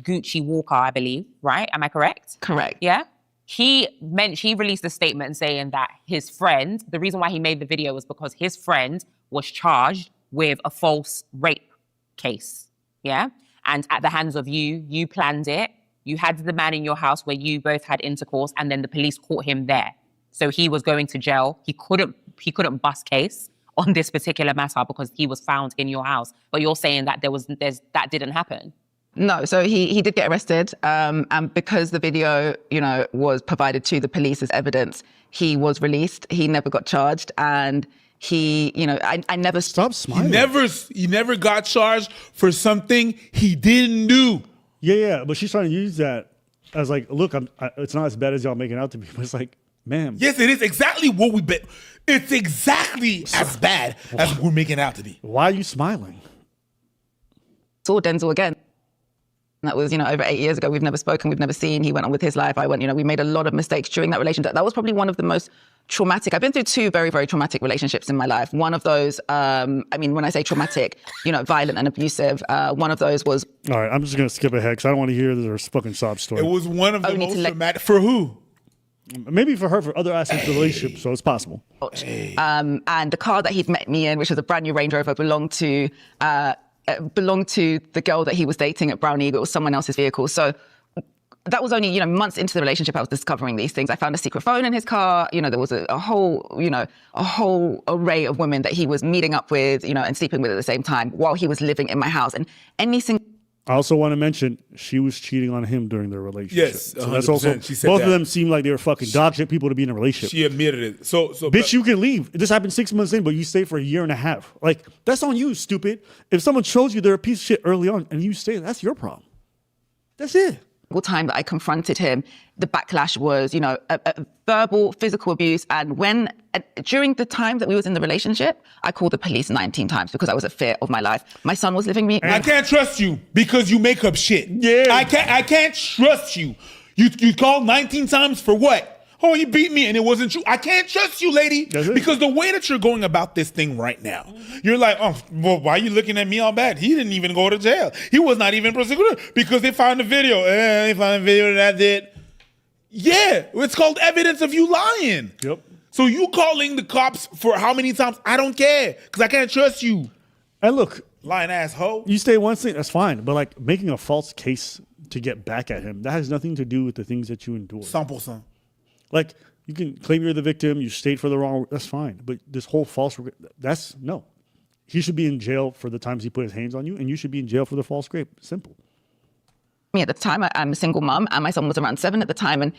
Speaker 5: Gucci Walker, I believe, right? Am I correct?
Speaker 22: Correct.
Speaker 5: Yeah. He released a statement saying that his friend, the reason why he made the video was because his friend was charged with a false rape case. Yeah. And at the hands of you planned it. You had the man in your house where you both had intercourse, and then the police caught him there. So he was going to jail. He couldn't bust case on this particular matter because he was found in your house. But you're saying that that didn't happen.
Speaker 22: No, so he did get arrested, and because the video, was provided to the police as evidence, he was released. He never got charged, and he, I never
Speaker 1: stop smiling.
Speaker 4: He never got charged for something he didn't do.
Speaker 1: Yeah, but she's trying to use that as like, look, it's not as bad as y'all making out to me. But it's like, ma'am.
Speaker 4: Yes, it is exactly what we bet. It's exactly as bad as we're making out to be.
Speaker 1: Why are you smiling?
Speaker 22: Saw Denzel again. That was, over 8 years ago. We've never spoken, we've never seen. He went on with his life. I went, we made a lot of mistakes during that relationship. That was probably one of the most traumatic. I've been through 2 very, very traumatic relationships in my life. One of those, when I say traumatic, violent and abusive, one of those was...
Speaker 1: All right, I'm just going to skip ahead because I don't want to hear their fucking sob story.
Speaker 4: It was one of the most traumatic... For who?
Speaker 1: Maybe for her, for other aspects of the relationship, so it's possible.
Speaker 22: And the car that he'd met me in, which was a brand new Range Rover, belonged to the girl that he was dating at Brown Eagle. It was someone else's vehicle. So that was only, months into the relationship I was discovering these things. I found a secret phone in his car. There was a whole array of women that he was meeting up with, and sleeping with at the same time while he was living in my house. And any single...
Speaker 1: I also want to mention she was cheating on him during their relationship.
Speaker 4: Yes,
Speaker 1: so that's also
Speaker 4: she said
Speaker 1: both
Speaker 4: that.
Speaker 1: of them seem like they were fucking dog shit people to be in a relationship.
Speaker 4: She admitted it. So
Speaker 1: bitch, you can leave. This happened 6 months in, but you stayed for a year and a half. Like, that's on you, stupid. If someone shows you they're a piece of shit early on and you stay, that's your problem. That's it.
Speaker 22: Time that I confronted him, the backlash was, a verbal, physical abuse. And during the time that we was in the relationship, I called the police 19 times because I was in fear of my life. My son was living me.
Speaker 4: I can't trust you because you make up shit.
Speaker 1: Yeah.
Speaker 4: I can't trust you. You called 19 times for what? Oh, you beat me and it wasn't true. I can't trust you, lady. Because the way that you're going about this thing right now, you're like, oh, well, why are you looking at me all bad? He didn't even go to jail. He was not even prosecuted because they found the video. They found a video that did. Yeah, it's called evidence of you lying.
Speaker 1: Yep.
Speaker 4: So you calling the cops for how many times? I don't care because I can't trust you.
Speaker 1: And look.
Speaker 4: Lying asshole.
Speaker 1: You stay one thing, that's fine. But like making a false case to get back at him, that has nothing to do with the things that you endured.
Speaker 4: 100%.
Speaker 1: Like, you can claim you're the victim, you stayed for the wrong, that's fine. But this whole false, no. He should be in jail for the times he put his hands on you, and you should be in jail for the false rape. Simple.
Speaker 22: At the time, I'm a single mom, and my son was around 7 at the time. And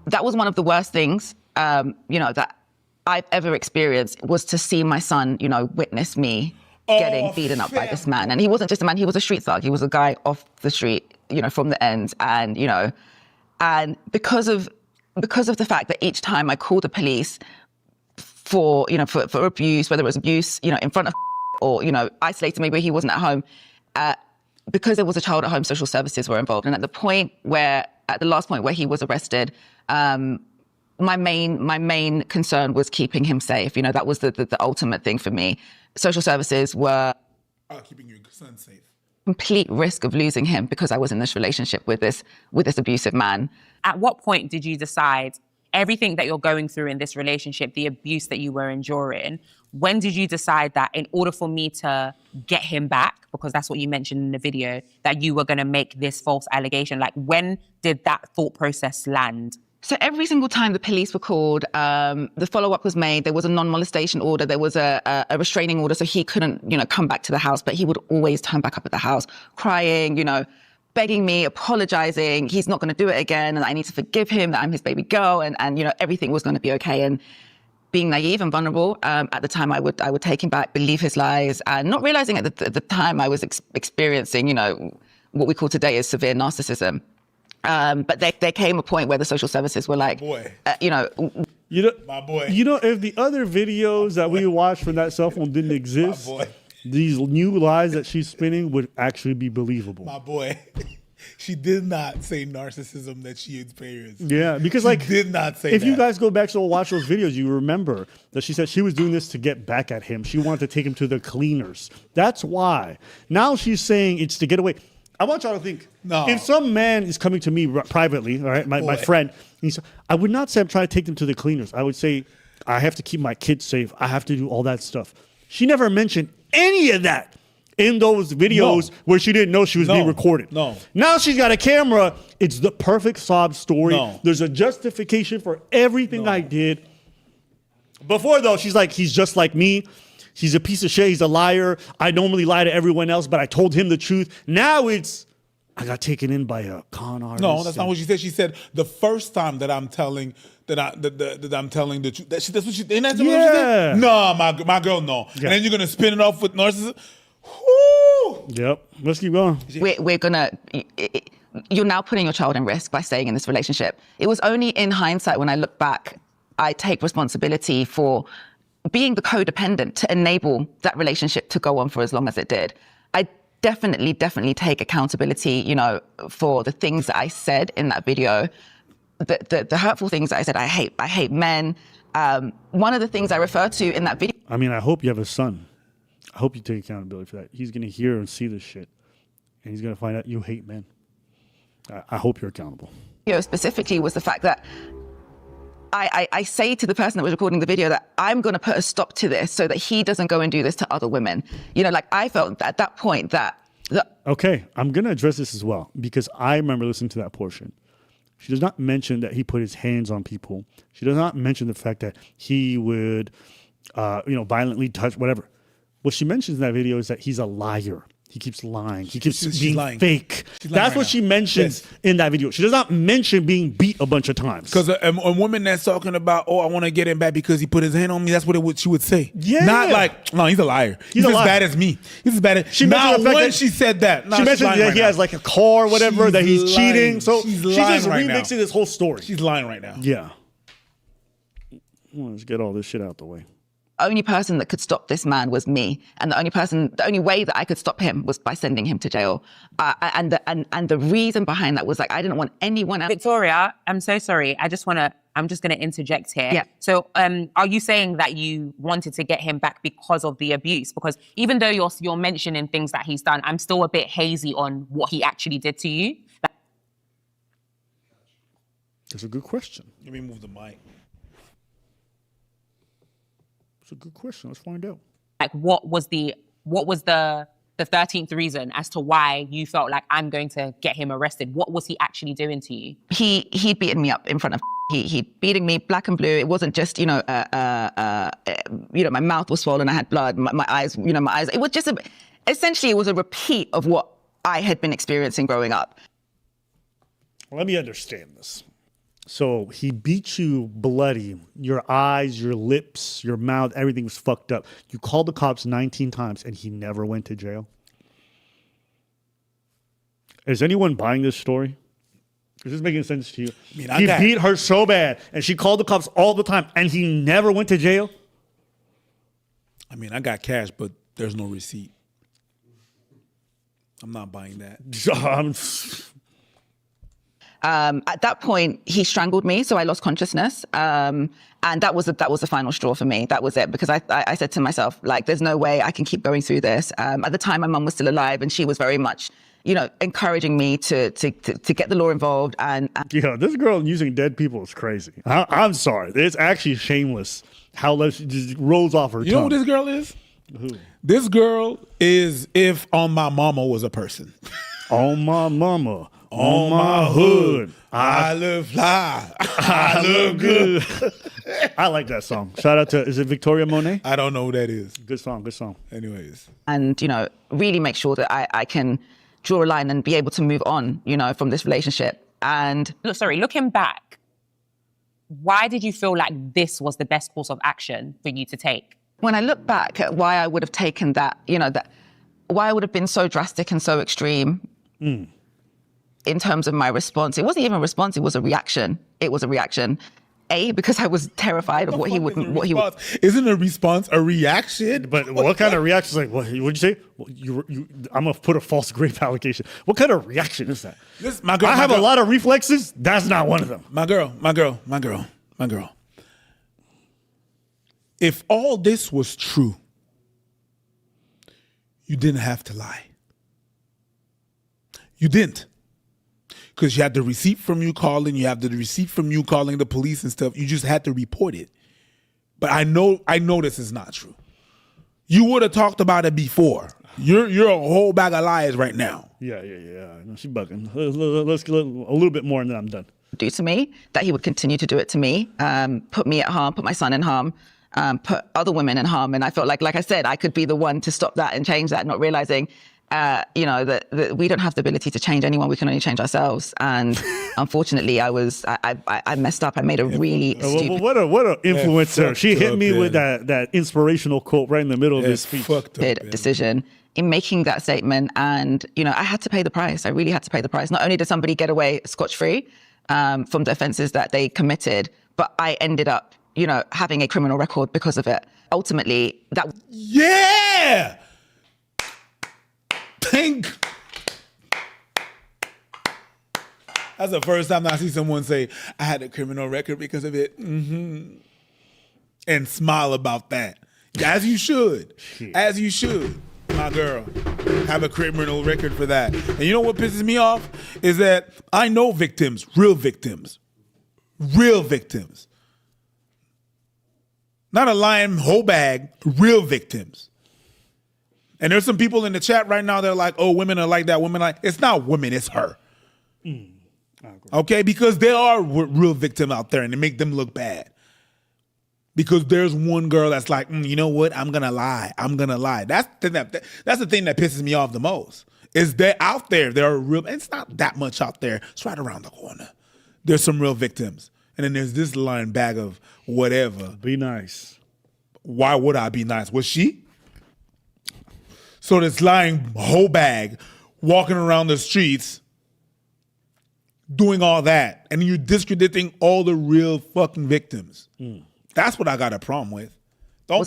Speaker 22: that was one of the worst things, that I've ever experienced, was to see my son, witness me getting beaten up by this man. And he wasn't just a man, he was a street thug. He was a guy off the street, from the ends. And, and because of the fact that each time I called the police for abuse, whether it was abuse, in front of or, isolated me where he wasn't at home, because there was a child at home, social services were involved. And at the last point where he was arrested, my main concern was keeping him safe. That was the ultimate thing for me. Social services were
Speaker 4: keeping your son safe.
Speaker 22: Complete risk of losing him because I was in this relationship with this abusive man.
Speaker 5: At what point did you decide everything that you're going through in this relationship, the abuse that you were enduring, when did you decide that in order for me to get him back, because that's what you mentioned in the video, that you were going to make this false allegation? Like, when did that thought process land?
Speaker 22: So every single time the police were called, the follow-up was made. There was a non-molestation order. There was a restraining order, so he couldn't, come back to the house. But he would always turn back up at the house, crying, begging me, apologizing. He's not going to do it again, and I need to forgive him. That I'm his baby girl, and everything was going to be okay. And being naive and vulnerable, at the time I would take him back, believe his lies, and not realizing at the time I was experiencing, what we call today is severe narcissism. But there came a point where the social services were like,
Speaker 4: my boy.
Speaker 1: If the other videos that we watched from that cell phone didn't exist, these new lies that she's spinning would actually be believable.
Speaker 4: My boy. She did not say narcissism that she experienced.
Speaker 1: Yeah, because
Speaker 4: she did not say
Speaker 1: if
Speaker 4: that.
Speaker 1: you guys go back to watch those videos, you remember that she said she was doing this to get back at him. She wanted to take him to the cleaners. That's why. Now she's saying it's to get away. I want y'all to think, if some man is coming to me privately, all right, my friend, I would not say I'm trying to take them to the cleaners. I would say, I have to keep my kids safe. I have to do all that stuff. She never mentioned any of that in those videos where she didn't know she was being recorded. Now she's got a camera. It's the perfect sob story. There's a justification for everything I did. Before, though, she's like, he's just like me. He's a piece of shit. He's a liar. I normally lie to everyone else, but I told him the truth. Now it's, I got taken in by a con artist.
Speaker 4: No, that's not what she said. She said the first time that I'm telling that I'm telling the truth. That's what she. Ain't that what she said? No, my girl, no. Yeah. And then you're gonna spin it off with narcissism. Woo!
Speaker 1: Yep. Let's keep going.
Speaker 22: We're gonna. You're now putting your child in risk by staying in this relationship. It was only in hindsight, when I look back, I take responsibility for being the codependent to enable that relationship to go on for as long as it did. I definitely take accountability, for the things that I said in that video, the hurtful things that I said. I hate men. One of the things I referred to in that video.
Speaker 1: I mean, I hope you have a son. I hope you take accountability for that. He's going to hear and see this shit, and he's going to find out you hate men. I hope you're accountable.
Speaker 22: Specifically was the fact that I say to the person that was recording the video that I'm going to put a stop to this so that he doesn't go and do this to other women. I felt at that point that...
Speaker 1: Okay, I'm going to address this as well, because I remember listening to that portion. She does not mention that he put his hands on people. She does not mention the fact that he would, violently touch whatever. What she mentions in that video is that he's a liar. He keeps lying. He keeps being fake. That's what she mentions in that video. She does not mention being beat a bunch of times.
Speaker 4: Because a woman that's talking about, I want to get him back because he put his hand on me, that's what she would say.
Speaker 1: Yeah.
Speaker 4: Not like, no, he's a liar. He's as bad as me. He's as bad as... She mentioned that
Speaker 1: she mentioned that he has like a car or whatever, that he's cheating. So she's just remixing this whole story.
Speaker 4: She's lying right now.
Speaker 1: Yeah. Well, let's get all this shit out the way.
Speaker 22: Only person that could stop this man was me, and the only way that I could stop him was by sending him to jail. And the reason behind that was I didn't want anyone else.
Speaker 5: Victoria, I'm so sorry. I'm just gonna interject here.
Speaker 22: Yeah.
Speaker 5: So, are you saying that you wanted to get him back because of the abuse? Because even though you're mentioning things that he's done, I'm still a bit hazy on what he actually did to you.
Speaker 1: That's a good question.
Speaker 4: Let me move the mic.
Speaker 1: A good question. Let's find out.
Speaker 5: What was the 13th reason as to why you felt like I'm going to get him arrested? What was he actually doing to you?
Speaker 22: He'd beaten me up in front of. He'd beating me black and blue. It wasn't just my mouth was swollen. I had blood. My eyes. It was just essentially it was a repeat of what I had been experiencing growing up.
Speaker 1: Let me understand this. So he beat you bloody. Your eyes, your lips, your mouth, everything was fucked up. You called the cops 19 times and he never went to jail. Is anyone buying this story? Is this making sense to you? He beat her so bad and she called the cops all the time and he never went to jail?
Speaker 4: I got cash, but there's no receipt. I'm not buying that.
Speaker 22: At that point, he strangled me, so I lost consciousness. And that was the final straw for me. That was it, because I said to myself, there's no way I can keep going through this. At the time, my mum was still alive, and she was very much encouraging me to get the law involved. And
Speaker 1: yeah, this girl using dead people is crazy. I'm sorry. It's actually shameless how she just rolls off her tongue.
Speaker 4: You know who this girl is?
Speaker 1: Who?
Speaker 4: This girl is if On My Mama was a person.
Speaker 1: On my mama, on my hood,
Speaker 4: I live fly, I look good.
Speaker 1: I like that song. Shout out to, is it Victoria Monet?
Speaker 4: I don't know who that is.
Speaker 1: Good song, good song.
Speaker 4: Anyways.
Speaker 22: And, really make sure that I can draw a line and be able to move on, from this relationship. And
Speaker 5: looking back, why did you feel like this was the best course of action for you to take?
Speaker 22: When I look back at why I would have taken that, why I would have been so drastic and so extreme in terms of my response, it wasn't even a response, it was a reaction. It was a reaction. Because I was terrified of what he would.
Speaker 4: Isn't a response a reaction?
Speaker 1: But what kind of reaction? Like, what'd you say? Well, I'm gonna put a false grape allegation. What kind of reaction is that? I have a lot of reflexes. That's not one of them.
Speaker 4: My girl. If all this was true, you didn't have to lie. You didn't. Because you had the receipt from you calling, you have the receipt from you calling the police and stuff. You just had to report it. But I know this is not true. You would have talked about it before. You're a whole bag of lies right now.
Speaker 1: Yeah. No, she's bugging. Let's get a little bit more and then I'm done.
Speaker 22: Do to me, that he would continue to do it to me, put me at harm, put my son in harm, put other women in harm. And I felt like I said, I could be the one to stop that and change that, not realizing that we don't have the ability to change anyone. We can only change ourselves. And unfortunately, I messed up. I made a really stupid.
Speaker 1: What a influencer. She hit me with that inspirational quote right in the middle of this speech.
Speaker 22: Decision in making that statement. And, I had to pay the price. I really had to pay the price. Not only did somebody get away scotch-free from the offenses that they committed, but I ended up, having a criminal record because of it. Ultimately, that...
Speaker 4: Yeah! That's the first time I see someone say, I had a criminal record because of it. Mm-hmm. And smile about that. As you should. As you should, my girl. Have a criminal record for that. And you know what pisses me off? Is that I know victims, real victims. Real victims. Not a lying whole bag, real victims. And there's some people in the chat right now that are like, oh, women are like that. Women like, it's not women, it's her. Okay, because there are real victims out there and they make them look bad. Because there's one girl that's like, you know what? I'm going to lie. I'm going to lie. That's the thing that pisses me off the most. Is they're out there. There are real, it's not that much out there. It's right around the corner. There's some real victims. And then there's this lying bag of whatever.
Speaker 1: Be nice.
Speaker 4: Why would I be nice? Was she? So this lying whole bag, walking around the streets, doing all that, and you're discrediting all the real fucking victims. That's what I got a problem with. Don't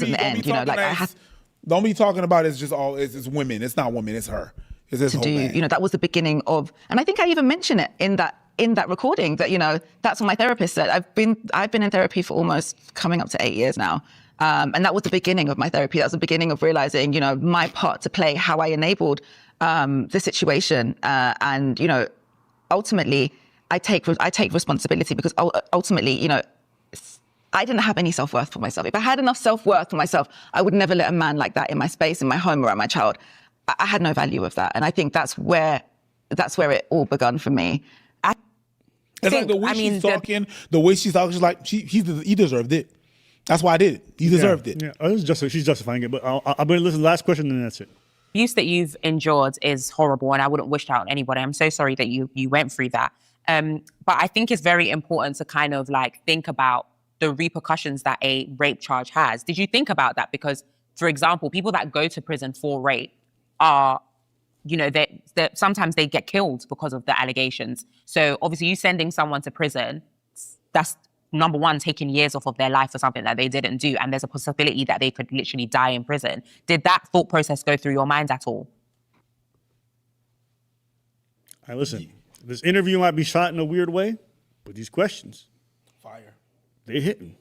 Speaker 4: be talking about it's just all it's women. It's not women. It's her. It's this whole bag.
Speaker 22: That was the beginning of, and I think I even mentioned it in that recording that that's what my therapist said. I've been in therapy for almost coming up to 8 years now. And that was the beginning of my therapy. That was the beginning of realizing, my part to play, how I enabled the situation. And, ultimately, I take responsibility because ultimately, I didn't have any self-worth for myself. If I had enough self-worth for myself, I would never let a man like that in my space, in my home, around my child. I had no value of that. And I think that's where it all begun for me.
Speaker 4: It's like the way she's talking, she's like, he deserved it. That's why I did it. He deserved it.
Speaker 1: Yeah, she's justifying it. But I'll be listen. Last question, and that's it.
Speaker 5: Abuse that you've endured is horrible, and I wouldn't wish that on anybody. I'm so sorry that you went through that. But I think it's very important to kind of think about the repercussions that a rape charge has. Did you think about that? Because, for example, people that go to prison for rape are, that sometimes they get killed because of the allegations. So obviously, you sending someone to prison, that's number one, taking years off of their life for something that they didn't do. And there's a possibility that they could literally die in prison. Did that thought process go through your mind at all?
Speaker 1: All right, listen, this interview might be shot in a weird way, but these questions,
Speaker 4: fire,
Speaker 1: they're hitting.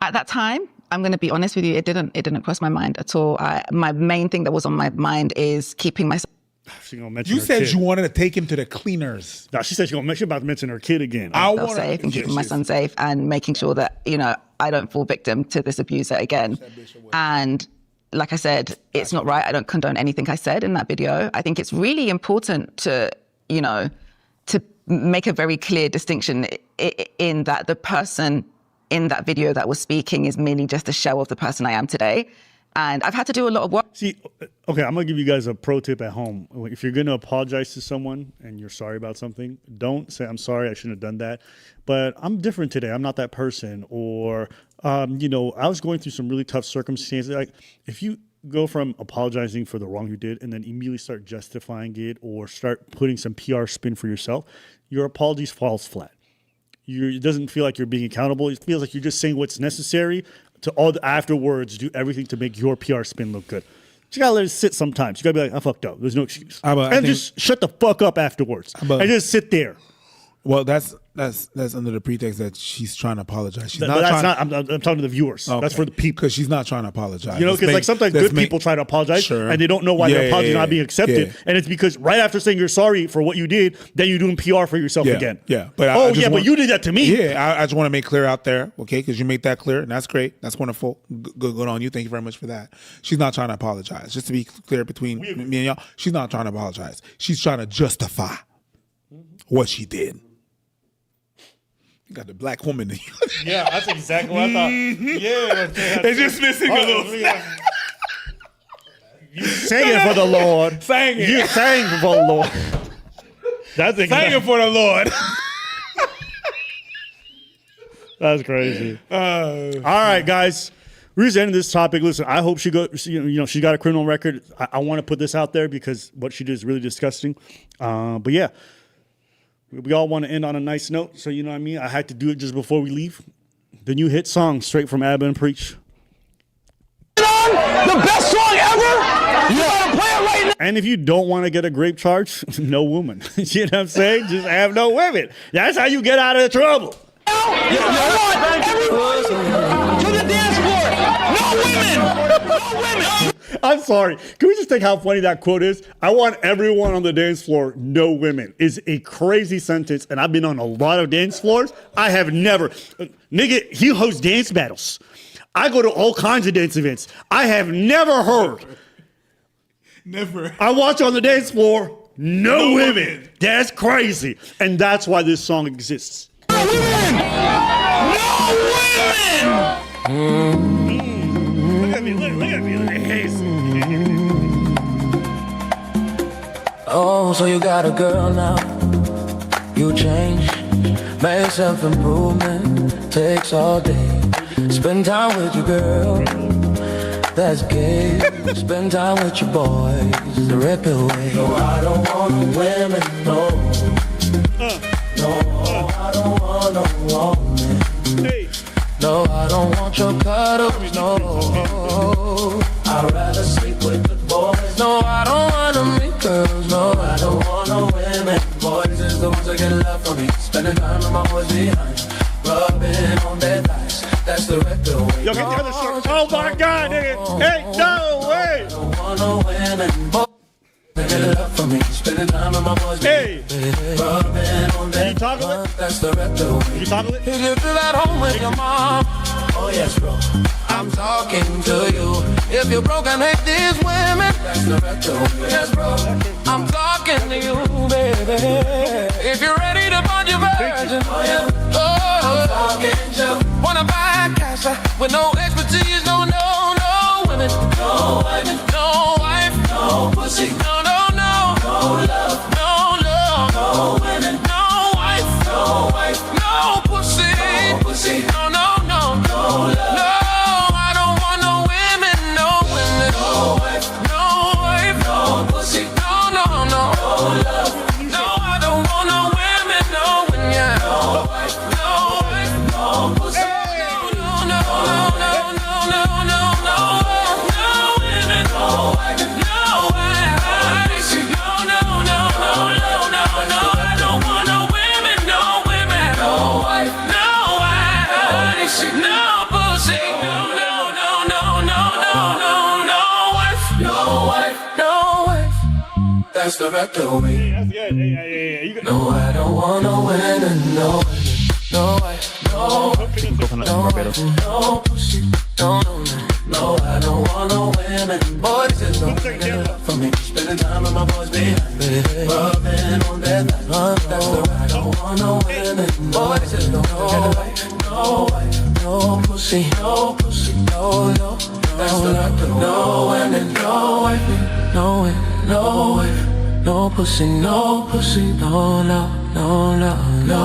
Speaker 22: At that time, I'm going to be honest with you, it didn't cross my mind at all. My main thing that was on my mind is keeping myself.
Speaker 1: She gonna mention
Speaker 4: You
Speaker 1: her
Speaker 4: said
Speaker 1: kid.
Speaker 4: you wanted to take him to the cleaners.
Speaker 1: No, she said she about to mention her kid again.
Speaker 22: Myself safe and keeping my son safe and making sure that, I don't fall victim to this abuser again. And like I said, it's not right. I don't condone anything I said in that video. I think it's really important to, to make a very clear distinction in that the person in that video that was speaking is merely just a shell of the person I am today. And I've had to do a lot of work.
Speaker 1: See, okay, I'm going to give you guys a pro tip at home. If you're going to apologize to someone and you're sorry about something, don't say, I'm sorry, I shouldn't have done that. But I'm different today. I'm not that person. Or, I was going through some really tough circumstances. Like, if you go from apologizing for the wrong you did and then immediately start justifying it or start putting some PR spin for yourself, your apologies falls flat. It doesn't feel like you're being accountable. It feels like you're just saying what's necessary to all the afterwards do everything to make your PR spin look good. You gotta let it sit sometimes. You gotta be like, I fucked up. There's no excuse. And just shut the fuck up afterwards. And just sit there.
Speaker 4: Well, that's under the pretext that she's trying to apologize.
Speaker 1: I'm talking to the viewers. Okay. That's for the people.
Speaker 4: Because she's not trying to apologize.
Speaker 1: Because like sometimes good people try to apologize and they don't know why their apology is not being accepted. Yeah. And it's because right after saying you're sorry for what you did, then you're doing PR for yourself again.
Speaker 4: Yeah.
Speaker 1: But but you did that to me.
Speaker 4: Yeah, I just want to make clear out there, okay? Because you made that clear, and that's great. That's wonderful. Good on you. Thank you very much for that. She's not trying to apologize. Just to be clear between me and y'all, she's not trying to apologize. She's trying to justify what she did. Got the black woman in you.
Speaker 1: Yeah, that's exactly what I thought. Yeah.
Speaker 4: It's just missing a little.
Speaker 1: You sang it for the Lord.
Speaker 4: Sang it.
Speaker 1: You sang for the Lord. That's exactly.
Speaker 4: Sang it for the Lord.
Speaker 1: That's crazy. All right, guys. We're just ending this topic. Listen, I hope she got a criminal record. I want to put this out there because what she did is really disgusting. But yeah. We all want to end on a nice note, so you know what I mean? I had to do it just before we leave. The new hit song, straight from Abba and Preach.
Speaker 12: The best song ever? You gotta play it right now.
Speaker 1: And if you don't want to get a grape charge, no woman. You know what I'm saying? Just have no women. That's how you get out of trouble.
Speaker 12: Everybody to the dance floor. No women. No women.
Speaker 1: I'm sorry. Can we just take how funny that quote is? I want everyone on the dance floor, no women, is a crazy sentence. And I've been on a lot of dance floors. I have never. Nigga, he hosts dance battles. I go to all kinds of dance events. I have never heard.
Speaker 4: Never.
Speaker 1: I watch on the dance floor, no women. That's crazy. And that's why this song exists.
Speaker 12: No women. No women.
Speaker 1: Look at me. Look at me.
Speaker 13: Oh, so you got a girl now. You change, make self-improvement, takes all day. Spend time with your girl, that's gay. Spend time with your boys, the Redpill way. No, I don't want women, no. No, I don't want no woman. No, I don't want your cuddles, no. I'd rather sleep with the boys. No, I don't want to meet girls, no. I don't want no women. Boys is the ones that get love from me. Spending time with my boys behind, rubbing on their thighs. That's the Redpill way.
Speaker 1: Yo, get the other shirt. Oh my God, nigga. Hey, no way.
Speaker 13: I don't want no women. Boys that get love from me. Spending time with my boys behind, rubbing on their thighs. That's the Redpill way.
Speaker 1: You toggle it?
Speaker 13: If you feel at home with your mom, oh yes, bro. I'm talking to you. If you're broke and hate these women, that's the Redpill way. Yes, bro. I'm talking to you, baby. If you're ready to find your virgin, oh yeah. I'm talking to you. Wanna buy a cash with no expertise, no women, no women, no wife, no pussy, no love, no love, no women, no wife, no pussy, no love, no. I don't want no women, no wife, no pussy, no love, no. I don't want no women, no women, no wife, no pussy, no women, no wife, no pussy, no. I don't want no women, no wife, no pussy, no wife, no wife. That's the Redpill way. No, I don't want no women, no. No, I, no, no pussy, no, I don't want no women. Boys just don't take it for me. Spending time with my boys behind me, rubbing on their thighs. That's the I don't want no women. Boys just don't take it. No pussy, no, that's the no women, no wife, no pussy, no pussy, no women, no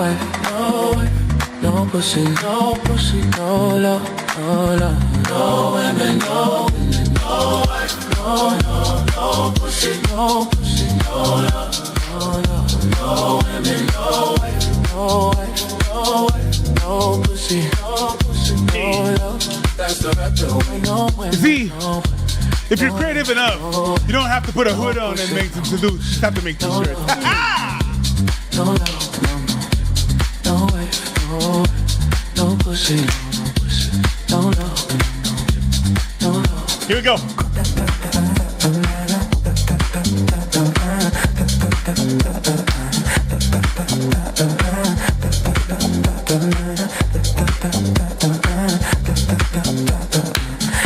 Speaker 13: wife, no pussy, no love, no women, no wife, no pussy, no love, no women, no wife, no pussy, no love. That's the Redpill.
Speaker 4: See, if you're creative enough, you don't have to put a hood on and make some to-dos. You just have to make t-shirts.
Speaker 13: No love, no wife, no pussy, no love.
Speaker 4: Here we go.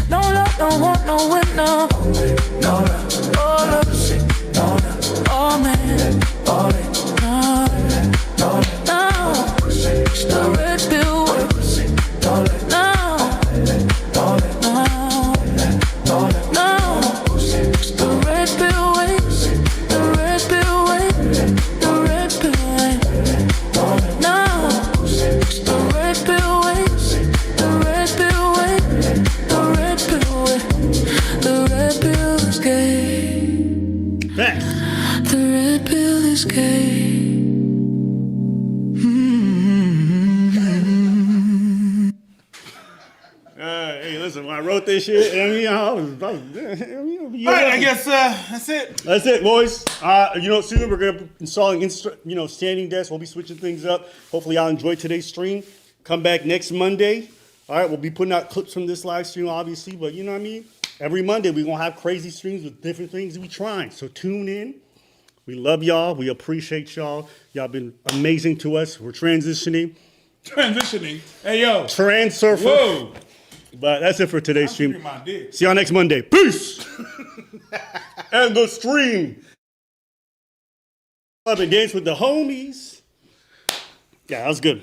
Speaker 13: No love, don't want no winner. No love, oh love, no love, oh man, oh no, the red pill, no, the red pill way, the red pill way, the red pill way, no, the red pill way, the red pill way, the red pill way, the red pill is gay. The red pill is gay.
Speaker 1: Hey, listen, when I wrote this shit, I was
Speaker 4: All right, I guess that's it.
Speaker 1: That's it, boys. Soon we're gonna be installing, standing desks. We'll be switching things up. Hopefully, y'all enjoyed today's stream. Come back next Monday. All right, we'll be putting out clips from this live stream, obviously, but you know what I mean. Every Monday we're gonna have crazy streams with different things we trying. So tune in. We love y'all. We appreciate y'all. Y'all been amazing to us. We're transitioning.
Speaker 4: Hey, yo.
Speaker 1: Transurfer.
Speaker 4: Whoa.
Speaker 1: But that's it for today's stream. See y'all next Monday. Peace. And the stream. Club and dance with the homies. Yeah, that was good.